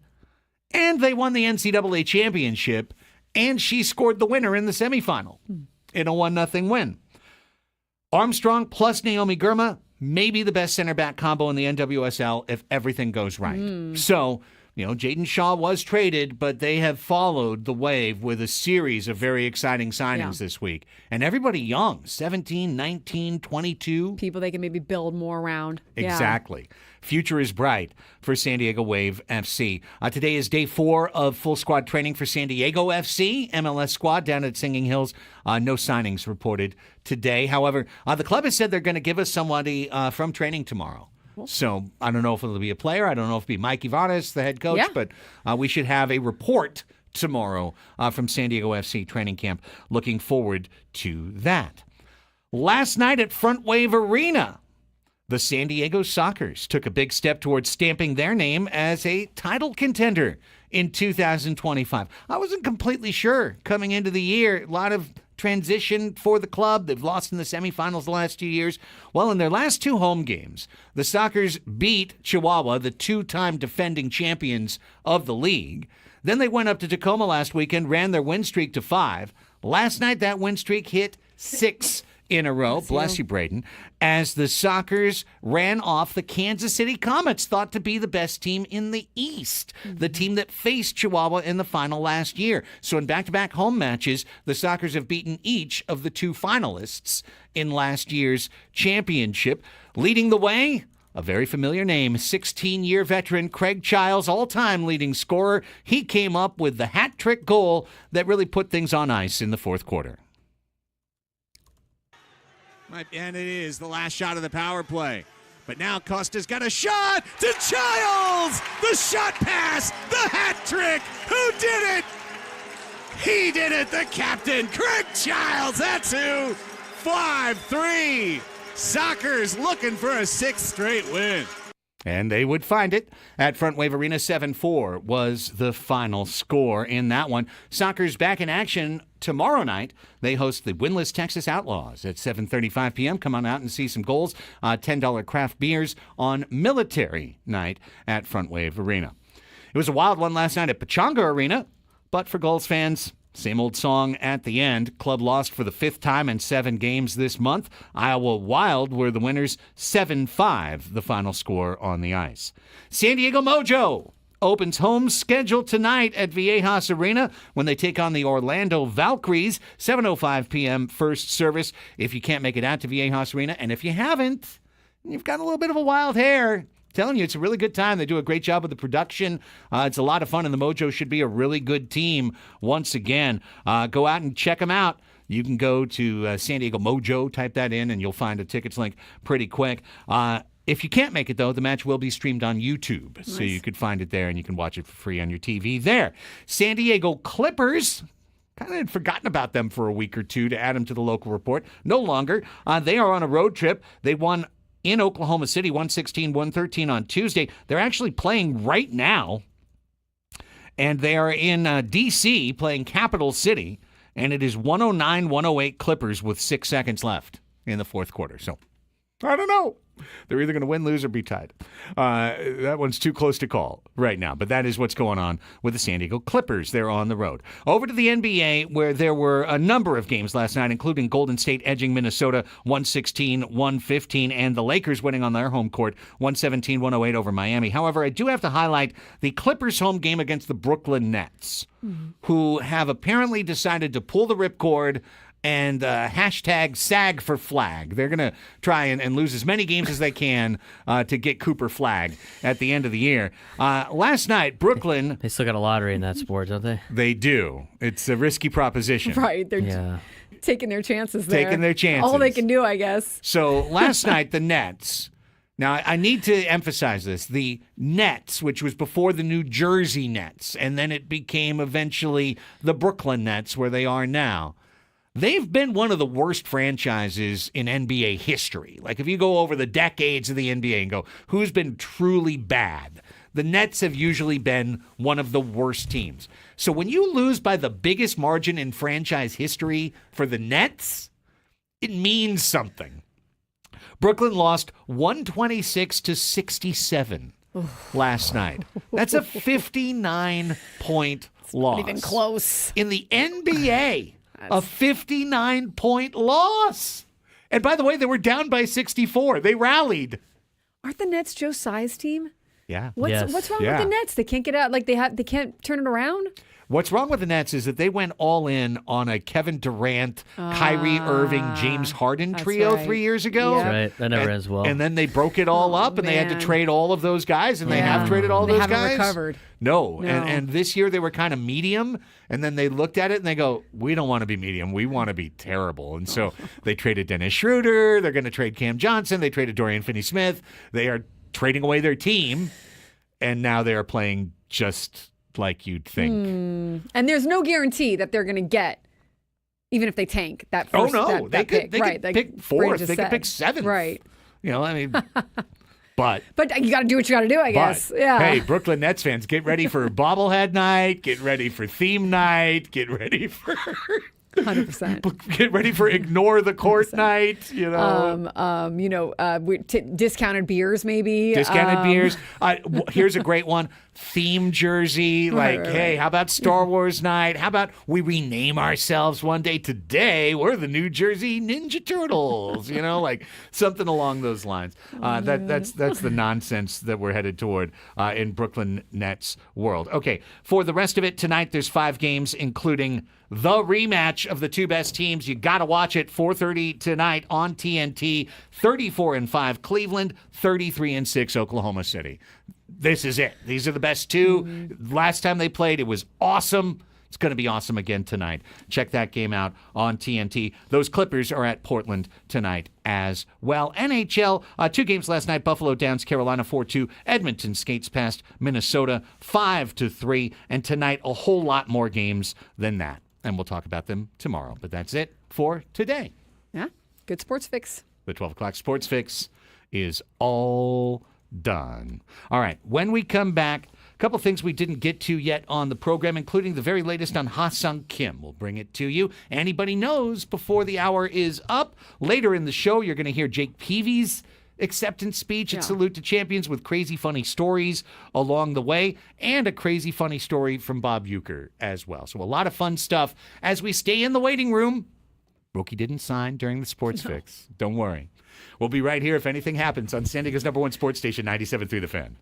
and they won the NCAA championship, and she scored the winner in the semifinal in a 1-0 win. Armstrong plus Naomi Girma, maybe the best center-back combo in the NWSL if everything goes right. So, Jaden Shaw was traded, but they have followed the wave with a series of very exciting signings this week. And everybody young, 17, 19, 22. People they can maybe build more around. Exactly. Future is bright for San Diego Wave FC. Today is day 4 of full squad training for San Diego FC, MLS squad down at Singing Hills. No signings reported today. However, the club has said they're going to give us somebody from training tomorrow. So I don't know if it'll be a player. I don't know if it'll be Mike Ivanis, the head coach, but we should have a report tomorrow from San Diego FC training camp. Looking forward to that. Last night at Front Wave Arena, the San Diego Sockers took a big step towards stamping their name as a title contender in 2025. I wasn't completely sure coming into the year. A lot of transition for the club. They've lost in the semifinals the last 2 years. Well, in their last 2 home games, the Sockers beat Chihuahua, the 2-time defending champions of the league. Then they went up to Tacoma last weekend, ran their win streak to 5. Last night, that win streak hit 6 in a row. Bless you, Braden. As the Sockers ran off the Kansas City Comets, thought to be the best team in the East, the team that faced Chihuahua in the final last year. So in back-to-back home matches, the Sockers have beaten each of the 2 finalists in last year's championship. Leading the way, a very familiar name, 16-year veteran Craig Childs, all-time leading scorer. He came up with the hat-trick goal that really put things on ice in the fourth quarter. And it is the last shot of the power play. But now Costa's got a shot to Childs! The shot pass! The hat trick! Who did it? He did it, the captain, Craig Childs! That's who! 5-3. Sockers looking for a 6th straight win. And they would find it at Front Wave Arena. 7-4 was the final score in that one. Sockers back in action tomorrow night. They host the winless Texas Outlaws at 7:35 p.m. Come on out and see some goals. $10 craft beers on Military Night at Front Wave Arena. It was a wild one last night at Pechanga Arena, but for Gulls fans, Same old song at the end. Club lost for the 5th time in 7 games this month. Iowa Wild were the winners, 7-5, the final score on the ice. San Diego Mojo opens home schedule tonight at Viejas Arena when they take on the Orlando Valkyries, 7:05 p.m. first service. If you can't make it out to Viejas Arena, and if you haven't, you've got a little bit of a wild hair. Telling you, it's a really good time. They do a great job with the production. It's a lot of fun, and the Mojo should be a really good team once again. Go out and check them out. You can go to San Diego Mojo, type that in, and you'll find a tickets link pretty quick. If you can't make it, though, the match will be streamed on YouTube. Nice. So you could find it there, and you can watch it for free on your TV there. San Diego Clippers, kind of had forgotten about them for a week or two to add them to the local report. No longer. They are on a road trip. They won in Oklahoma City, 116-113 on Tuesday. They're actually playing right now, and they are in D.C. playing Capital City, and it is 109-108 Clippers with 6 seconds left in the fourth quarter. So, I don't know. They're either going to win, lose, or be tied. That one's too close to call right now, but that is what's going on with the San Diego Clippers. They're on the road. Over to the NBA, where there were a number of games last night, including Golden State edging Minnesota 116-115, and the Lakers winning on their home court 117-108 over Miami. However, I do have to highlight the Clippers' home game against the Brooklyn Nets, who have apparently decided to pull the ripcord and hashtag SAG for flag. They're going to try and lose as many games as they can to get Cooper flag at the end of the year. Last night, Brooklyn... They still got a lottery in that sport, don't they? They do. It's a risky proposition. Right. They're taking their chances there. Taking their chances. All they can do, I guess. So last night, the Nets... Now, I need to emphasize this. The Nets, which was before the New Jersey Nets, and then it became eventually the Brooklyn Nets, where they are now. They've been one of the worst franchises in NBA history. Like, if you go over the decades of the NBA and go, who's been truly bad? The Nets have usually been one of the worst teams. So when you lose by the biggest margin in franchise history for the Nets, it means something. Brooklyn lost 126-67 last night. That's a 59-point loss. Not even close. In the NBA, a 59-point loss. And by the way, they were down by 64. They rallied. Aren't the Nets Joe Tsai's team? Yeah. What's wrong with the Nets? They can't get out. Like they can't turn it around. What's wrong with the Nets is that they went all in on a Kevin Durant, Kyrie Irving, James Harden trio 3 years ago. That's right. That never ends well. And then they broke it all up, and they had to trade all of those guys, and they have traded all those guys. They haven't recovered. No. And this year they were kind of medium, and then they looked at it and they go, we don't want to be medium. We want to be terrible. And so they traded Dennis Schroeder. They're going to trade Cam Johnson. They traded Dorian Finney-Smith. They are trading away their team, and now they are playing just like you'd think. And there's no guarantee that they're going to get, even if they tank, that first they could pick. Right. pick fourth. They could pick seventh. Right. You know, I mean, but you got to do what you got to do, I guess. Yeah. Hey, Brooklyn Nets fans, get ready for bobblehead night. Get ready for theme night. Get ready for 100%. Get ready for ignore the court 100%. Night. You know, discounted beers maybe. Discounted beers. Here's a great one. Theme jersey. Like, hey, how about Star Wars night? How about we rename ourselves one day? Today we're the New Jersey Ninja Turtles. You know, like something along those lines. That's the nonsense that we're headed toward in Brooklyn Nets world. Okay, for the rest of it tonight, there's 5 games, including the rematch of the two best teams. You got to watch it. 4:30 tonight on TNT. 34-5 Cleveland, 33-6 Oklahoma City. This is it. These are the best two. Last time they played, it was awesome. It's going to be awesome again tonight. Check that game out on TNT. Those Clippers are at Portland tonight as well. NHL, 2 games last night. Buffalo downs Carolina 4-2. Edmonton skates past Minnesota 5-3. And tonight, a whole lot more games than that. And we'll talk about them tomorrow. But that's it for today. Yeah, good sports fix. The 12 o'clock sports fix is all done. All right, when we come back, a couple things we didn't get to yet on the program, including the very latest on Ha-Sung Kim. We'll bring it to you. Anybody knows before the hour is up. Later in the show, you're going to hear Jake Peavy's acceptance speech at Salute to Champions with crazy funny stories along the way, and a crazy funny story from Bob Uecker as well. So a lot of fun stuff as we stay in the waiting room. Roki didn't sign during the Sports Fix. Don't worry. We'll be right here if anything happens on San Diego's #1 sports station, 97.3 The Fan.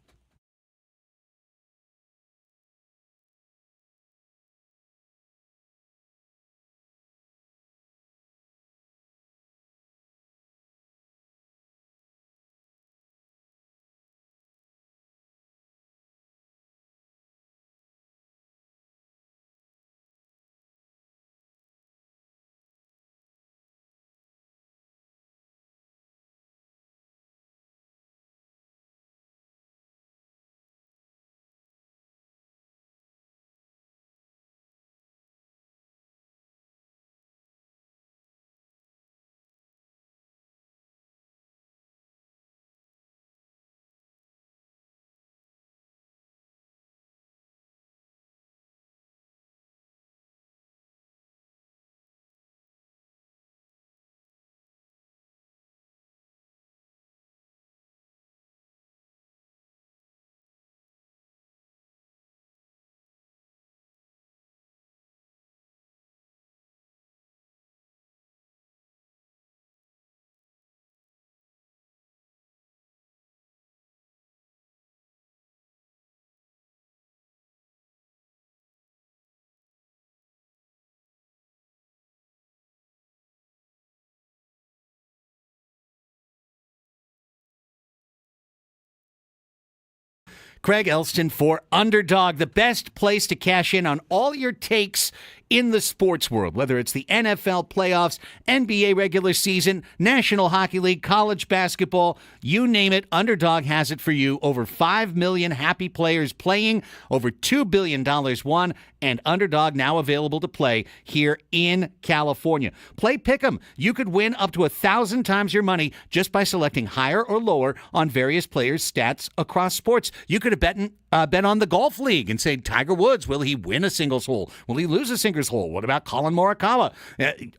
Craig Elsten for Underdog, the best place to cash in on all your takes in the sports world, whether it's the NFL playoffs, NBA regular season, National Hockey League, college basketball, you name it, Underdog has it for you. Over 5 million happy players playing, over $2 billion won, and Underdog now available to play here in California. Play Pick'em. You could win up to 1,000 times your money just by selecting higher or lower on various players' stats across sports. You could have bet on the golf league and say, Tiger Woods, will he win a singles hole? Will he lose a singles hole? What about Colin Morikawa?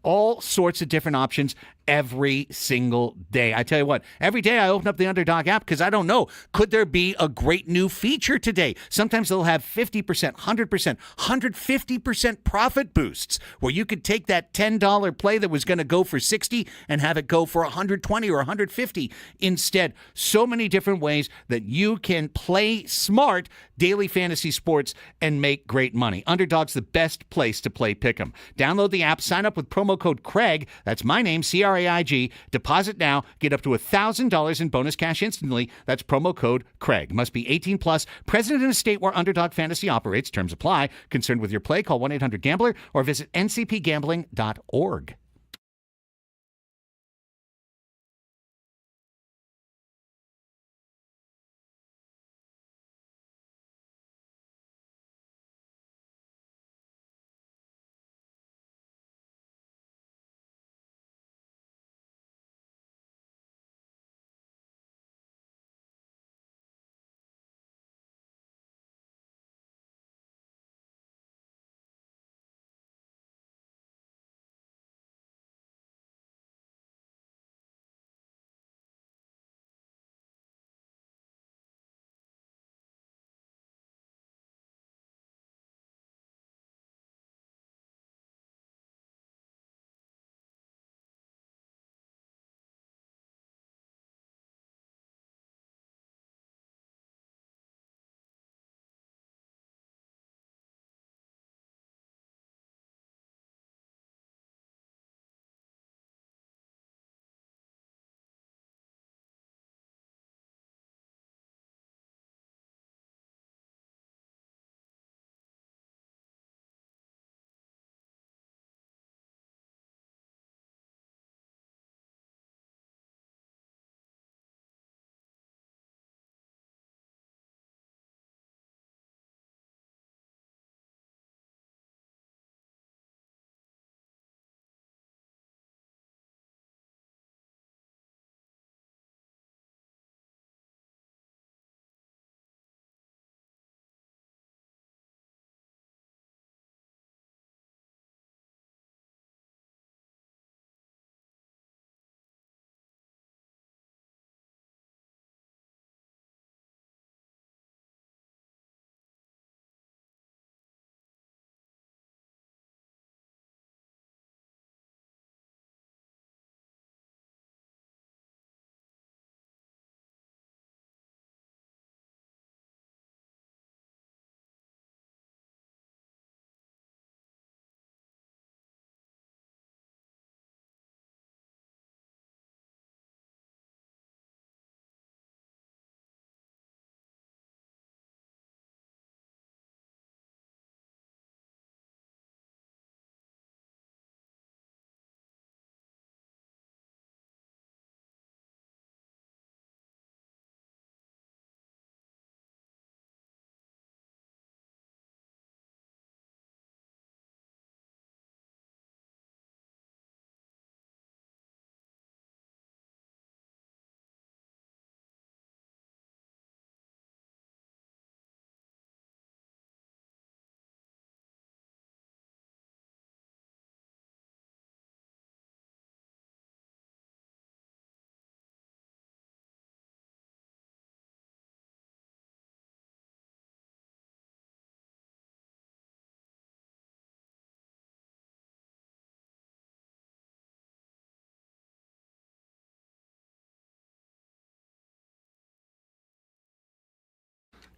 All sorts of different options every single day. I tell you what, every day I open up the Underdog app because I don't know, could there be a great new feature today? Sometimes they'll have 50%, 100%, 150% profit boosts where you could take that $10 play that was going to go for 60 and have it go for 120 or 150 instead. So many different ways that you can play smart daily fantasy sports and make great money. Underdog's the best place to play Pick'em. Download the app, sign up with promo code Craig. That's my name, CRAIG. Deposit now, get up to $1,000 in bonus cash instantly. That's promo code Craig. Must be 18 plus. Present in a state where Underdog Fantasy operates. Terms apply. Concerned with your play? Call 1-800-GAMBLER or visit ncpgambling.org.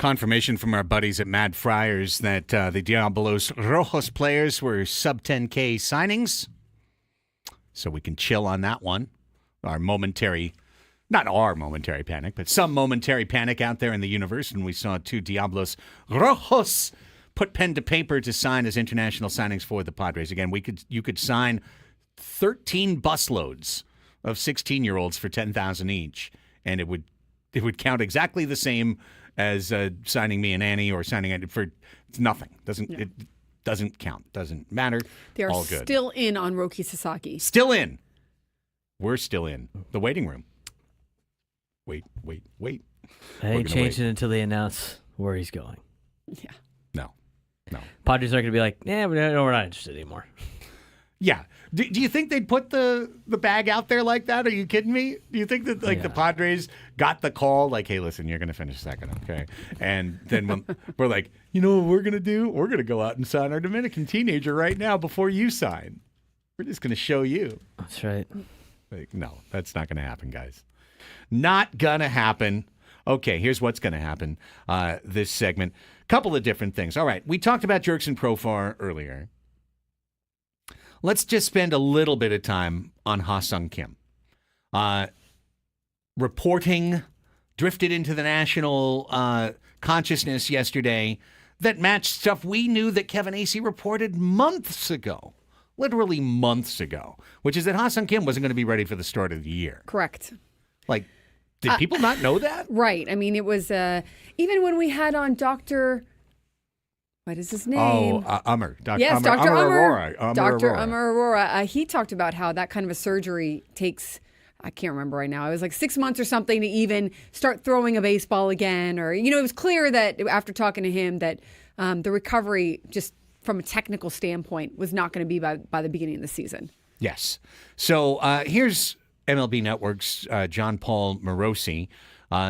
confirmation from our buddies at Mad Friars that the Diablos Rojos players were sub-10K signings. So we can chill on that one. Not our momentary panic, but some momentary panic out there in the universe. And we saw 2 Diablos Rojos put pen to paper to sign as international signings for the Padres. Again, you could sign 13 busloads of 16-year-olds for $10,000 each, and it would count exactly the same as signing me and Annie or signing it for nothing. It doesn't count. Doesn't matter. They are all good. Still in on Roki Sasaki. Still in. We're still in the waiting room. Wait. I ain't changing until they announce where he's going. Yeah. No. Padres aren't going to be like, we're not interested anymore. Yeah. Do you think they'd put the bag out there like that? Are you kidding me? Do you think that the Padres got the call like, hey, listen, you're going to finish second, okay? And then when we're like, you know what we're going to do? We're going to go out and sign our Dominican teenager right now before you sign. We're just going to show you. That's right. Like, no, that's not going to happen, guys. Not going to happen. Okay, here's what's going to happen this segment. Couple of different things. All right, we talked about Jurickson Profar earlier. Let's just spend a little bit of time on Ha-Sung Kim. Reporting drifted into the national consciousness yesterday that matched stuff we knew that Kevin Acee reported months ago. Literally months ago. Which is that Ha-Sung Kim wasn't going to be ready for the start of the year. Correct. Like, did people not know that? Right. I mean, it was even when we had on Dr. What is his name? Umar. Yes, Dr. Umar. Dr. Umar Aurora. He talked about how that kind of a surgery takes, I can't remember right now. It was like 6 months or something to even start throwing a baseball again. Or, it was clear that after talking to him that the recovery, just from a technical standpoint, was not going to be by the beginning of the season. Yes. So here's MLB Network's John Paul Morosi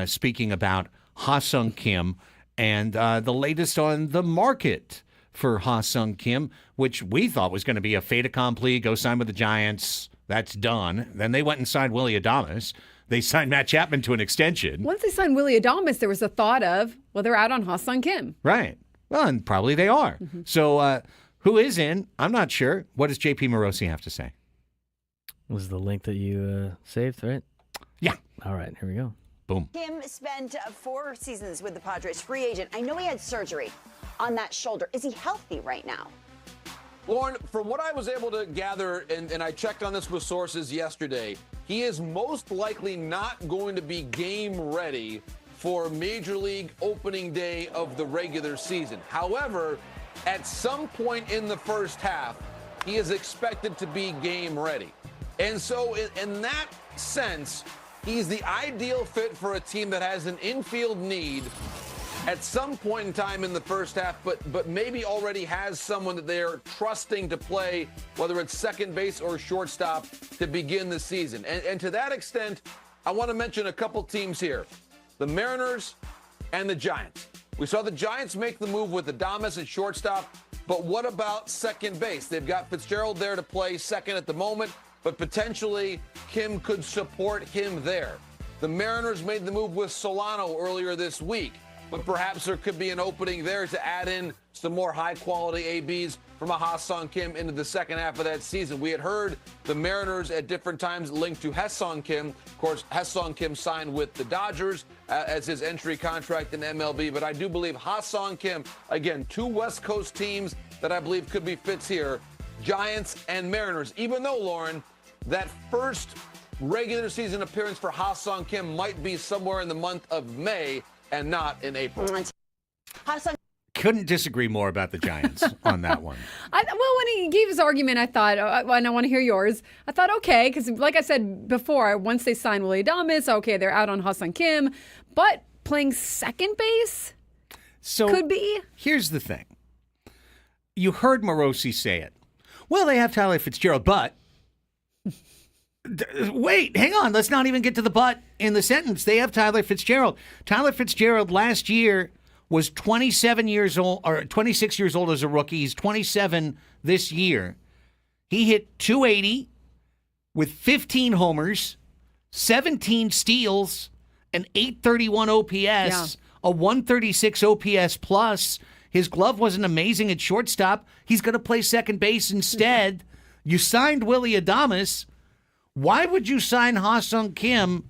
speaking about Ha-Sung Kim and the latest on the market for Ha-Sung Kim, which we thought was going to be a fait accompli, go sign with the Giants, that's done. Then they went and signed Willy Adames. They signed Matt Chapman to an extension. Once they signed Willy Adames, there was a thought of, well, they're out on Ha-Sung Kim. Right. Well, and probably they are. Mm-hmm. So who is in? I'm not sure. What does JP Morosi have to say? Was the link that you saved, right? Yeah. All right, here we go. Boom. Kim spent 4 seasons with the Padres, free agent. I know he had surgery on that shoulder. Is he healthy right now? Lauren, from what I was able to gather, and I checked on this with sources yesterday, he is most likely not going to be game ready for Major League opening day of the regular season. However, at some point in the first half, he is expected to be game ready. And so in that sense, he's the ideal fit for a team that has an infield need at some point in time in the first half, but maybe already has someone that they're trusting to play, whether it's second base or shortstop, to begin the season. And to that extent, I want to mention a couple teams here, the Mariners and the Giants. We saw the Giants make the move with Adames at shortstop, but what about second base? They've got Fitzgerald there to play second at the moment, but potentially Kim could support him there. The Mariners made the move with Solano earlier this week, but perhaps there could be an opening there to add in some more high-quality ABs from a Ha-Sung Kim into the second half of that season. We had heard the Mariners at different times linked to Ha-Sung Kim. Of course, Ha-Sung Kim signed with the Dodgers as his entry contract in MLB, but I do believe Ha-Sung Kim, again, 2 West Coast teams that I believe could be fits here, Giants and Mariners, even though, Lauren, that first regular season appearance for Ha-Sung Kim might be somewhere in the month of May and not in April. Couldn't disagree more about the Giants on that one. Well, when he gave his argument, I thought, and I want to hear yours, I thought, okay, because like I said before, once they signed Willy Adames, okay, they're out on Ha-Sung Kim, but playing second base could be. Here's the thing. You heard Morosi say it. Well, they have Tyler Fitzgerald, but wait, hang on. Let's not even get to the but in the sentence. They have Tyler Fitzgerald. Tyler Fitzgerald last year was 27 years old, or 26 years old as a rookie. He's 27 this year. He hit 280 with 15 homers, 17 steals, and 831 OPS a 136 OPS plus. His glove wasn't amazing at shortstop. He's going to play second base instead. You signed Willie Adames. Why would you sign Ha-Sung Kim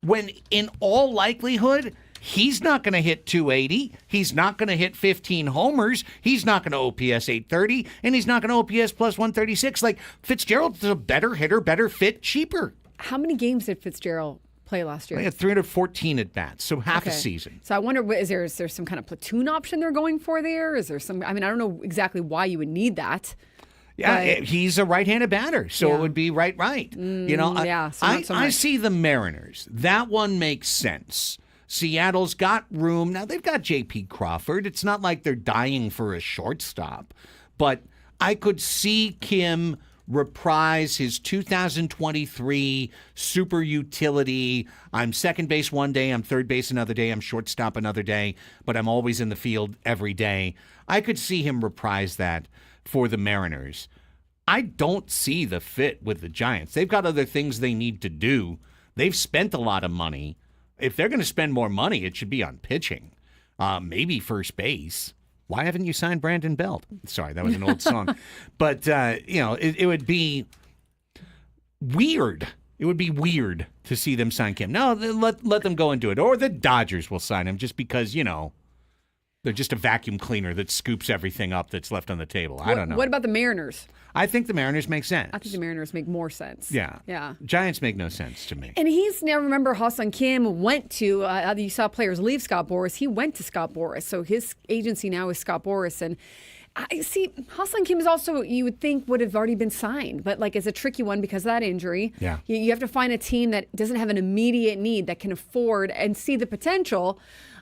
when, in all likelihood, he's not going to hit 280, he's not going to hit 15 homers, he's not going to OPS 830, and he's not going to OPS plus 136? Like, Fitzgerald's a better hitter, better fit, cheaper. How many games did Fitzgerald play last year? He had 314 at bats, so half a season. So I wonder, is there some kind of platoon option they're going for there? Is there some? I mean, I don't know exactly why you would need that. Yeah, he's a right-handed batter, so it would be right. You know, I see the Mariners. That one makes sense. Seattle's got room. Now, they've got J.P. Crawford. It's not like they're dying for a shortstop. But I could see Kim reprise his 2023 super utility. I'm second base one day, I'm third base another day, I'm shortstop another day, but I'm always in the field every day. I could see him reprise that for the Mariners. I don't see the fit with the Giants. They've got other things they need to do. They've spent a lot of money. If they're going to spend more money, it should be on pitching, maybe first base. Why haven't you signed Brandon Belt? Sorry, that was an old song. But, it would be weird. It would be weird to see them sign Kim. No, let them go and do it. Or the Dodgers will sign him just because, they're just a vacuum cleaner that scoops everything up that's left on the table. I don't know. What about the Mariners? I think the Mariners make sense. I think the Mariners make more sense. Yeah. Giants make no sense to me. And remember, Ha-Sung Kim went to, you saw players leave Scott Boras. He went to Scott Boras. So his agency now is Scott Boras. And I see Ha-Sung Kim is also, you would think, would have already been signed, but it's a tricky one because of that injury. Yeah. You have to find a team that doesn't have an immediate need, that can afford and see the potential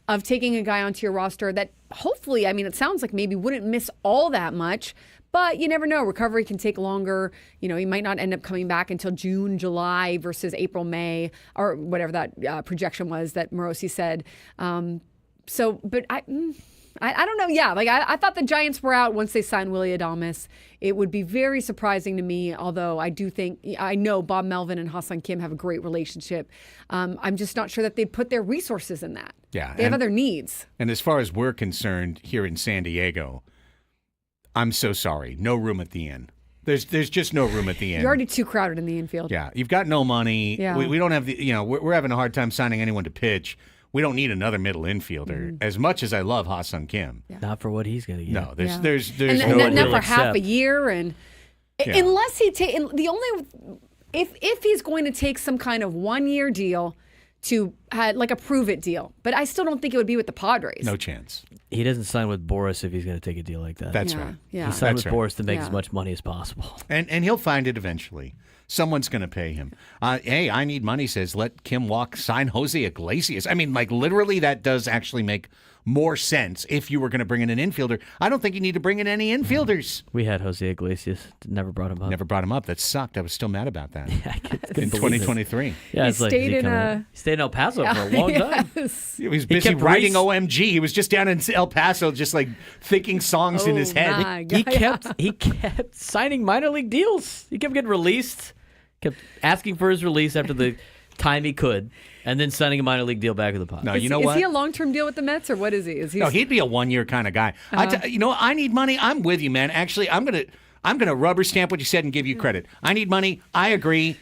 of taking a guy onto your roster that hopefully, it sounds like maybe wouldn't miss all that much, but you never know. Recovery can take longer. He might not end up coming back until June, July versus April, May, or whatever that projection was that Morosi said. But I don't know. Yeah, I thought the Giants were out once they signed Willie Adames. It would be very surprising to me, although I know Bob Melvin and Ha-Sung Kim have a great relationship. I'm just not sure that they'd put their resources in that. Yeah. They have other needs. And as far as we're concerned here in San Diego, I'm so sorry. No room at the inn. There's just no room at the inn. You're already too crowded in the infield. Yeah. You've got no money. Yeah. We don't have we're having a hard time signing anyone to pitch. We don't need another middle infielder. As much as I love Ha-Sung Kim. Yeah. Not for what he's going to get. No, there's not for half a year. And unless he if he's going to take some kind of 1-year deal to a prove-it deal. But I still don't think it would be with the Padres. No chance. He doesn't sign with Boras if he's going to take a deal like that. That's right. Yeah. He signed with Boras to make as much money as possible. And he'll find it eventually. Someone's going to pay him. Hey, I need money says, let Kim walk, sign Jose Iglesias. Literally that does actually make more sense if you were going to bring in an infielder. I don't think you need to bring in any infielders. We had Jose Iglesias. Never brought him up. That sucked. I was still mad about that. In 2023. Yeah, he stayed in El Paso for a long time. He was busy writing OMG. He was just down in El Paso just thinking songs in his head. He kept signing minor league deals. He kept getting released. Kept asking for his release after the time he could, and then signing a minor league deal back with the Padres. No, you know what? Is he a long-term deal with the Mets, or what is he? No, he'd be a 1-year kind of guy. I need money. I'm with you, man. Actually, I'm gonna rubber stamp what you said and give you credit. I need money. I agree.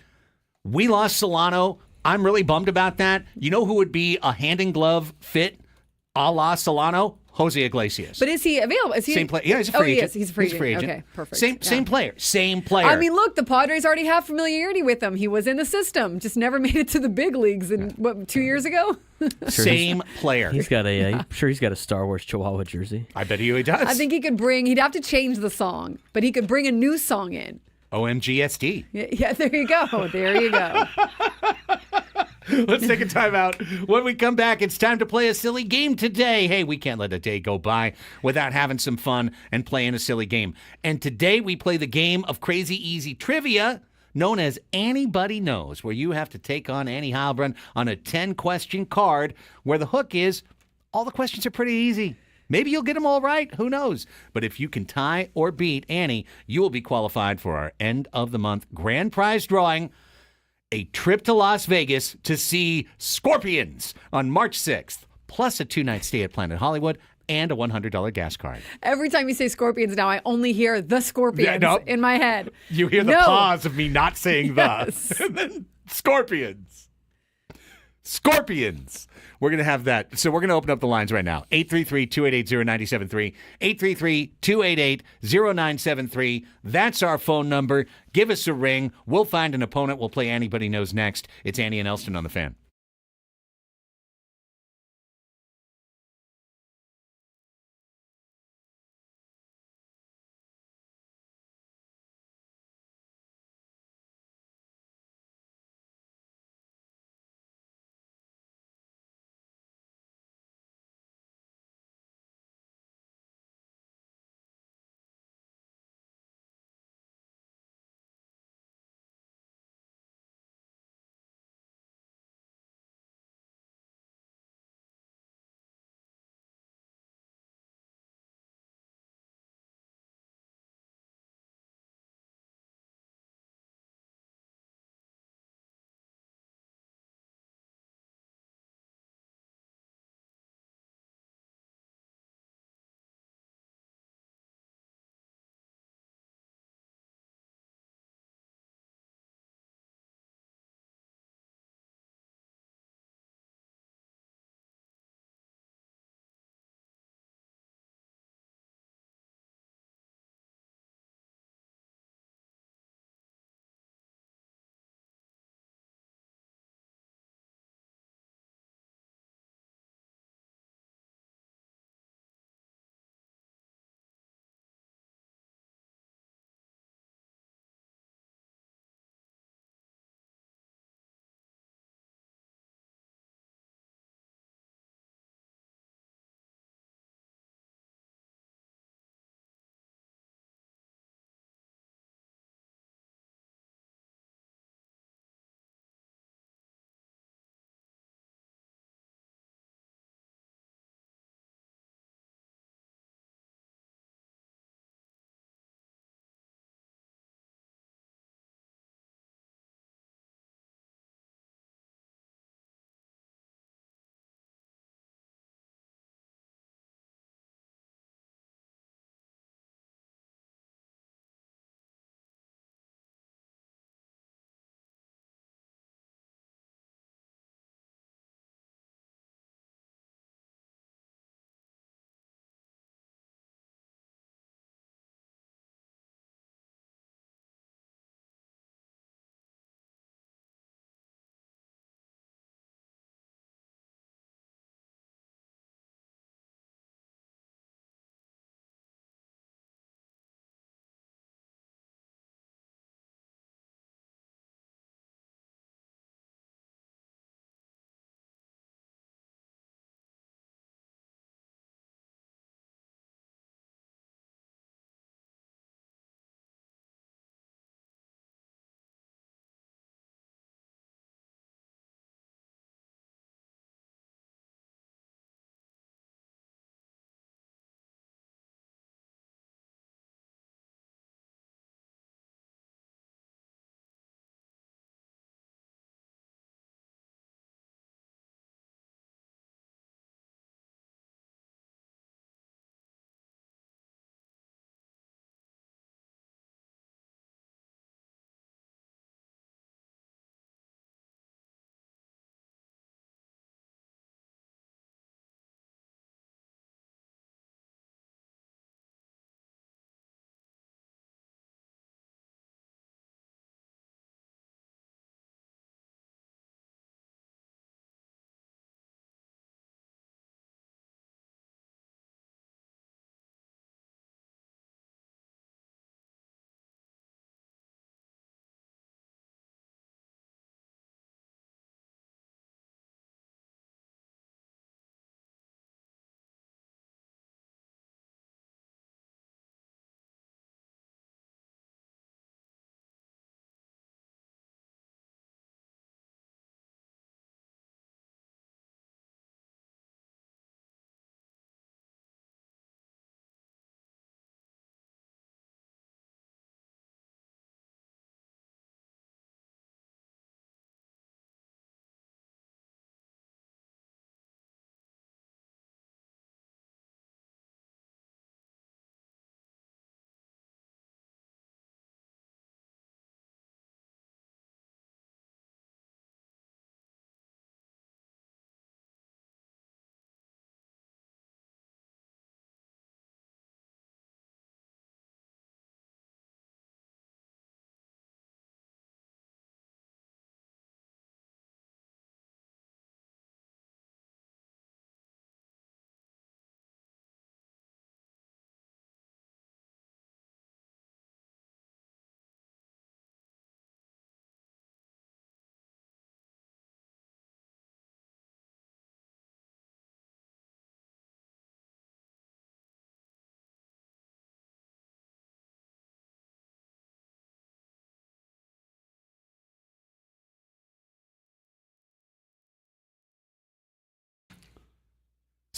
We lost Solano. I'm really bummed about that. You know who would be a hand in glove fit, a la Solano? Jose Iglesias. But is he available? Is he same player? Yeah, he's a free agent. He's a free agent. Okay, perfect. Same player. Same player. Look, the Padres already have familiarity with him. He was in the system, just never made it to the big leagues. In 2 years ago? Same player. He's got I'm sure he's got a Star Wars Chihuahua jersey. I bet he does. I think he'd have to change the song, but he could bring a new song in. OMGSD. Yeah, there you go. There you go. Let's take a timeout. When we come back, it's time to play a silly game today. Hey, we can't let a day go by without having some fun and playing a silly game. And today we play the game of Crazy Easy Trivia, known as Anybody Knows, where you have to take on Annie Heilbrunn on a 10-question card, where the hook is all the questions are pretty easy. Maybe you'll get them all right. Who knows? But if you can tie or beat Annie, you will be qualified for our end of the month grand prize drawing, a trip to Las Vegas to see Scorpions on March 6th. plus a 2-night stay at Planet Hollywood and a $100 gas card. Every time you say Scorpions now, I only hear the Scorpions in my head. You hear the pause of me not saying yes. the. And then Scorpions. Scorpions. We're going to have that. So we're going to open up the lines right now. 833-288-0973. 833-288-0973. That's our phone number. Give us a ring. We'll find an opponent. We'll play Anybody Knows next. It's Annie and Elsten on the Fan.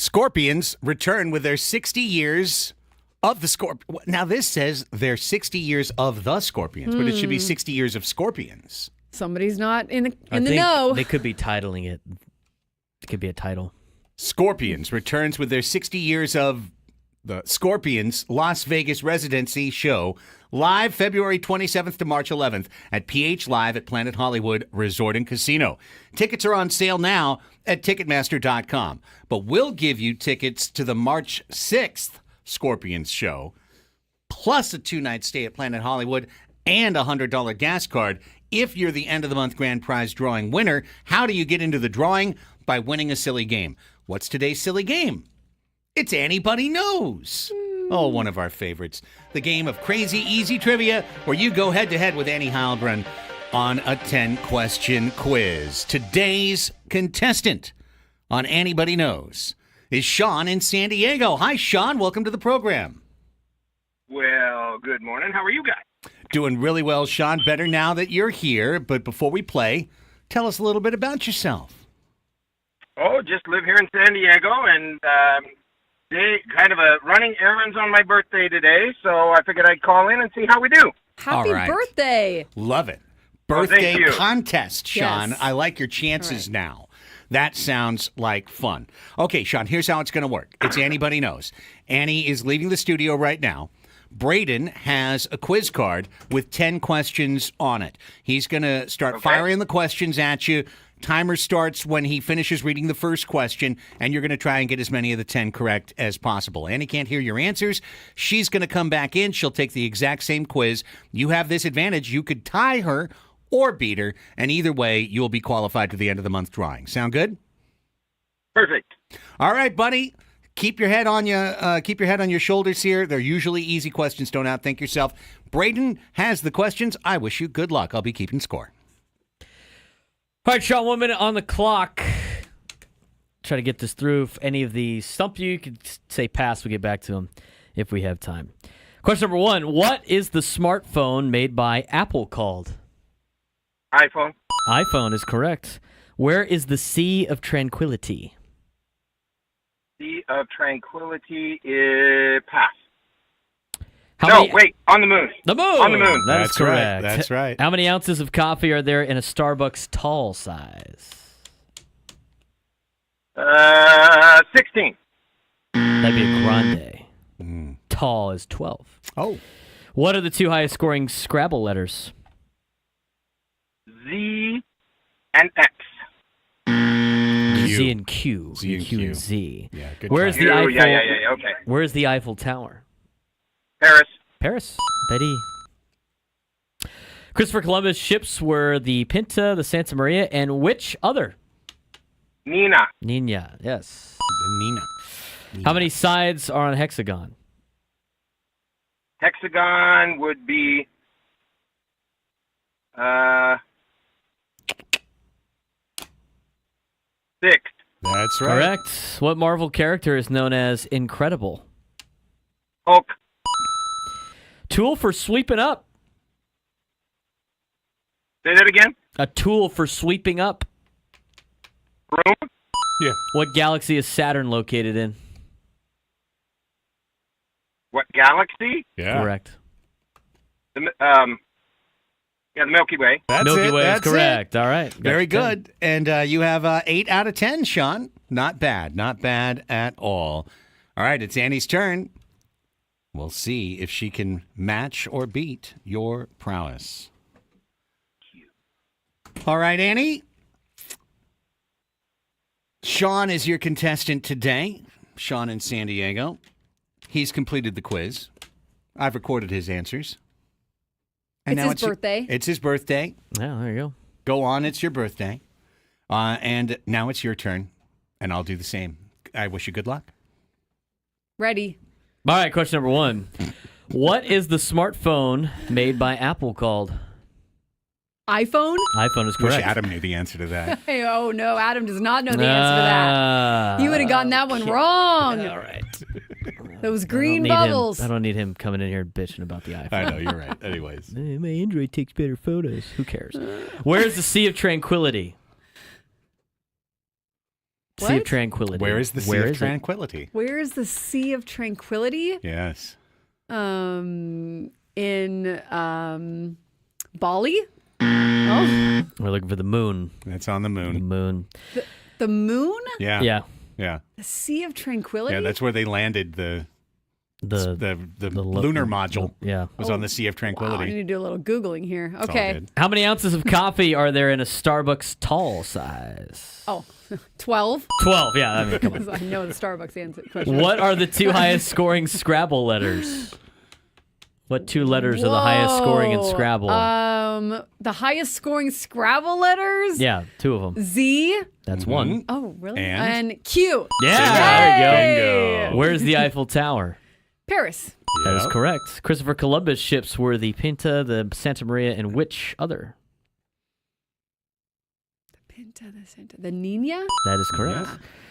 Scorpions return with their 60 years of the Scorpions. Now, this says they're 60 years of the Scorpions, but it should be 60 years of Scorpions. Somebody's not in the know. They could be titling it. It could be a title. Scorpions returns with their 60 years of the Scorpions Las Vegas residency show live February 27th to March 11th at PH Live at Planet Hollywood Resort and Casino. Tickets are on sale now at Ticketmaster.com, but we'll give you tickets to the March 6th Scorpions show, plus a 2-night stay at Planet Hollywood and a $100 gas card if you're the end of the month grand prize drawing winner. How do you get into the drawing? By winning a silly game. What's today's silly game? It's Anybody Knows. Oh, one of our favorites. The game of crazy easy trivia where you go head-to-head with Annie Heilbrunn on a 10-question quiz. Today's contestant on Anybody Knows is Sean in San Diego. Hi, Sean. Welcome to the program. Well, good morning. How are you guys? Doing really well, Sean. Better now that you're here. But before we play, tell us a little bit about yourself. Oh, just live here in San Diego and kind of running errands on my birthday today, so I figured I'd call in and see how we do. Happy birthday. Love it. Birthday contest, Sean. Yes. I like your chances now. That sounds like fun. Okay, Sean, here's how it's going to work. It's Anybody Knows. Annie is leaving the studio right now. Braden has a quiz card with 10 questions on it. He's going to start firing the questions at you. Timer starts when he finishes reading the first question, and you're going to try and get as many of the 10 correct as possible. Annie can't hear your answers. She's going to come back in. She'll take the exact same quiz. You have this advantage. You could tie her or beat her, and either way, you'll be qualified to the end of the month drawing. Sound good? Perfect. All right, buddy. Keep your head on your shoulders here. They're usually easy questions. Don't outthink yourself. Braden has the questions. I wish you good luck. I'll be keeping score. All right, Sean, 1 minute on the clock. Try to get this through. If any of the stump you could say pass, we'll get back to them if we have time. Question number 1. What is the smartphone made by Apple called? iPhone. iPhone is correct. Where is the Sea of Tranquility? Sea of Tranquility is pass. Wait, on the moon. The moon. On the moon. That's correct. That's right. How many ounces of coffee are there in a Starbucks tall size? 16. That'd be a grande. Tall is 12. Oh. What are the two highest scoring Scrabble letters? Z and X. Z and Q. Z and Q Q. and Z. Yeah, good Where's try. the Eiffel? Yeah, okay. Where's the Eiffel Tower? Paris. Betty. Christopher Columbus ships were the Pinta, the Santa Maria, and which other? Nina, yes. Nina. How many sides are on a hexagon? Hexagon would be 6. That's right. Correct. What Marvel character is known as Incredible? Hulk. Tool for sweeping up. Say that again? A tool for sweeping up. Room? Yeah. What galaxy is Saturn located in? What galaxy? Yeah. Correct. The Milky Way. That's Milky it. Way That's is correct. All right. Very That's good. And you have 8 out of 10, Sean. Not bad. Not bad at all. All right, it's Annie's turn. We'll see if she can match or beat your prowess. All right, Annie. Sean is your contestant today. Sean in San Diego. He's completed the quiz. I've recorded his answers. And it's his birthday. It's his birthday. Yeah, there you go. Go on, it's your birthday. And now it's your turn, and I'll do the same. I wish you good luck. Ready. All right, question number 1. What is the smartphone made by Apple called? iPhone? iPhone is correct. Wish Adam knew the answer to that. Oh, no, Adam does not know the answer to that. You would have gotten that one wrong. All right. Those green bubbles. I don't need him coming in here bitching about the iPhone. I know, you're right. Anyways. My Android takes better photos. Who cares? Where's the Sea of Tranquility? Sea of Tranquility. Where is the Sea of Tranquility? Where is the Sea of Tranquility? Yes. In Bali? Oh. We're looking for the moon. It's on the moon. The moon. The moon? Yeah. The Sea of Tranquility? Yeah, that's where they landed the lunar module. Was on the Sea of Tranquility. Wow, I need to do a little Googling here. Okay. How many ounces of coffee are there in a Starbucks tall size? 12. 12, yeah. I mean, come on. I know the Starbucks answer question. What are the 2 highest scoring Scrabble letters? What 2 letters are the highest scoring in Scrabble? The highest scoring Scrabble letters? Yeah, 2 of them. Z. That's one. Oh, really? And Q. Yeah, there you go. Where's the Eiffel Tower? Paris. That is correct. Christopher Columbus ships were the Pinta, the Santa Maria, and which other? The Pinta, the Santa, the Nina? That is correct.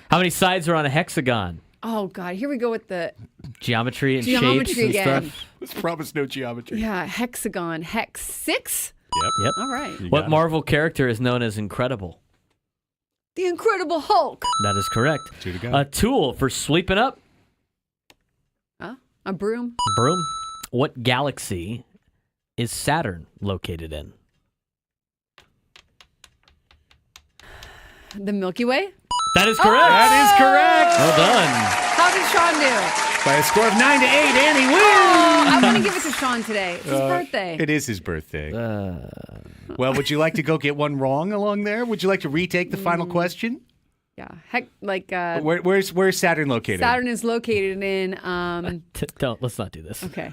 How many sides are on a hexagon? Oh, God. Here we go with the Geometry and shapes and again. stuff. Let's promise no geometry. Yeah, hexagon. Hex 6? Yep. All right. What Marvel character is known as Incredible? The Incredible Hulk. That is correct. 2 to go. A tool for sweeping up? A broom. Broom. What galaxy is Saturn located in? The Milky Way. That is correct. That is correct. Well done. How did Sean do? By a score of 9 to 8, Annie wins. I want to give it to Sean today. It's his birthday. It is his birthday. Well, would you like to go get one wrong along there? Would you like to retake the final question? Yeah. Heck, like where's Saturn located? Saturn is located in Let's not do this. Okay.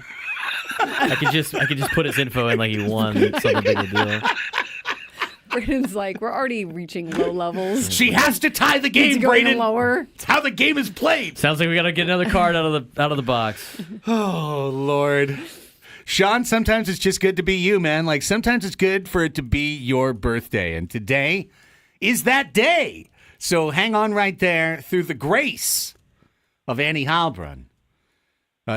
I could just put his info in like he won some big deal. Braden's like, we're already reaching low levels. She has to tie the game, Braden. Lower. It's how the game is played. Sounds like we gotta get another card out of the box. Oh Lord. Sean, sometimes it's just good to be you, man. Like sometimes it's good for it to be your birthday. And today is that day. So hang on right there through the grace of Annie Heilbrunn.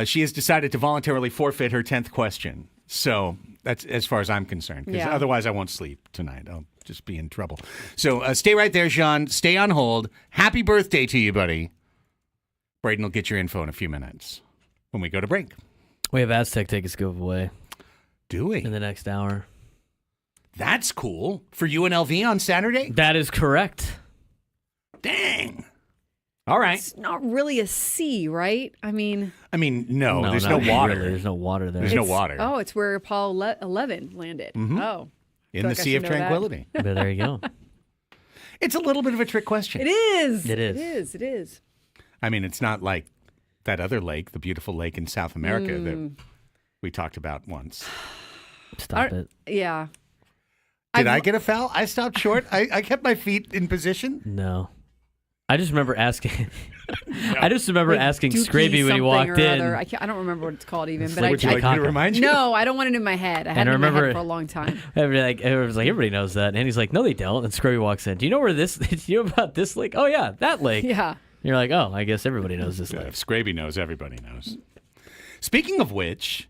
She has decided to voluntarily forfeit her 10th question. So that's as far as I'm concerned. Because otherwise I won't sleep tonight. I'll just be in trouble. So stay right there, Sean. Stay on hold. Happy birthday to you, buddy. Braden will get your info in a few minutes when we go to break. We have Aztec tickets go away. Do we? In the next hour. That's cool. For UNLV on Saturday? That is correct. Dang. All right. It's not really a sea, right? I mean, no, there's no water. Really. There's no water there. There's no water. Oh, it's where Apollo 11 landed. Mm-hmm. Oh. In the Sea of Tranquility. But there you go. It's a little bit of a trick question. It is. It is. It is. I mean, it's not like that other lake, the beautiful lake in South America that we talked about once. Stop it. Yeah. Did I get a foul? I stopped short. I kept my feet in position. No. I just remember asking. I just remember asking Scraby when he walked in. I don't remember what it's called even. But would you like me to remind you? No, I don't want it in my head. I had it in my head for a long time. Everybody knows that, and he's like, no, they don't. And Scraby walks in. Do you know where this? Do you know about this lake? Oh yeah, that lake. Yeah. You're like, oh, I guess everybody knows this lake. If Scraby knows, everybody knows. Speaking of which,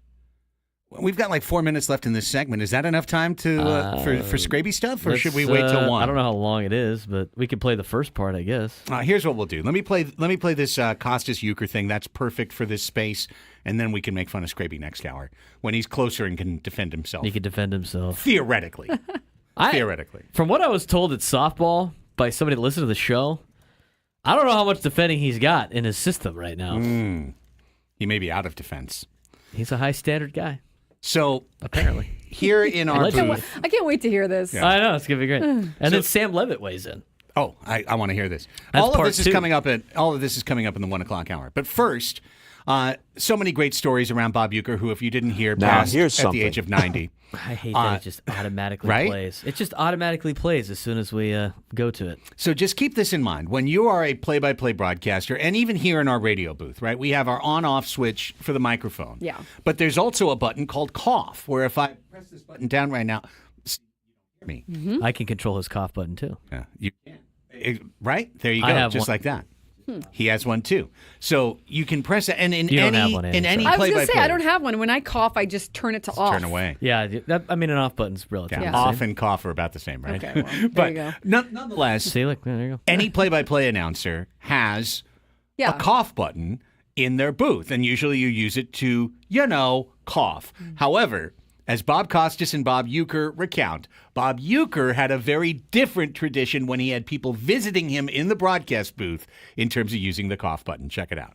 we've got like 4 minutes left in this segment. Is that enough time to for Scraby stuff, or should we wait till 1? I don't know how long it is, but we could play the first part, I guess. Here's what we'll do. Let me play this Costas Uecker thing. That's perfect for this space, and then we can make fun of Scraby next hour when he's closer and can defend himself. He can defend himself theoretically. Theoretically, from what I was told at softball by somebody that listened to the show, I don't know how much defending he's got in his system right now. He may be out of defense. He's a high standard guy. So apparently, here in our booth, I can't wait to hear this. Yeah. I know it's gonna be great. And then Sam Levitt weighs in. Oh, I want to hear this. That's all of this part is coming up in the 1 o'clock hour. But first, so many great stories around Bob Uecker, who, if you didn't hear, passed at the age of 90. I hate that it just automatically plays. It just automatically plays as soon as we go to it. So just keep this in mind. When you are a play-by-play broadcaster, and even here in our radio booth, right, we have our on-off switch for the microphone. Yeah. But there's also a button called cough, where if I press this button down right now, you don't hear me. Mm-hmm. I can control his cough button, too. Yeah, you can. Right? There you go. Just like that. He has one too. So you can press it, and in You don't have any one, in Andy, any I was going to play-by-play, say, I don't have one. When I cough, I just turn it to off. turn away. Yeah, an off button's relatively the Off same. and cough are about the same, right? Okay, well, there but you go. nonetheless, See, look, there you go. any play-by-play announcer has a cough button in their booth, and usually you use it to, cough. However, as Bob Costas and Bob Uecker recount, Bob Uecker had a very different tradition when he had people visiting him in the broadcast booth in terms of using the cough button. Check it out.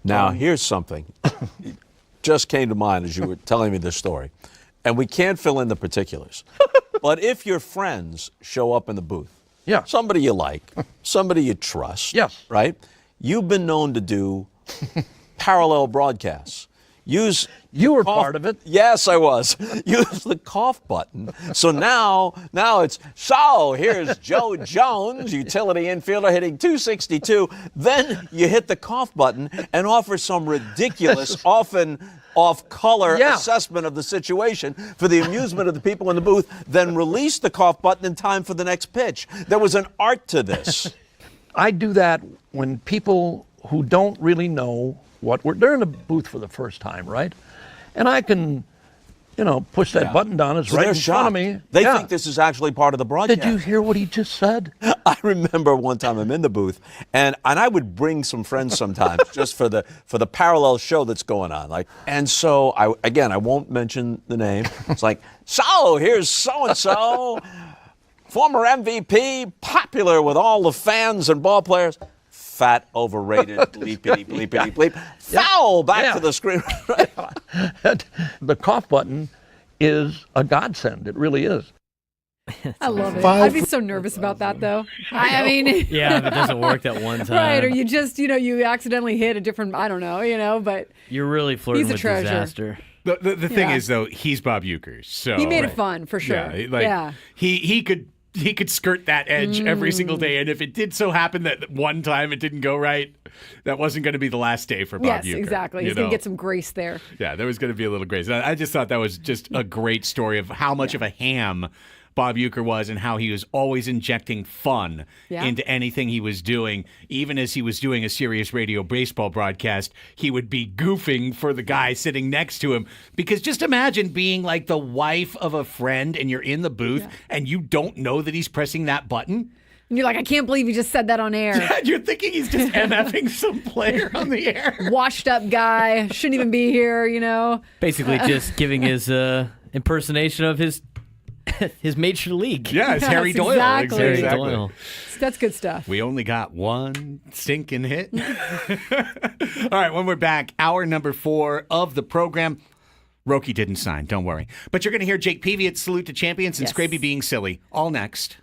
Now, here's something. Just came to mind as you were telling me this story. And we can't fill in the particulars. But if your friends show up in the booth, somebody you like, somebody you trust, right? You've been known to do parallel broadcasts. You were part of it. Yes, I was. Use the cough button. So now it's, here's Joe Jones, utility infielder hitting 262. Then you hit the cough button and offer some ridiculous, often off-color assessment of the situation for the amusement of the people in the booth, then release the cough button in time for the next pitch. There was an art to this. I do that when people who don't really know they're in the booth for the first time, right? And I can, push that button down. It's right in front of me. They think this is actually part of the broadcast. Did you hear what he just said? I remember one time I'm in the booth, and I would bring some friends sometimes just for the parallel show that's going on. And so I won't mention the name. It's like, here's so and so, former MVP, popular with all the fans and ball players. Fat, overrated, bleepity, bleepity, bleep. Foul back to the screen. The cough button is a godsend. It really is. I love it. I'd be so nervous about that, though. I mean, yeah, if it doesn't work that one time, right? Or you just, you accidentally hit a different, I don't know, but you're really flirting he's a with treasure. disaster. The thing is, though, he's Bob Uecker, so he made it fun for sure. Yeah, he could skirt that edge every single day, and if it did so happen that one time it didn't go right, that wasn't going to be the last day for Bob Uecker. Yes, exactly. He's going to get some grace there. Yeah, there was going to be a little grace. I just thought that was just a great story of how much of a ham Bob Uecker was and how he was always injecting fun into anything he was doing. Even as he was doing a serious radio baseball broadcast, he would be goofing for the guy sitting next to him. Because just imagine being like the wife of a friend and you're in the booth and you don't know that he's pressing that button. And you're like, I can't believe you just said that on air. Yeah, you're thinking he's just MFing some player on the air. Washed up guy, shouldn't even be here, Basically just giving his impersonation of his Major League. Yeah, it's Harry Doyle. Exactly. Harry Doyle. That's good stuff. We only got one stinking hit. All right, when we're back, hour number 4 of the program. Roki didn't sign, don't worry. But you're going to hear Jake Peavy at Salute to Champions and Scraby being silly. All next.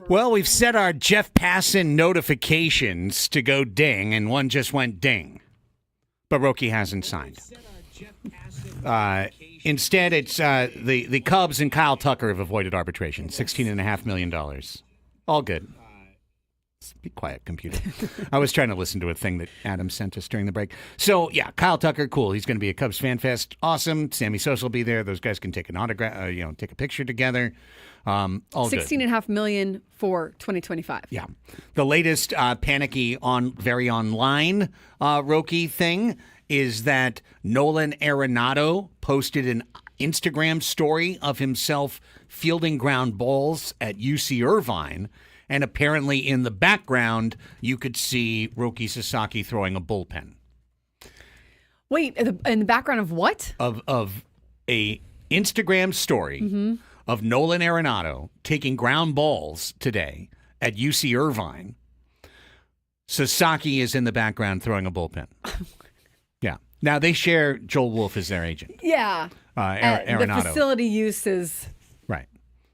Well, we've set our Jeff Passan notifications to go ding, and one just went ding. But Roki hasn't signed. Instead, it's the Cubs and Kyle Tucker have avoided arbitration. $16.5 million. All good. Be quiet, computer. I was trying to listen to a thing that Adam sent us during the break. So, yeah, Kyle Tucker, cool. He's going to be at Cubs Fan Fest. Awesome. Sammy Sosa will be there. Those guys can take an autograph, take a picture together. All good. $16.5 million for 2025. Yeah. The latest panicky very online Roki thing is that Nolan Arenado posted an Instagram story of himself fielding ground balls at UC Irvine. And apparently in the background, you could see Roki Sasaki throwing a bullpen. Wait, in the background of what? Of a Instagram story of Nolan Arenado taking ground balls today at UC Irvine. Sasaki is in the background throwing a bullpen. Yeah. Now, they share Joel Wolfe as their agent. Yeah. Arenado. The facility use is... Right.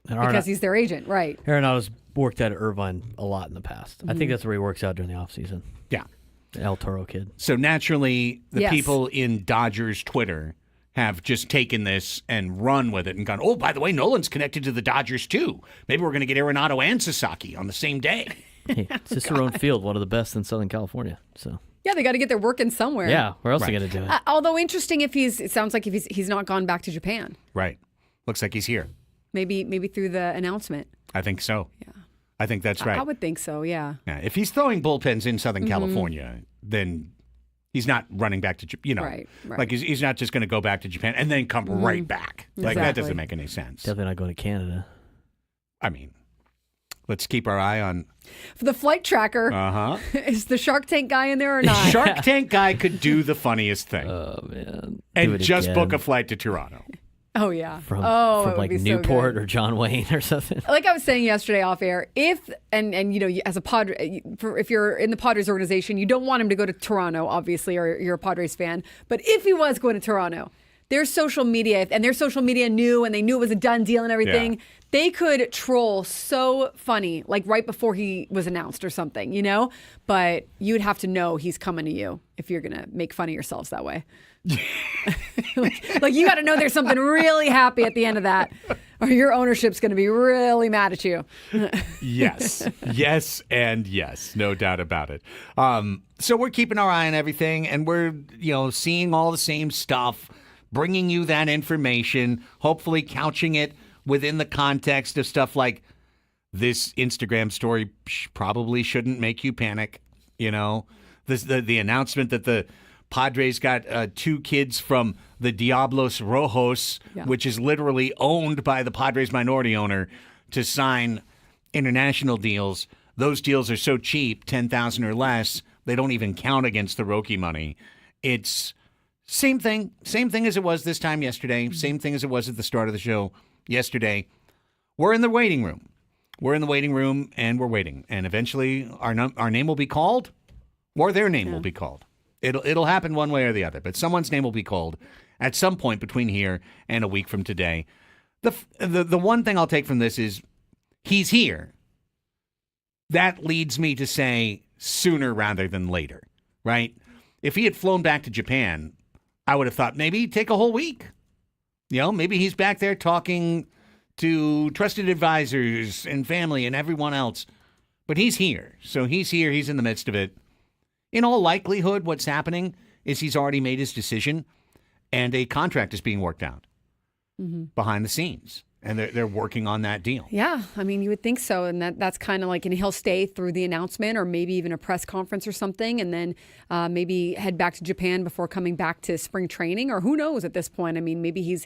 Because he's their agent, right. Arenado's worked at Irvine a lot in the past. I think that's where he works out during the offseason. Yeah. The El Toro kid. So naturally, the Yes. people in Dodgers Twitter have just taken this and run with it and gone, oh, by the way, Nolan's connected to the Dodgers too. Maybe we're going to get Arenado and Sasaki on the same day. Hey, Cicerone Field, one of the best in Southern California. So Yeah, they got to get their work in somewhere. yeah, where else are they going to do it? Although interesting it sounds like if he's not gone back to Japan. Right. Looks like he's here. Maybe through the announcement. I think so. Yeah. I think that's right. I would think so, yeah. Yeah, if he's throwing bullpens in Southern California, then he's not running back to, Right. like he's not just going to go back to Japan and then come right back. Like that doesn't make any sense. Definitely not going to Canada. I mean, let's keep our eye on. For the flight tracker, is the Shark Tank guy in there or not? Shark Tank guy could do the funniest thing. Oh, man. And just book a flight to Toronto. Oh, yeah. From it would like be so Newport good. or John Wayne or something. Like I was saying yesterday off air, if as a Padre, if you're in the Padres organization, you don't want him to go to Toronto, obviously, or you're a Padres fan. But if he was going to Toronto, their social media knew, and they knew it was a done deal and everything. Yeah. They could troll so funny, like right before he was announced or something, But you'd have to know he's coming to you if you're gonna make fun of yourselves that way. like you got to know there's something really happy at the end of that, or your ownership's going to be really mad at you. Yes, and yes, no doubt about it. So we're keeping our eye on everything, and we're seeing all the same stuff, bringing you that information, hopefully couching it within the context of stuff like this Instagram story probably shouldn't make you panic. The announcement that the Padres got 2 kids from the Diablos Rojos, which is literally owned by the Padres minority owner, to sign international deals. Those deals are so cheap, $10,000 or less, they don't even count against the Roki money. It's same thing as it was this time yesterday, same thing as it was at the start of the show yesterday. We're in the waiting room. And we're waiting. And eventually our name will be called, or their name will be called. It'll happen one way or the other, but someone's name will be called at some point between here and a week from today. The one thing I'll take from this is he's here. That leads me to say sooner rather than later, right? If he had flown back to Japan, I would have thought maybe take a whole week. Maybe he's back there talking to trusted advisors and family and everyone else. But he's here. So he's here. He's in the midst of it. In all likelihood, what's happening is he's already made his decision, and a contract is being worked out behind the scenes, and they're working on that deal. Yeah, I mean, you would think so, and that's kind of like, and he'll stay through the announcement, or maybe even a press conference or something, and then maybe head back to Japan before coming back to spring training, or who knows at this point. I mean, maybe he's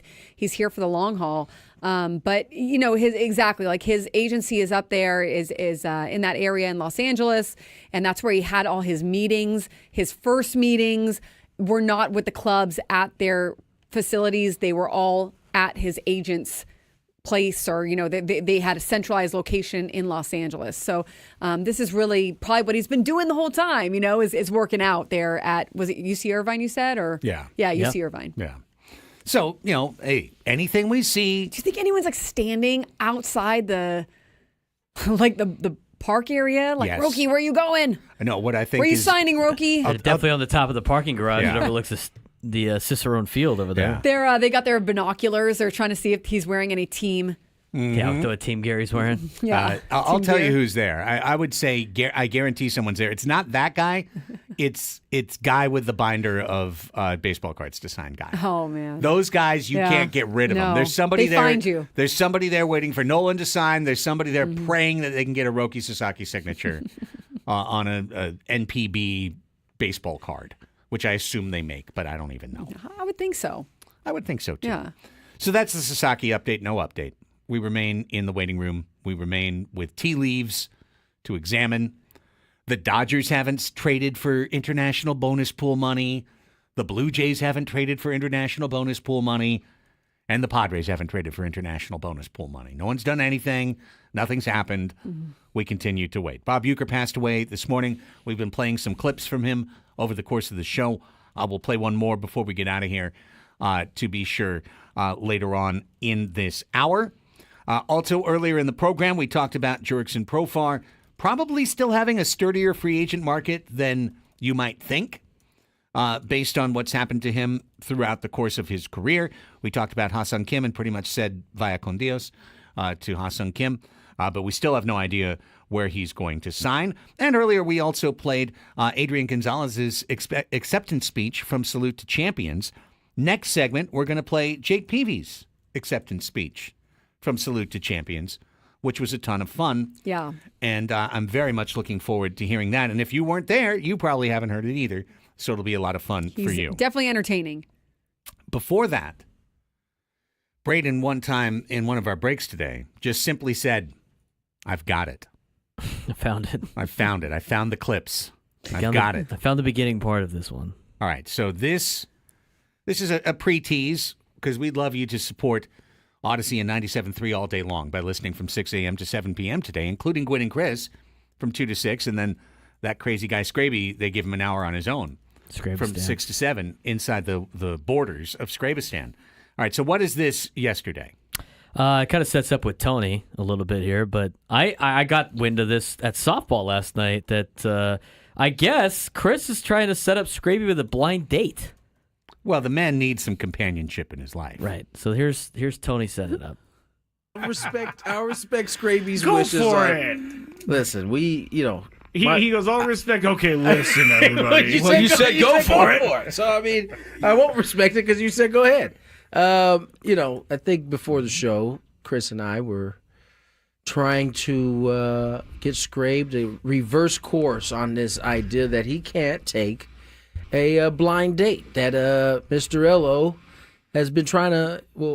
here for the long haul. But his agency is up there, is in that area in Los Angeles, and that's where he had all his meetings. His first meetings were not with the clubs at their facilities; they were all at his agent's place, or they had a centralized location in Los Angeles. So this is really probably what he's been doing the whole time. Is working out there at, was it UC Irvine? You said, or UC Irvine. Yeah. So, hey, anything we see. Do you think anyone's standing outside the Like the park area? Like, Yes. Roki, where are you going? No, what I think Where are you is signing, Roki? Definitely on the top of the parking garage Yeah. that overlooks the Cicerone Field over there. They got their binoculars. They're trying to see if he's wearing any team. Yeah, what team Gary's wearing. Yeah. I'll Team tell gear. you who's there. I would say I guarantee someone's there. It's not that guy. It's guy with the binder of baseball cards to sign guy. Oh man. Those guys, you Yeah. can't get rid of them. No. There's somebody They there. find you. There's somebody there waiting for Nolan to sign. There's somebody there praying that they can get a Roki Sasaki signature on a NPB baseball card, which I assume they make, but I don't even know. I would think so. I would think so too. Yeah. So that's the Sasaki update. No update. We remain in the waiting room. We remain with tea leaves to examine. The Dodgers haven't traded for international bonus pool money. The Blue Jays haven't traded for international bonus pool money. And the Padres haven't traded for international bonus pool money. No one's done anything. Nothing's happened. We continue to wait. Bob Uecker passed away this morning. We've been playing some clips from him over the course of the show. We'll play one more before we get out of here to be sure later on in this hour. Also, earlier in the program, we talked about Jurickson Profar probably still having a sturdier free agent market than you might think based on what's happened to him throughout the course of his career. We talked about Ha-Seong Kim and pretty much said via con Dios to Ha-Seong Kim, but we still have no idea where he's going to sign. And earlier, we also played Adrian Gonzalez's acceptance speech from Salute to Champions. Next segment, we're going to play Jake Peavy's acceptance speech from Salute to Champions, which was a ton of fun. Yeah. And I'm very much looking forward to hearing that. And if you weren't there, you probably haven't heard it either. So it'll be a lot of fun for you. Definitely entertaining. Before that, Braden one time in one of our breaks today just simply said, I've got it. I found it. I found it. I found the clips. I've got it. I found the beginning part of this one. All right. So this is a pre-tease because we'd love you to support Odyssey and 97.3 all day long by listening from 6 a.m. to 7 p.m. today, including Gwynn and Chris from 2 to 6. And then that crazy guy Scraby, they give him an hour on his own from 6 to 7 inside the borders of Scrabistan. All right, so what is this yesterday? It kind of sets up with Tony a little bit here, but I got wind of this at softball last night that I guess Chris is trying to set up Scraby with a blind date. Well, the man needs some companionship in his life. Right. So here's Tony setting it up. I'll respect Scraby's Go wishes. for it. Listen, he goes, all respect. Okay, listen, everybody. you said go for it. So, I mean, I won't respect it because you said go ahead. I think before the show, Chris and I were trying to get Scrabe to reverse course on this idea that he can't take a blind date, that Mr. Ello has been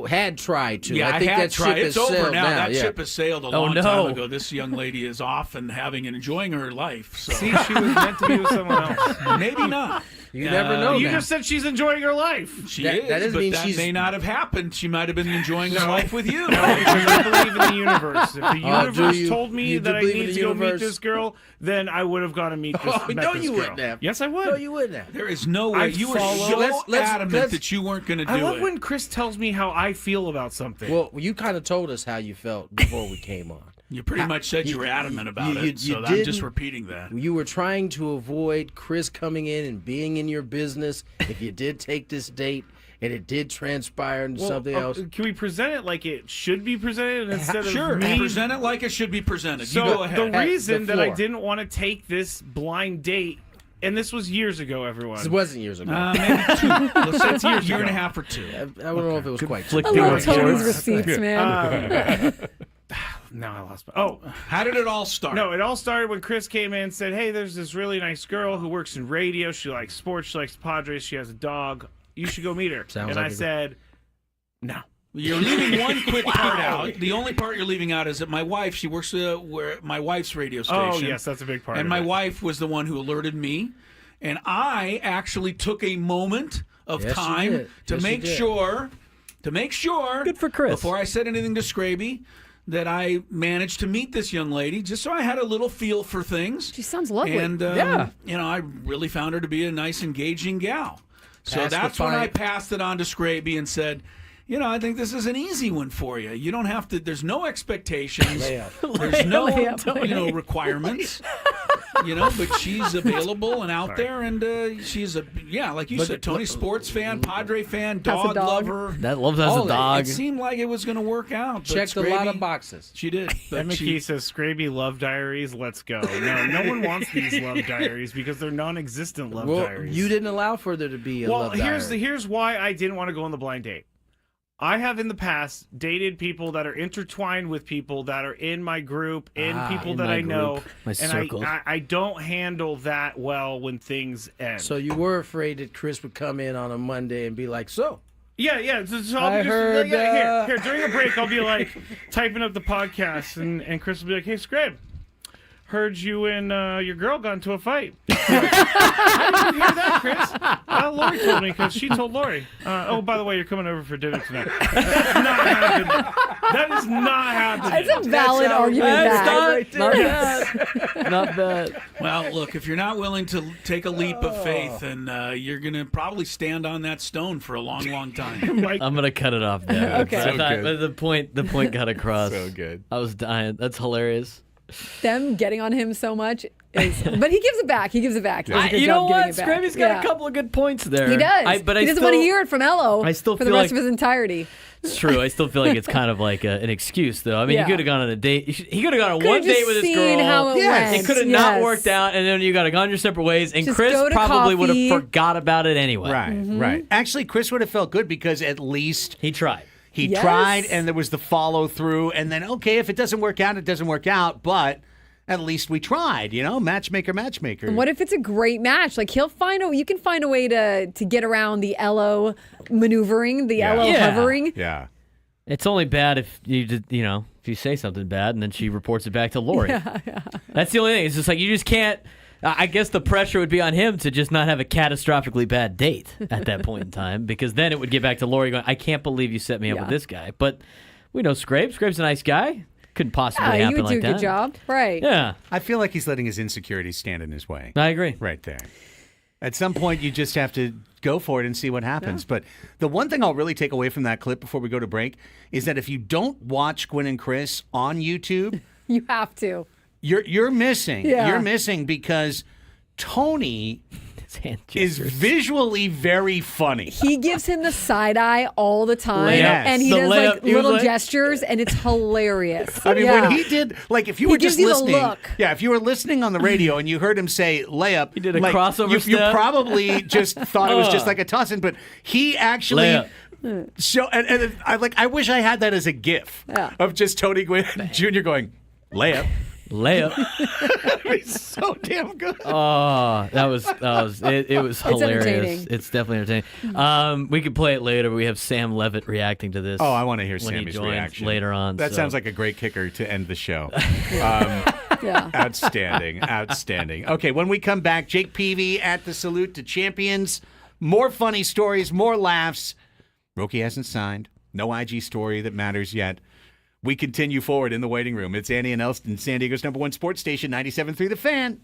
had tried to. Yeah, I think that tried. ship It's has over sailed now. That yeah. ship has sailed a long time ago. This young lady is off and enjoying her life. So. See, she was meant to be with someone else. Maybe not. You never know. You just said she's enjoying her life. She is, but that may not have happened. She might have been enjoying her life with you. No, because I believe in the universe. If the universe told me that I need to go meet this girl, then I would have gone to meet this girl. No, you wouldn't have. Yes, I would. No, you wouldn't have. There is no way. You were so adamant that you weren't going to do it. I love when Chris tells me how I feel about something. Well, you kind of told us how you felt before we came on. You pretty much said you were adamant about it, so I'm just repeating that. You were trying to avoid Chris coming in and being in your business if you did take this date and it did transpire into something else. Can we present it like it should be presented instead Sure, of me? present it like it should be presented. So you go ahead. the reason that I didn't want to take this blind date, and this was years ago, everyone. This wasn't years ago. Maybe 2. Let's say years year and a ago. half or 2. I don't know if it was quite. I love Tony's receipts, man. Now I lost my... How did it all start? No, it all started when Chris came in and said, hey, there's this really nice girl who works in radio. She likes sports. She likes Padres. She has a dog. You should go meet her. I said, no. You're leaving one quick part out. The only part you're leaving out is that my wife, she works my wife's radio station. Oh, yes, that's a big part And of my it. wife was the one who alerted me. And I actually took a moment of time to make sure, Good for Chris. before I said anything to Scraby, that I managed to meet this young lady, just so I had a little feel for things. She sounds lovely. And, I really found her to be a nice, engaging gal. So Pass the that's when I fight. passed it on to Scraby and said, I think this is an easy one for you. You don't have to. There's no expectations. There's no requirements. But she's available and out there, and she's like you said, Tony, sports fan, Padre fan, dog lover. That loves has a dog. It seemed like it was going to work out. Checked a lot of boxes. She did. But McKee says, Scraby love diaries, let's go. No one wants these love diaries because they're non-existent love diaries. You didn't allow for there to be a love diary. Here's why I didn't want to go on the blind date. I have in the past dated people that are intertwined with people that are in my group, people that I know, my circle. And I don't handle that well when things end. So you were afraid that Chris would come in on a Monday and be like, so? Yeah. So I'll be here during a break. I'll be like typing up the podcast, and Chris will be like, "Hey, Scrabe, heard you and your girl got into a fight." How did you hear that, Chris? Lori told me because she told Lori. Oh, by the way, you're coming over for dinner tonight. That's not happening. That is not happening. That's a valid argument. Not bad. Well, look, if you're not willing to take a leap of faith, and you're going to probably stand on that stone for a long, long time. I'm going to cut it off there. Okay. So good. The point got across. So good. I was dying. That's hilarious. Them getting on him so much is, but he gives it back. He does a good You know job what? giving it back. Scraby's got a couple of good points there. He does. But he doesn't want to hear it from Ello I still for the feel rest like- of his entirety. It's true. I still feel like it's kind of like an excuse, though. I mean, Yeah. he could have gone on a date. He could have gone on Could've one just date with his seen girl. how it went. It could have not Yes. worked out, and then you got to gone your separate ways. And Just Chris go to probably would coffee. have forgot about it anyway. Right. Actually, Chris would have felt good because at least he tried. He Yes. tried, and there was the follow through, and then okay, if it doesn't work out, it doesn't work out. But at least we tried, matchmaker. And what if it's a great match? Like you can find a way to get around the Ello maneuvering, the Ello hovering. Yeah. It's only bad if if you say something bad and then she reports it back to Lori. Yeah. That's the only thing. It's just like you just can't. I guess the pressure would be on him to just not have a catastrophically bad date at that point in time, because then it would get back to Lori going, "I can't believe you set me up with this guy." But we know Scrape. Scrape's a nice guy. Couldn't possibly happen you would like do a that. good job, right? Yeah, I feel like he's letting his insecurities stand in his way. I agree. Right there. At some point, you just have to go for it and see what happens. But the one thing I'll really take away from that clip before we go to break is that if you don't watch Gwen and Chris on YouTube, You have to. you're missing. Yeah. You're missing because Tony is visually very funny. He gives him the side eye all the time, Yes. and he The does layup, like he was little like- gestures, and it's hilarious. I mean, when he did, like, if you He were just gives you the listening, look. if you were listening on the radio and you heard him say layup, he did a crossover You step. probably just thought it was just like a toss-in, but he actually. Layup. So, and I wish I had that as a GIF of just Tony Gwynn Jr. going layup. It's so damn good. Oh, that was it was hilarious. entertaining. It's definitely entertaining. We could play it later, but we have Sam Levitt reacting to this. Oh, I want to hear when he Sammy's joins reaction later on. That so. sounds like a great kicker to end the show. Yeah. Outstanding. Okay, when we come back, Jake Peavy at the Salute to Champions. More funny stories, more laughs. Roki hasn't signed. No IG story that matters yet. We continue forward in the waiting room. It's Annie and Elsten, San Diego's #1 sports station, 97.3 The Fan.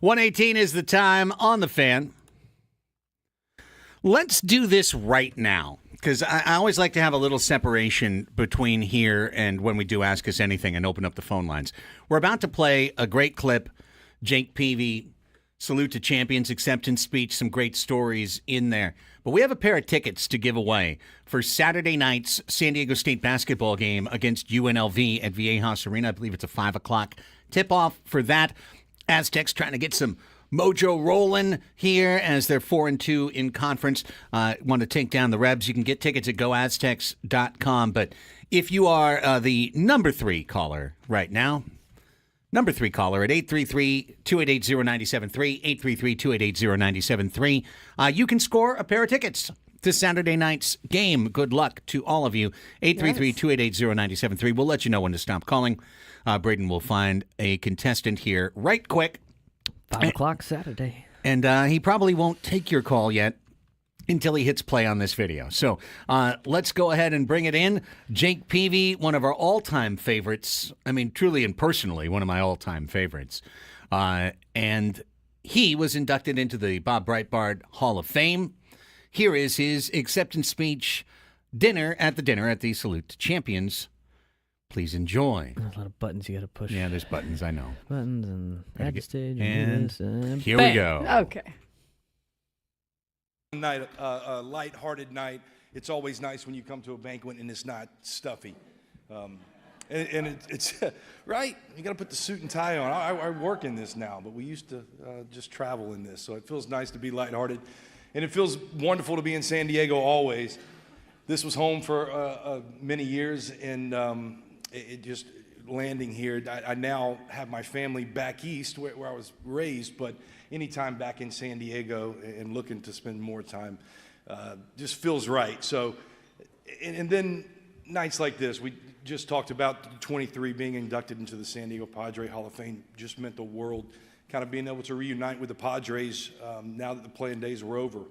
1:18 is the time on the Fan. Let's do this right now, because I always like to have a little separation between here and when we do Ask Us Anything and open up the phone lines. We're about to play a great clip. Jake Peavy, salute to champions, acceptance speech, some great stories in there. But we have a pair of tickets to give away for Saturday night's San Diego State basketball game against UNLV at Viejas Arena. I believe it's a 5 o'clock tip-off for that. Aztecs trying to get some mojo rolling here as they're 4-2 in conference. Want to take down the Rebs. You can get tickets at goaztecs.com. But if you are the number 3 caller right now, number 3 caller at 833-288-0973, 833-288-0973, you can score a pair of tickets to Saturday night's game. Good luck to all of you. 833-288-0973. We'll let you know when to stop calling. Braden will find a contestant here right quick. 5 o'clock Saturday. And he probably won't take your call yet until he hits play on this video. So let's go ahead and bring it in. Jake Peavy, one of our all-time favorites. I mean, truly and personally, one of my all-time favorites. And he was inducted into the Bob Breitbart Hall of Fame. Here is his acceptance speech dinner at the Salute to Champions. Please enjoy. There's a lot of buttons you got to push. Yeah, there's buttons, I know. Buttons and add to stage. And here Bang. we go. Okay. Night, a light-hearted night. It's always nice when you come to a banquet and it's not stuffy. It's right. You got to put the suit and tie on. I work in this now, but we used to just travel in this, so it feels nice to be lighthearted, and it feels wonderful to be in San Diego always. This was home for many years, and it just landing here. I now have my family back east where I was raised, but anytime back in San Diego and looking to spend more time just feels right. So, and then nights like this, we just talked about 23 being inducted into the San Diego Padre Hall of Fame just meant the world, kind of being able to reunite with the Padres now that the playing days were over.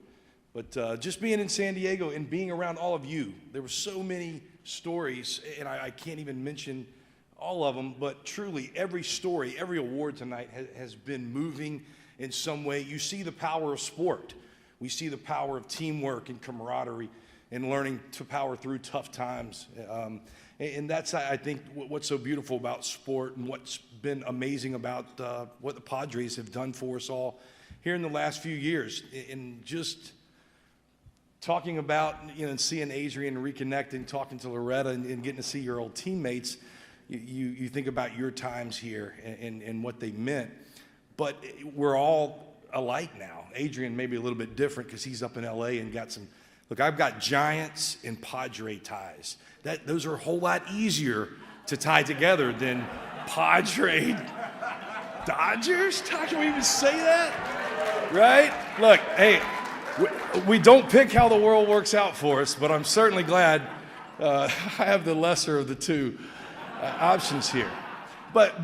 But just being in San Diego and being around all of you, there were so many stories, and I can't even mention all of them, but truly every story, every award tonight has been moving in some way. You see the power of sport. We see the power of teamwork and camaraderie and learning to power through tough times. And that's, I think, what's so beautiful about sport and what's been amazing about what the Padres have done for us all here in the last few years. And just talking about, and seeing Adrian reconnecting, talking to Loretta and getting to see your old teammates, you think about your times here and what they meant. But we're all alike now. Adrian maybe a little bit different because he's up in L.A. and got some. Look, I've got Giants and Padre ties. Those are a whole lot easier to tie together than Padre Dodgers. How can we even say that? Right? Look, hey, we don't pick how the world works out for us, but I'm certainly glad I have the lesser of the two options here. But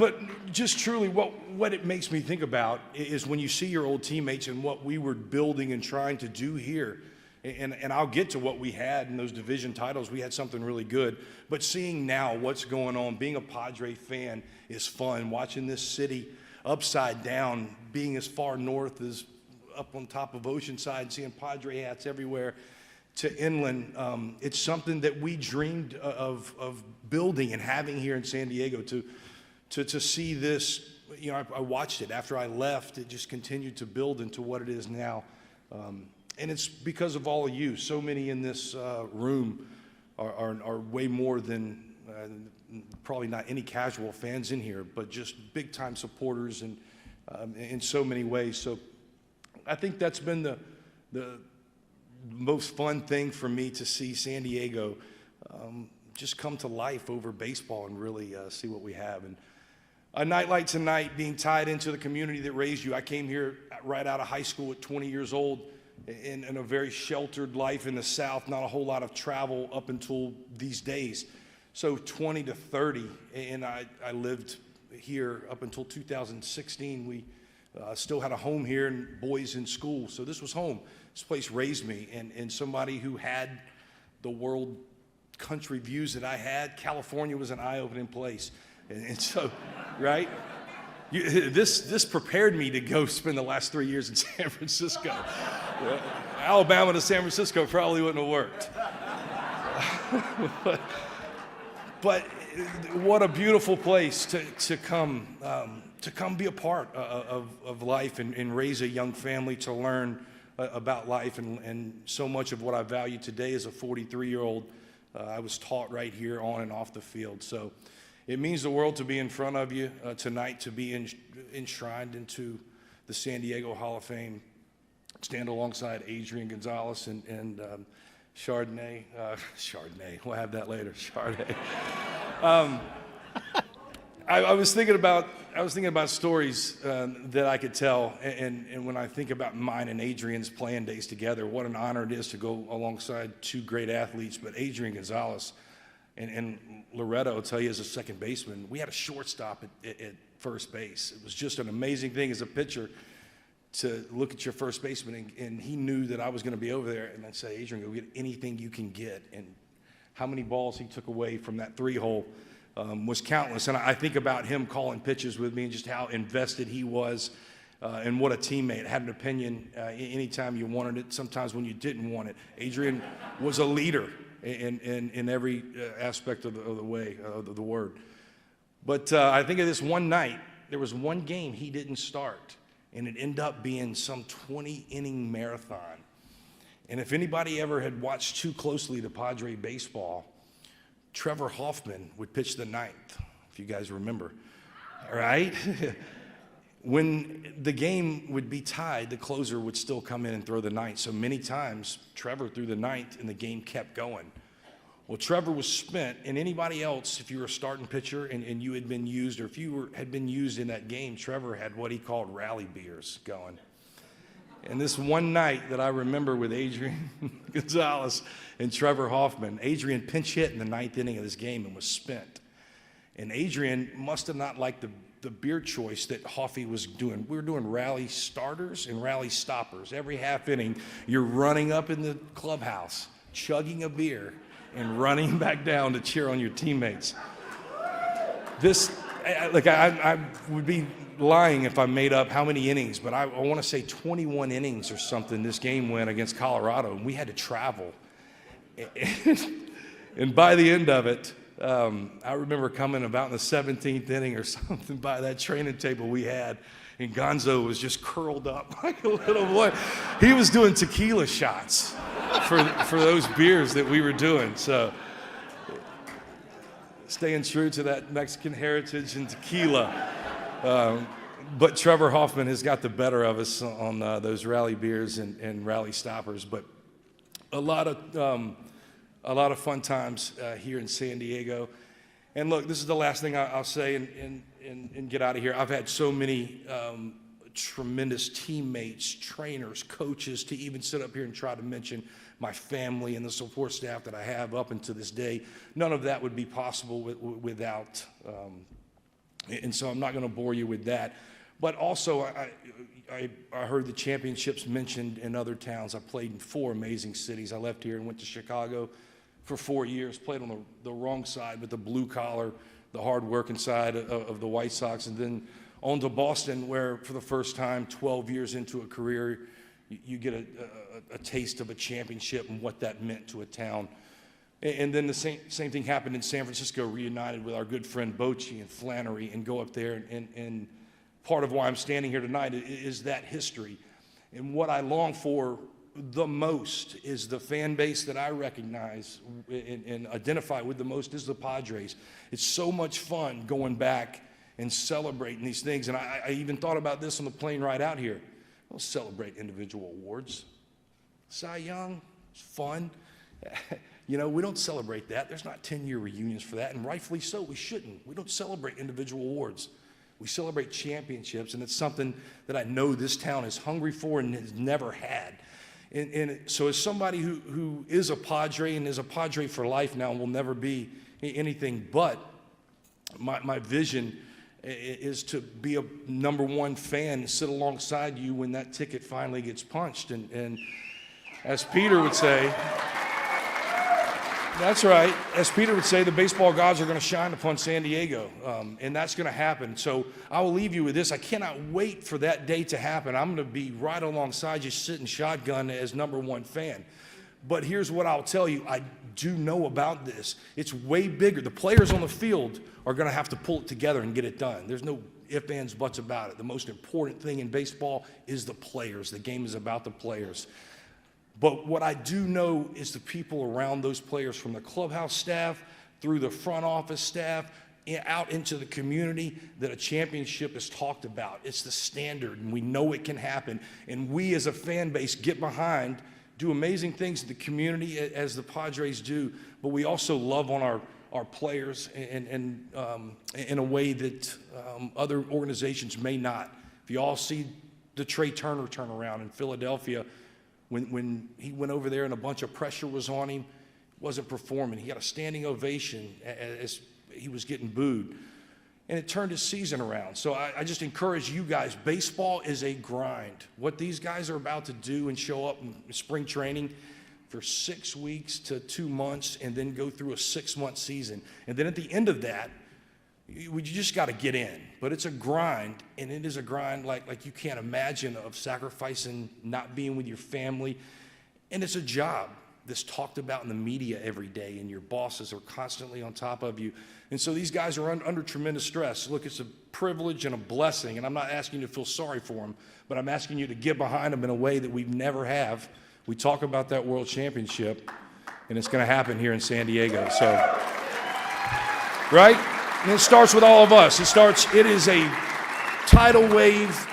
just truly what it makes me think about is when you see your old teammates and what we were building and trying to do here. And I'll get to what we had in those division titles. We had something really good. But seeing now what's going on, being a Padre fan is fun. Watching this city upside down, being as far north as up on top of Oceanside, seeing Padre hats everywhere to inland. It's something that we dreamed of building and having here in San Diego. To see this, I watched it. After I left, it just continued to build into what it is now. And it's because of all of you. So many in this room are way more than probably not any casual fans in here, but just big-time supporters and in so many ways. So I think that's been the most fun thing for me, to see San Diego just come to life over baseball and really see what we have. And a night like tonight, being tied into the community that raised you. I came here right out of high school at 20 years old. In a very sheltered life in the South, not a whole lot of travel up until these days. So 20 to 30, and I lived here up until 2016. We still had a home here and boys in school, so this was home. This place raised me, and somebody who had the world country views that I had. California was an eye-opening place, and so, right? This prepared me to go spend the last 3 years in San Francisco. Alabama to San Francisco probably wouldn't have worked. but what a beautiful place to come be a part of life and raise a young family, to learn about life. And so much of what I value today as a 43-year-old, I was taught right here on and off the field. So it means the world to be in front of you tonight, to be enshrined into the San Diego Hall of Fame, stand alongside Adrian Gonzalez and Chardonnay. We'll have that later. Chardonnay. I was thinking about stories that I could tell, and when I think about mine and Adrian's playing days together, what an honor it is to go alongside two great athletes. But Adrian Gonzalez and Loretto, I'll tell you, as a second baseman, we had a shortstop at first base. It was just an amazing thing as a pitcher to look at your first baseman, and he knew that I was going to be over there, and I'd say, Adrian, go get anything you can get. And how many balls he took away from that three-hole was countless. And I think about him calling pitches with me and just how invested he was, and what a teammate. Had an opinion anytime you wanted it, sometimes when you didn't want it. Adrian was a leader in every aspect of the way of the word. But I think of this one night, there was one game he didn't start, and it ended up being some 20-inning marathon. And if anybody ever had watched too closely to Padre baseball, Trevor Hoffman would pitch the ninth, if you guys remember, right? When the game would be tied, the closer would still come in and throw the ninth. So many times, Trevor threw the ninth, and the game kept going. Well, Trevor was spent, and anybody else, if you were a starting pitcher and you had been used, or if you had been used in that game, Trevor had what he called rally beers going. And this one night that I remember with Adrian Gonzalez and Trevor Hoffman, Adrian pinch hit in the ninth inning of this game and was spent. And Adrian must have not liked the beer choice that Hoffy was doing. We were doing rally starters and rally stoppers. Every half inning, you're running up in the clubhouse, chugging a beer, and running back down to cheer on your teammates. I would be lying if I made up how many innings, but I want to say 21 innings or something this game went against Colorado, and we had to travel. And by the end of it, I remember coming about in the 17th inning or something by that training table we had, and Gonzo was just curled up like a little boy. He was doing tequila shots for those beers that we were doing. So staying true to that Mexican heritage and tequila. But Trevor Hoffman has got the better of us on those rally beers and rally stoppers. But a lot of fun times here in San Diego. And look, this is the last thing I'll say and get out of here. I've had so many tremendous teammates, trainers, coaches, to even sit up here and try to mention my family and the support staff that I have up until this day. None of that would be possible without, and so I'm not going to bore you with that. But also, I heard the championships mentioned in other towns. I played in 4 amazing cities. I left here and went to Chicago for 4 years, played on the wrong side, with the blue collar, the hard working side of the White Sox, and then on to Boston, where for the first time, 12 years into a career, you get a taste of a championship and what that meant to a town. And then the same thing happened in San Francisco, reunited with our good friend Bochy and Flannery, and go up there. And part of why I'm standing here tonight is that history. And what I long for the most is the fan base that I recognize and identify with the most is the Padres. It's so much fun going back and celebrating these things. And I even thought about this on the plane ride out here. Don't celebrate individual awards. Cy Young, it's fun. You know, we don't celebrate that. There's not 10-year reunions for that, and rightfully so. We shouldn't. We don't celebrate individual awards. We celebrate championships, and it's something that I know this town is hungry for and has never had. And so as somebody who is a Padre and is a Padre for life now and will never be anything but, my vision is to be a #1 fan and sit alongside you when that ticket finally gets punched. And as Peter would say, That's right. As Peter would say, the baseball gods are going to shine upon San Diego, and that's going to happen. So I will leave you with this. I cannot wait for that day to happen. I'm going to be right alongside you sitting shotgun as #1 fan. But here's what I'll tell you. I do know about this. It's way bigger. The players on the field are going to have to pull it together and get it done. There's no ifs, ands, buts about it. The most important thing in baseball is the players. The game is about the players. But what I do know is the people around those players, from the clubhouse staff through the front office staff, out into the community, that a championship is talked about. It's the standard, and we know it can happen. And we as a fan base get behind, do amazing things in the community as the Padres do, but we also love on our players and in a way that other organizations may not. If you all see the Trey Turner turnaround in Philadelphia, when he went over there and a bunch of pressure was on him, wasn't performing. He got a standing ovation as he was getting booed. And it turned his season around. So I just encourage you guys, baseball is a grind. What these guys are about to do and show up in spring training for 6 weeks to 2 months and then go through a 6-month season. And then at the end of that, you just got to get in. But it's a grind, and it is a grind like you can't imagine, of sacrificing not being with your family. And it's a job that's talked about in the media every day, and your bosses are constantly on top of you. And so these guys are under tremendous stress. Look, it's a privilege and a blessing, and I'm not asking you to feel sorry for them, but I'm asking you to get behind them in a way that we never have. We talk about that World Championship, and it's going to happen here in San Diego. So, right? And it starts with all of us. It is a tidal wave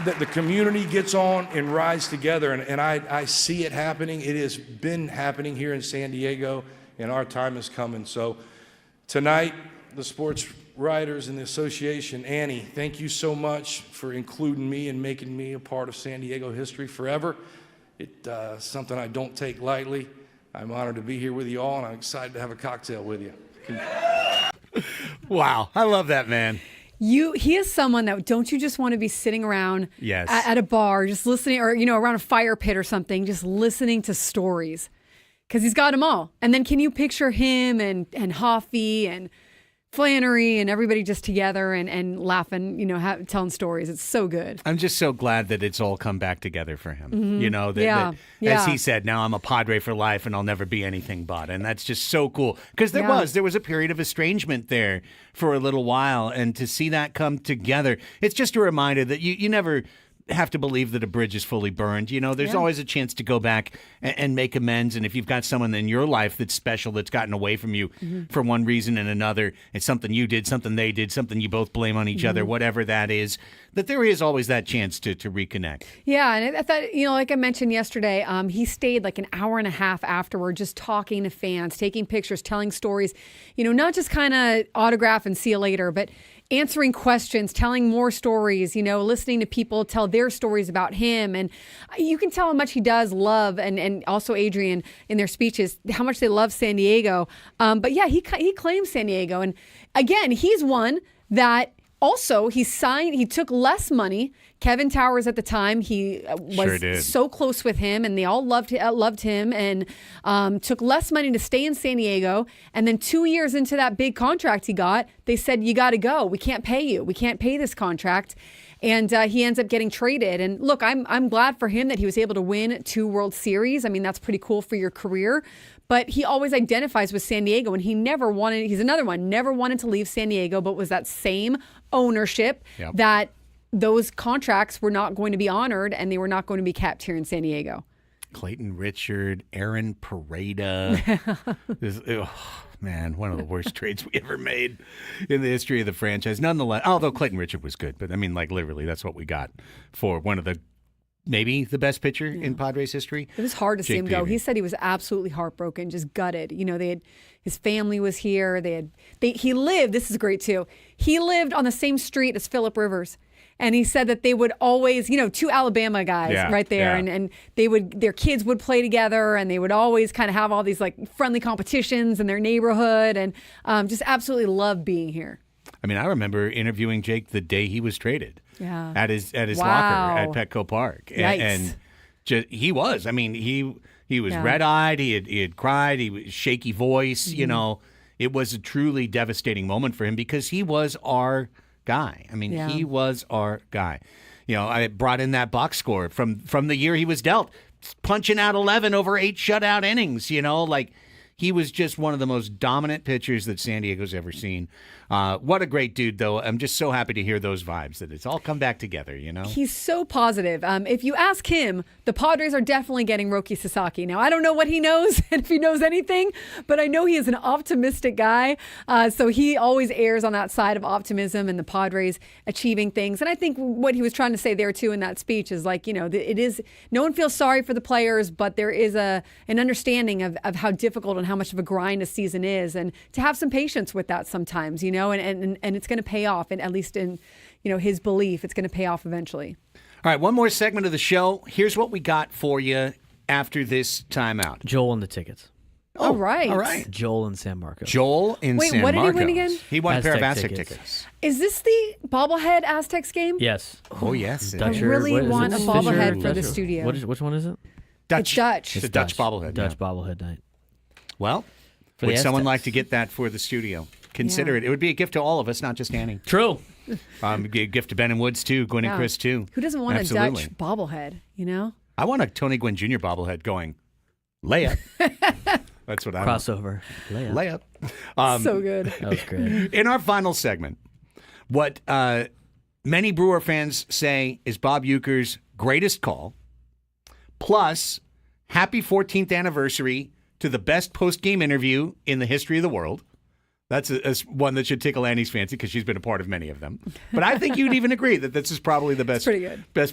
that the community gets on and rides together, and I see it happening. It has been happening here in San Diego, and our time is coming. So tonight, the sports writers and the association, Annie, thank you so much for including me and making me a part of San Diego history forever. It's something I don't take lightly. I'm honored to be here with you all, and I'm excited to have a cocktail with you. Wow, I love that, man. He is someone that, don't you just want to be sitting around yes. at a bar, just listening, or, around a fire pit or something, just listening to stories, because he's got them all. And then can you picture him and Hoffy and Flannery and everybody just together and laughing, telling stories? It's so good. I'm just so glad that it's all come back together for him. Mm-hmm. That, as he said, now I'm a Padre for life and I'll never be anything but. And that's just so cool. Because there was a period of estrangement there for a little while. And to see that come together, it's just a reminder that you never have to believe that a bridge is fully burned. There's always a chance to go back and make amends. And if you've got someone in your life that's special, that's gotten away from you for one reason and another, it's something you did, something they did, something you both blame on each other, whatever that is, that there is always that chance to reconnect. Yeah, and I thought, like I mentioned yesterday, he stayed like an hour and a half afterward, just talking to fans, taking pictures, telling stories, not just kind of autograph and see you later, but answering questions, telling more stories, listening to people tell their stories about him. And you can tell how much he does love, and also Adrian in their speeches, how much they love San Diego. But yeah, he claims San Diego. And again, he's one that also he took less money. Kevin Towers at the time, he was so close with him, and they all loved him, and took less money to stay in San Diego. And then 2 years into that big contract he got, they said, you got to go. We can't pay you. We can't pay this contract. And he ends up getting traded. And look, I'm glad for him that he was able to win 2 World Series. I mean, that's pretty cool for your career. But he always identifies with San Diego, and he's another one, never wanted to leave San Diego, but was that same ownership that those contracts were not going to be honored, and they were not going to be kept here in San Diego. Clayton Richard, Aaron Pareda. Man, one of the worst trades we ever made in the history of the franchise. Nonetheless, although Clayton Richard was good, but I mean, literally, that's what we got for one of maybe the best pitcher in Padres history. It was hard to see him go. He said he was absolutely heartbroken, just gutted. His family was here. He lived, this is great too, he lived on the same street as Phillip Rivers. And he said that they would always, 2 Alabama guys right there, and their kids would play together, and they would always kind of have all these friendly competitions in their neighborhood, and just absolutely loved being here. I mean, I remember interviewing Jake the day he was traded at his Wow. locker at Petco Park. Yikes. And he was. I mean, he was red-eyed. He had cried. He was shaky voice. Mm-hmm. You know, it was a truly devastating moment for him because he was our guy. I mean, he was our guy. You know, I brought in that box score from the year he was dealt, punching out 11 over 8 shutout innings. You know, like he was just one of the most dominant pitchers that San Diego's ever seen. What a great dude, though. I'm just so happy to hear those vibes, that it's all come back together, you know? He's so positive. If you ask him, the Padres are definitely getting Roki Sasaki. Now, I don't know what he knows and if he knows anything, but I know he is an optimistic guy. So he always errs on that side of optimism and the Padres achieving things. And I think what he was trying to say there, too, in that speech is like, you know, it is, no one feels sorry for the players, but there is an understanding of how difficult and how much of a grind a season is, and to have some patience with that sometimes, you know, and it's going to pay off, and at least in, you know, his belief, it's going to pay off eventually. All right, one more segment of the show. Here's what we got for you after this timeout. Joel and the tickets. Oh, all right. All right. Joel in San Marcos. Joel in Wait, San what did Marcos. he win again? He won a pair of Aztec Aztec tickets. Is this the bobblehead Aztecs game? Yes. Oh, yes. I really want a bobblehead for the studio. Which one is it? Dutch. It's Dutch. It's a Dutch bobblehead. Dutch bobblehead night. Well, For would the someone Aztecs. like to get that for the studio? Consider it. It would be a gift to all of us, not just Annie. True. It'd be a gift to Ben and Woods, too. Gwen and Chris, too. Who doesn't want Absolutely. a Dutch bobblehead, you know? I want a Tony Gwynn Jr. bobblehead going, layup. That's what I want. Crossover. Layup. So good. That was great. In our final segment, what many Brewer fans say is Bob Uecker's greatest call, plus happy 14th anniversary to the best post-game interview in the history of the world. That's one that should tickle Annie's fancy because she's been a part of many of them. But I think you'd even agree that this is probably the best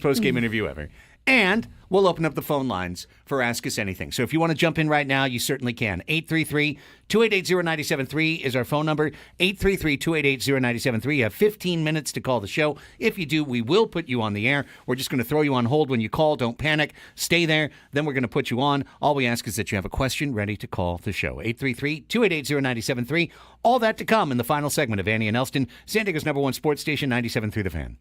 post-game interview ever. And we'll open up the phone lines for Ask Us Anything. So if you want to jump in right now, you certainly can. 833-288-0973 is our phone number. 833-288-0973. You have 15 minutes to call the show. If you do, we will put you on the air. We're just going to throw you on hold when you call. Don't panic. Stay there. Then we're going to put you on. All we ask is that you have a question ready to call the show. 833-288-0973. All that to come in the final segment of Annie and Elsten, San Diego's #1 sports station, 97.3 The Fan.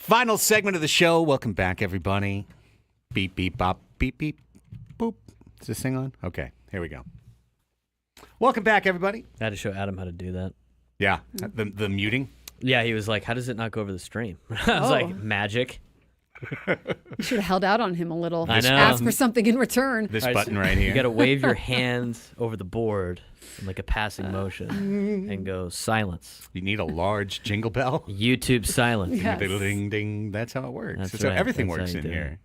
Final segment of the show. Welcome back, everybody. Beep, beep, bop, beep, beep, boop. Is this thing on? Okay, here we go. Welcome back, everybody. I had to show Adam how to do that. Yeah, the muting. Yeah, he was like, how does it not go over the stream? I was like, magic. You should have held out on him a little. I know. Ask for something in return. This button right here. You got to wave your hands over the board in like a passing motion and go silence. You need a large jingle bell. YouTube silence. Yes. Ding, ding. That's how it works. That's That's how right. everything That's how works you in do here.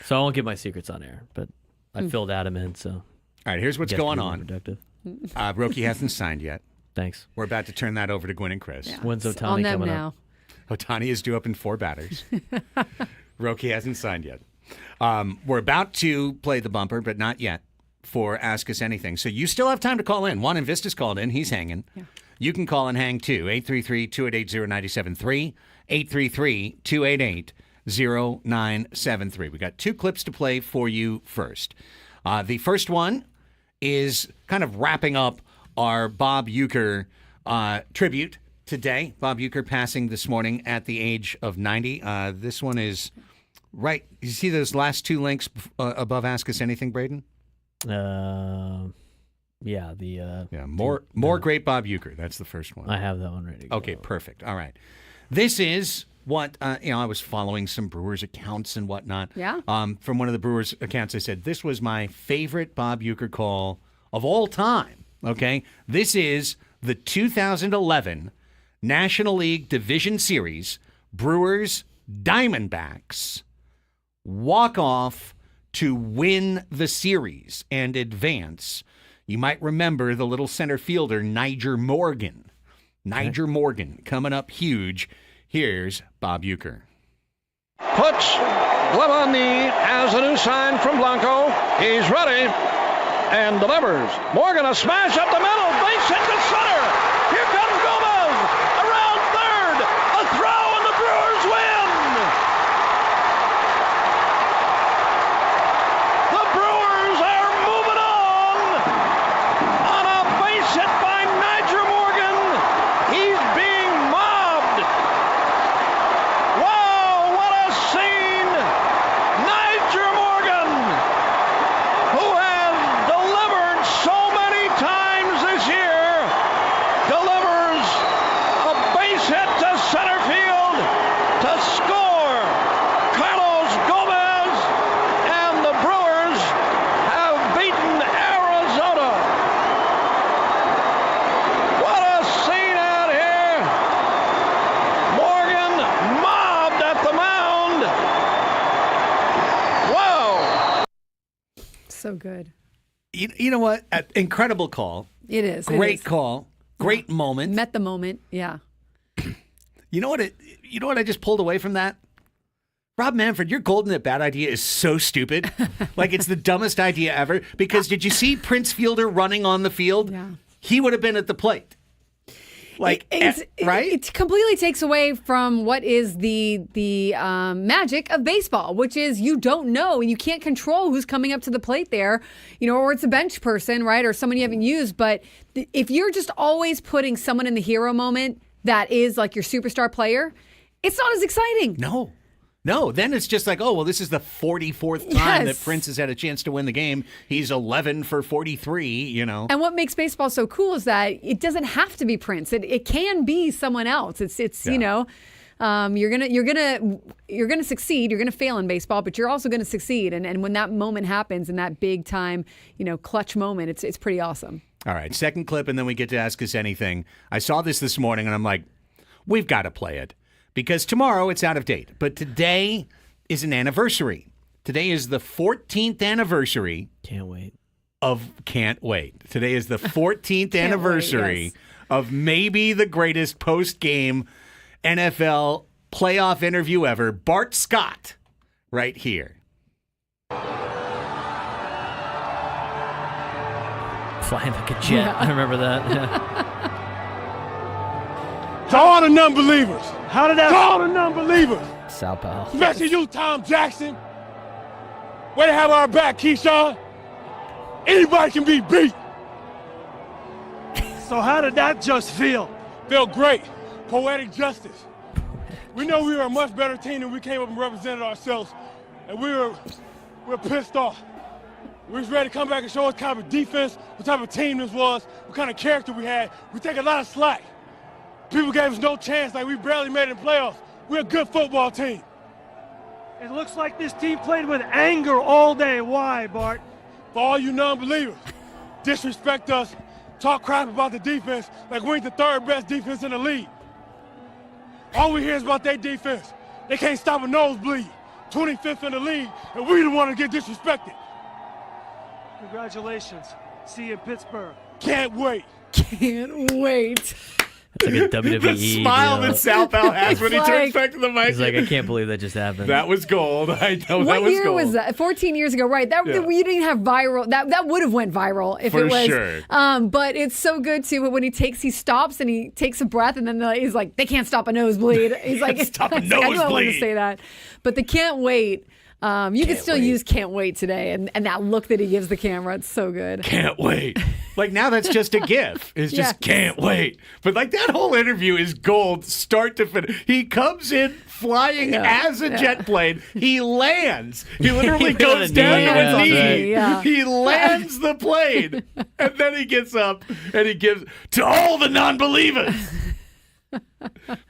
So I won't give my secrets on air, but I filled Adam in. So All right, here's what's Guess going we were on. productive. Roki hasn't signed yet. Thanks. We're about to turn that over to Gwen and Chris. Yeah. When's It's Otani on them coming now. up? Otani is due up in 4 batters. Roki hasn't signed yet. We're about to play the bumper, but not yet, for Ask Us Anything. So you still have time to call in. Juan in Vista's called in. He's hanging. Yeah. You can call and hang, too. 833-288-0973. 833-288-0973. We got 2 clips to play for you first. The first one is kind of wrapping up our Bob Uecker tribute today. Bob Uecker passing this morning at the age of 90. This one is right. You see those last 2 links above Ask Us Anything, Braden? Yeah, more great Bob Uecker. That's the first one. I have that one ready to go. Okay, perfect. All right. This is what, I was following some Brewers accounts and whatnot. Yeah. From one of the Brewers accounts, I said, this was my favorite Bob Uecker call of all time. Okay. This is the 2011 National League Division Series, Brewers Diamondbacks walk-off to win the series and advance. You might remember the little center fielder, Nyjer Morgan. Nyjer Morgan coming up huge. Here's Bob Uecker. Puts glove on knee as a new sign from Blanco. He's ready and delivers. Morgan a smash up the middle. Base hit to center. Here comes Gomez around third. A throw and the Brewers win. The Brewers are moving on a base hit by Nyjer Morgan. He's being mobbed. Wow, what a scene! Nyjer Morgan, who has delivered so many times this year, delivers a base hit to center field to score. Carlos Gomez and the Brewers have beaten Arizona. What a scene out here! Morgan mobbed at the mound. Wow! So good. You know what? Incredible call. It is. Great call. Great moment. Met the moment. Yeah. You know what I just pulled away from that? Rob Manfred, your golden at bat idea is so stupid. Like, it's the dumbest idea ever. Because did you see Prince Fielder running on the field? Yeah. He would have been at the plate. Like, right? It completely takes away from what is the magic of baseball, which is you don't know and you can't control who's coming up to the plate there, or it's a bench person, right, or someone you haven't used. But if you're just always putting someone in the hero moment that is like your superstar player, it's not as exciting. No, then it's just like, oh, well, this is the 44th time that Prince has had a chance to win the game. He's 11 for 43, And what makes baseball so cool is that it doesn't have to be Prince. It can be someone else. It's you're gonna succeed. You're gonna fail in baseball, but you're also gonna succeed. And when that moment happens, in that big time, clutch moment, it's pretty awesome. All right, second clip, and then we get to Ask Us Anything. I saw this morning, and I'm like, we've got to play it. Because tomorrow it's out of date. But today is an anniversary. Today is the 14th anniversary. Can't wait. Today is the 14th anniversary of maybe the greatest post-game NFL playoff interview ever. Bart Scott, right here. Flying like a jet. I remember that. Yeah. To all the non-believers. How did that? To all the non-believers. Sal Powell. Especially you, Tom Jackson. Way to have our back, Keyshawn. Anybody can be beat. So how did that just feel? Felt great. Poetic justice. We know we were a much better team than we came up and represented ourselves, and we're pissed off. We was ready to come back and show us kind of defense, what type of team this was, what kind of character we had. We take a lot of slack. People gave us no chance, like we barely made it in playoffs. We're a good football team. It looks like this team played with anger all day. Why, Bart? For all you non-believers, disrespect us, talk crap about the defense like we ain't the third best defense in the league. All we hear is about their defense. They can't stop a nosebleed. 25th in the league, and we the one to get disrespected. Congratulations. See you in Pittsburgh. Can't wait. Can't wait. It's like a WWE. The smile that Sal Pal has when he turns back to the mic. He's like, I can't believe that just happened. That was gold. I know What that was year gold. was that? 14 years ago, right? That we didn't have viral. That would have went viral if For it was. sure. But it's so good too. When he stops and he takes a breath, and then he's like, they can't stop a nosebleed. He's like, stop a I knew I wanted to nosebleed. say that, but the can't wait. You can still use can't wait today, and that look that he gives the camera, it's so good. Can't wait. Like now that's just a gif. It's just can't wait. But like that whole interview is gold start to finish. He comes in flying as a jet plane. He lands. He literally goes down to a knee. Yeah. He lands the plane. And then he gets up and he gives to all the non-believers.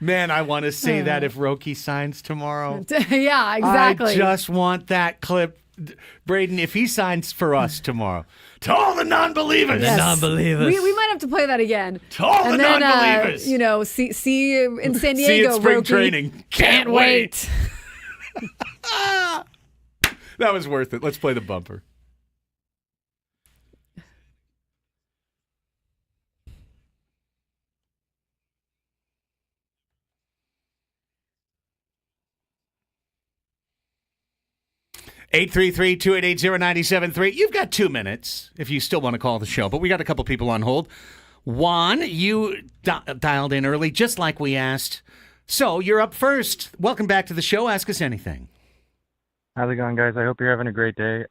Man, I want to say that if Roki signs tomorrow. Yeah, exactly. I just want that clip. Braden, if he signs for us tomorrow, to all the non-believers. The non-believers. We might have to play that again. To all the non-believers. See you in San Diego, See you at spring Roki. training. Can't wait. That was worth it. Let's play the bumper. Eight 833-288-0973. You've got 2 minutes if you still want to call the show, but we got a couple people on hold. Juan, you dialed in early, just like we asked. So you're up first. Welcome back to the show. Ask us anything. How's it going, guys? I hope you're having a great day.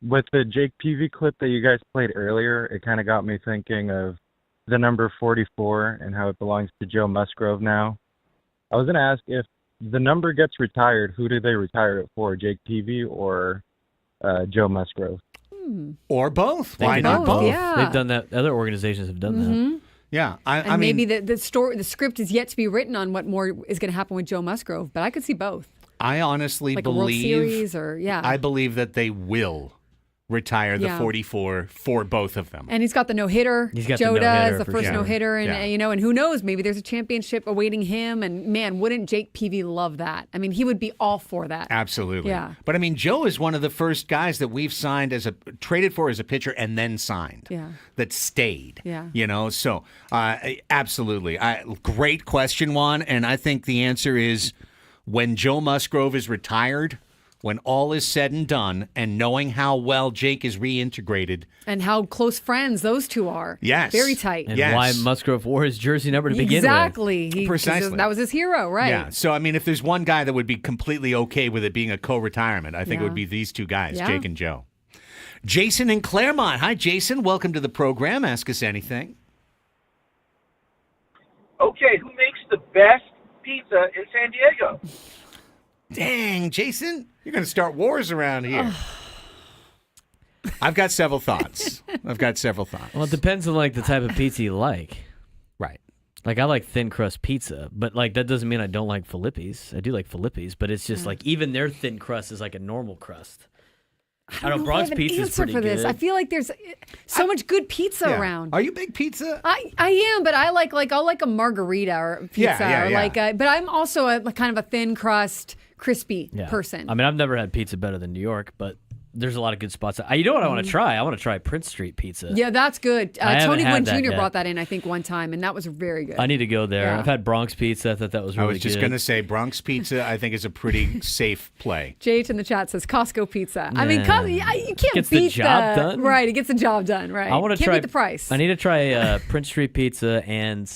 With the Jake Peavy clip that you guys played earlier, it kind of got me thinking of the number 44 and how it belongs to Joe Musgrove now. I was going to ask, if the number gets retired, who do they retire it for, Jake Peavy or Joe Musgrove? Or both. They Why can not do both? Yeah. They've done that. Other organizations have done that. Yeah. And maybe the script is yet to be written on what more is going to happen with Joe Musgrove, but I could see both. I honestly Like believe. a World Series or, I believe that they will retire the 44 for both of them. And he's got the no-hitter. He's got Joe the no-hitter does, the for first sure. no-hitter. And, Yeah. and who knows, maybe there's a championship awaiting him. And, man, wouldn't Jake Peavy love that? I mean, he would be all for that. Absolutely. Yeah. But I mean, Joe is one of the first guys that we've traded for as a pitcher and then signed. Yeah. That stayed. Yeah. So absolutely. Great question, Juan. And I think the answer is when Joe Musgrove is retired, when all is said and done, and knowing how well Jake is reintegrated. And how close friends those two are. Yes. Very tight. And why Musgrove wore his jersey number to begin with. Exactly. Precisely. That was his hero, right? Yeah. So, I mean, if there's one guy that would be completely okay with it being a co-retirement, I think it would be these two guys, Jake and Joe. Jason in Claremont. Hi, Jason. Welcome to the program. Ask us anything. Okay, who makes the best pizza in San Diego? Dang, Jason, you're going to start wars around here. I've got several thoughts. Well, it depends on like the type of pizza you like. Right. Like I like thin crust pizza, but like that doesn't mean I don't like Filippi's. I do like Filippi's, but it's just like even their thin crust is like a normal crust. I don't know, Bronx pizza is pretty for this. good. I feel like there's so much good pizza around. Are you a big pizza? I am, but I I'll like a margarita or pizza, or like but I'm also a kind of a thin crust, crispy person. I mean, I've never had pizza better than New York, but there's a lot of good spots. You know what I want to try? I want to try Prince Street pizza. Yeah, that's good. I haven't Tony had Gwynn that Jr. yet. brought that in, I think, one time, and that was very good. I need to go there. Yeah. I've had Bronx pizza. I thought that was really good. I was just going to say Bronx pizza, I think, is a pretty safe play. JH in the chat says Costco pizza. I mean, Nah. you can't Gets the beat job done? Right, it gets the job done, right. I want to Can't try beat the price. I need to try Prince Street pizza and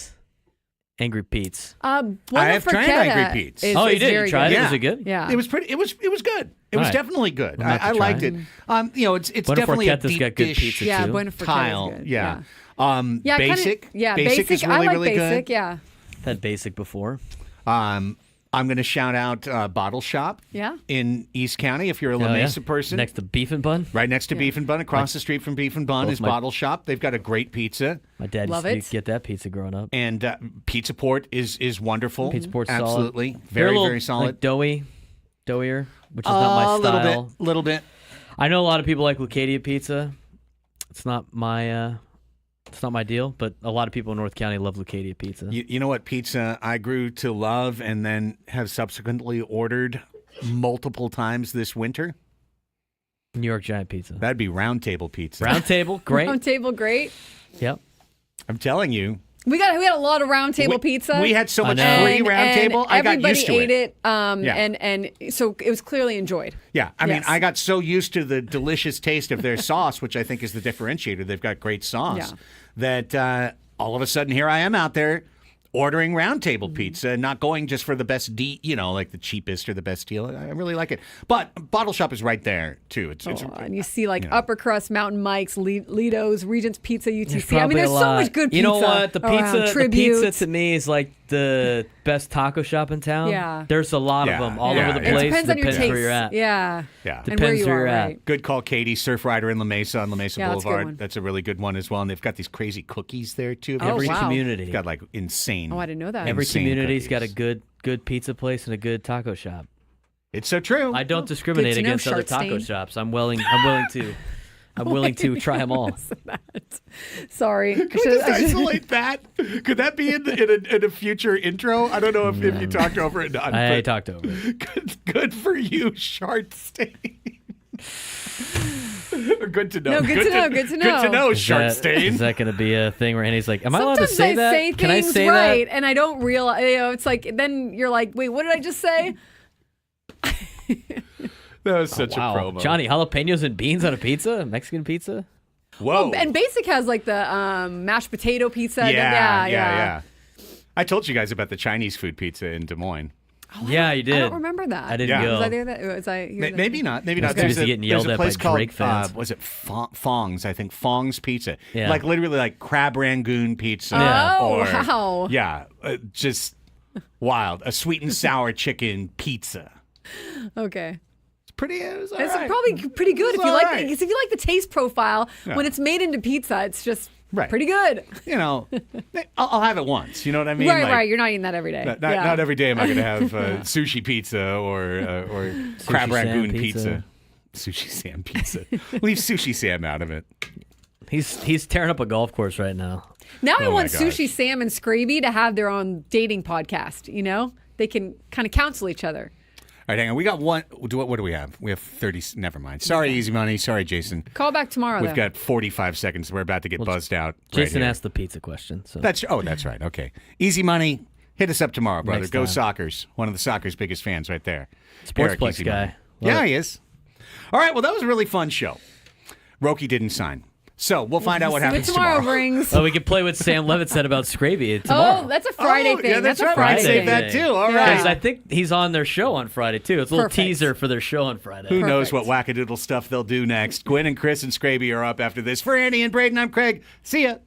Angry Pete's. I have tried Angry Pete's. You did? You tried it? Was it good? Yeah. It was pretty. It was good. It was All right. definitely good. We'll have to I try liked it. it. It's Buena definitely a Forchetta's deep got good dish pizza, Yeah, too. Buena Forchetta's tile. good. Yeah. Yeah, Basic. Kinda, Basic is I really, like really basic, good. yeah. Had basic before. I'm going to shout out Bottle Shop in East County if you're a La Mesa person. Next to Beef and Bun? Right next to Beef and Bun. Across the street from Beef and Bun is Bottle Shop. They've got a great pizza. My dad used to get that pizza growing up. And Pizza Port is wonderful. Pizza Port's absolutely solid. very solid. Like doughier, which is not my style. A little bit. I know a lot of people like Lucadia pizza. It's not my deal, but a lot of people in North County love Lucadia pizza. You know what pizza I grew to love and then have subsequently ordered multiple times this winter? New York Giant pizza. That'd be Round Table pizza. Round Table, great. Round Table, great. Yep. I'm telling you. We had a lot of Round Table pizza. We had so much free Round Table. I got used to everybody ate it. Yeah. And so it was clearly enjoyed. Yeah, I mean, I got so used to the delicious taste of their sauce, which I think is the differentiator. They've got great sauce. That all of a sudden here I am out there ordering Round Table pizza and not going just for the best like the cheapest or the best deal. I really like it. But Bottle Shop is right there too. It's and you see Upper Crust, Mountain Mike's, Lido's, Regent's Pizza, UTC. There's there's so much good pizza. You know what? The Tribute. pizza to me is like the best taco shop in town. Yeah. There's a lot of them all over the place. It depends on your taste. Where you're at. Yeah. Depends and where you where are, you're at. right. Good call, Katie. Surf Rider in La Mesa on La Mesa Yeah, that's a good one. Boulevard. That's a really good one as well. And they've got these crazy cookies there too. Every community. They've got like insane. Oh, I didn't know that. Every insane community's cookies. got a good pizza place and a good taco shop. It's so true. I don't discriminate Good to know, against other taco Sharkstein. shops. I'm willing to try them all. Sorry. Can we just isolate that? Could that be in a future intro? I don't know if you talked over it. I talked over it. Good for you, Sharkstein. Good to know. No, good to know. Good to know. Sharkstein. Is that going to be a thing where Annie's like, am I allowed to Sometimes say I that? say Can I things say right, that? and I don't realize. It's like then you're like, wait, what did I just say? That was such a promo. Johnny, jalapenos and beans on a pizza? Mexican pizza? Whoa. Oh, and Basic has like the mashed potato pizza. Yeah. I told you guys about the Chinese food pizza in Des Moines. Yeah, you did. I don't remember that. I didn't go. Was I there? Was I here? Maybe not. Maybe not. There's getting yelled at by Drake fans. Was it Fong's? I think Fong's Pizza. Yeah. Like literally like crab rangoon pizza. Yeah. Oh, or, wow. Yeah. Just wild. A sweet and sour chicken pizza. Okay. It's all It's right. probably pretty good It's if you all like. right. Because if you like the taste profile, Yeah. when it's made into pizza, it's just Right. pretty good. You know, I'll have it once. You know what I mean? right, Like, right. You're not eating that every day. Not every day am I going to have sushi pizza or crab rangoon pizza. Sushi Sam pizza. Leave Sushi Sam out of it. He's tearing up a golf course right now. Now I Oh, want my gosh. Sushi Sam and Scraby to have their own dating podcast. You know, they can kind of counsel each other. All right, hang on. We got one. What do we have? We have 30. Never mind. Sorry, Easy Money. Sorry, Jason. Call back tomorrow. We've though. got 45 seconds. We're about to get buzzed out. Jason right here. asked the pizza question. So That's right. Okay. Easy Money. Hit us up tomorrow, brother. Next Go time. Sockers. One of the Sockers' biggest fans right there. Sportsplex Eric Easy guy. Money. Love Yeah, it. he is. All right. Well, that was a really fun show. Roki didn't sign. So we'll find out what See happens tomorrow brings. Oh, we could play what Sam Levitt said about Scraby tomorrow. Oh, that's a Friday thing. yeah, that's a right. Friday Save thing. that too. All right. Because I think he's on their show on Friday, too. It's a little Perfect. teaser for their show on Friday. Who knows what wackadoodle stuff they'll do next? Gwen and Chris and Scraby are up after this. For Annie and Braden, I'm Craig. See ya.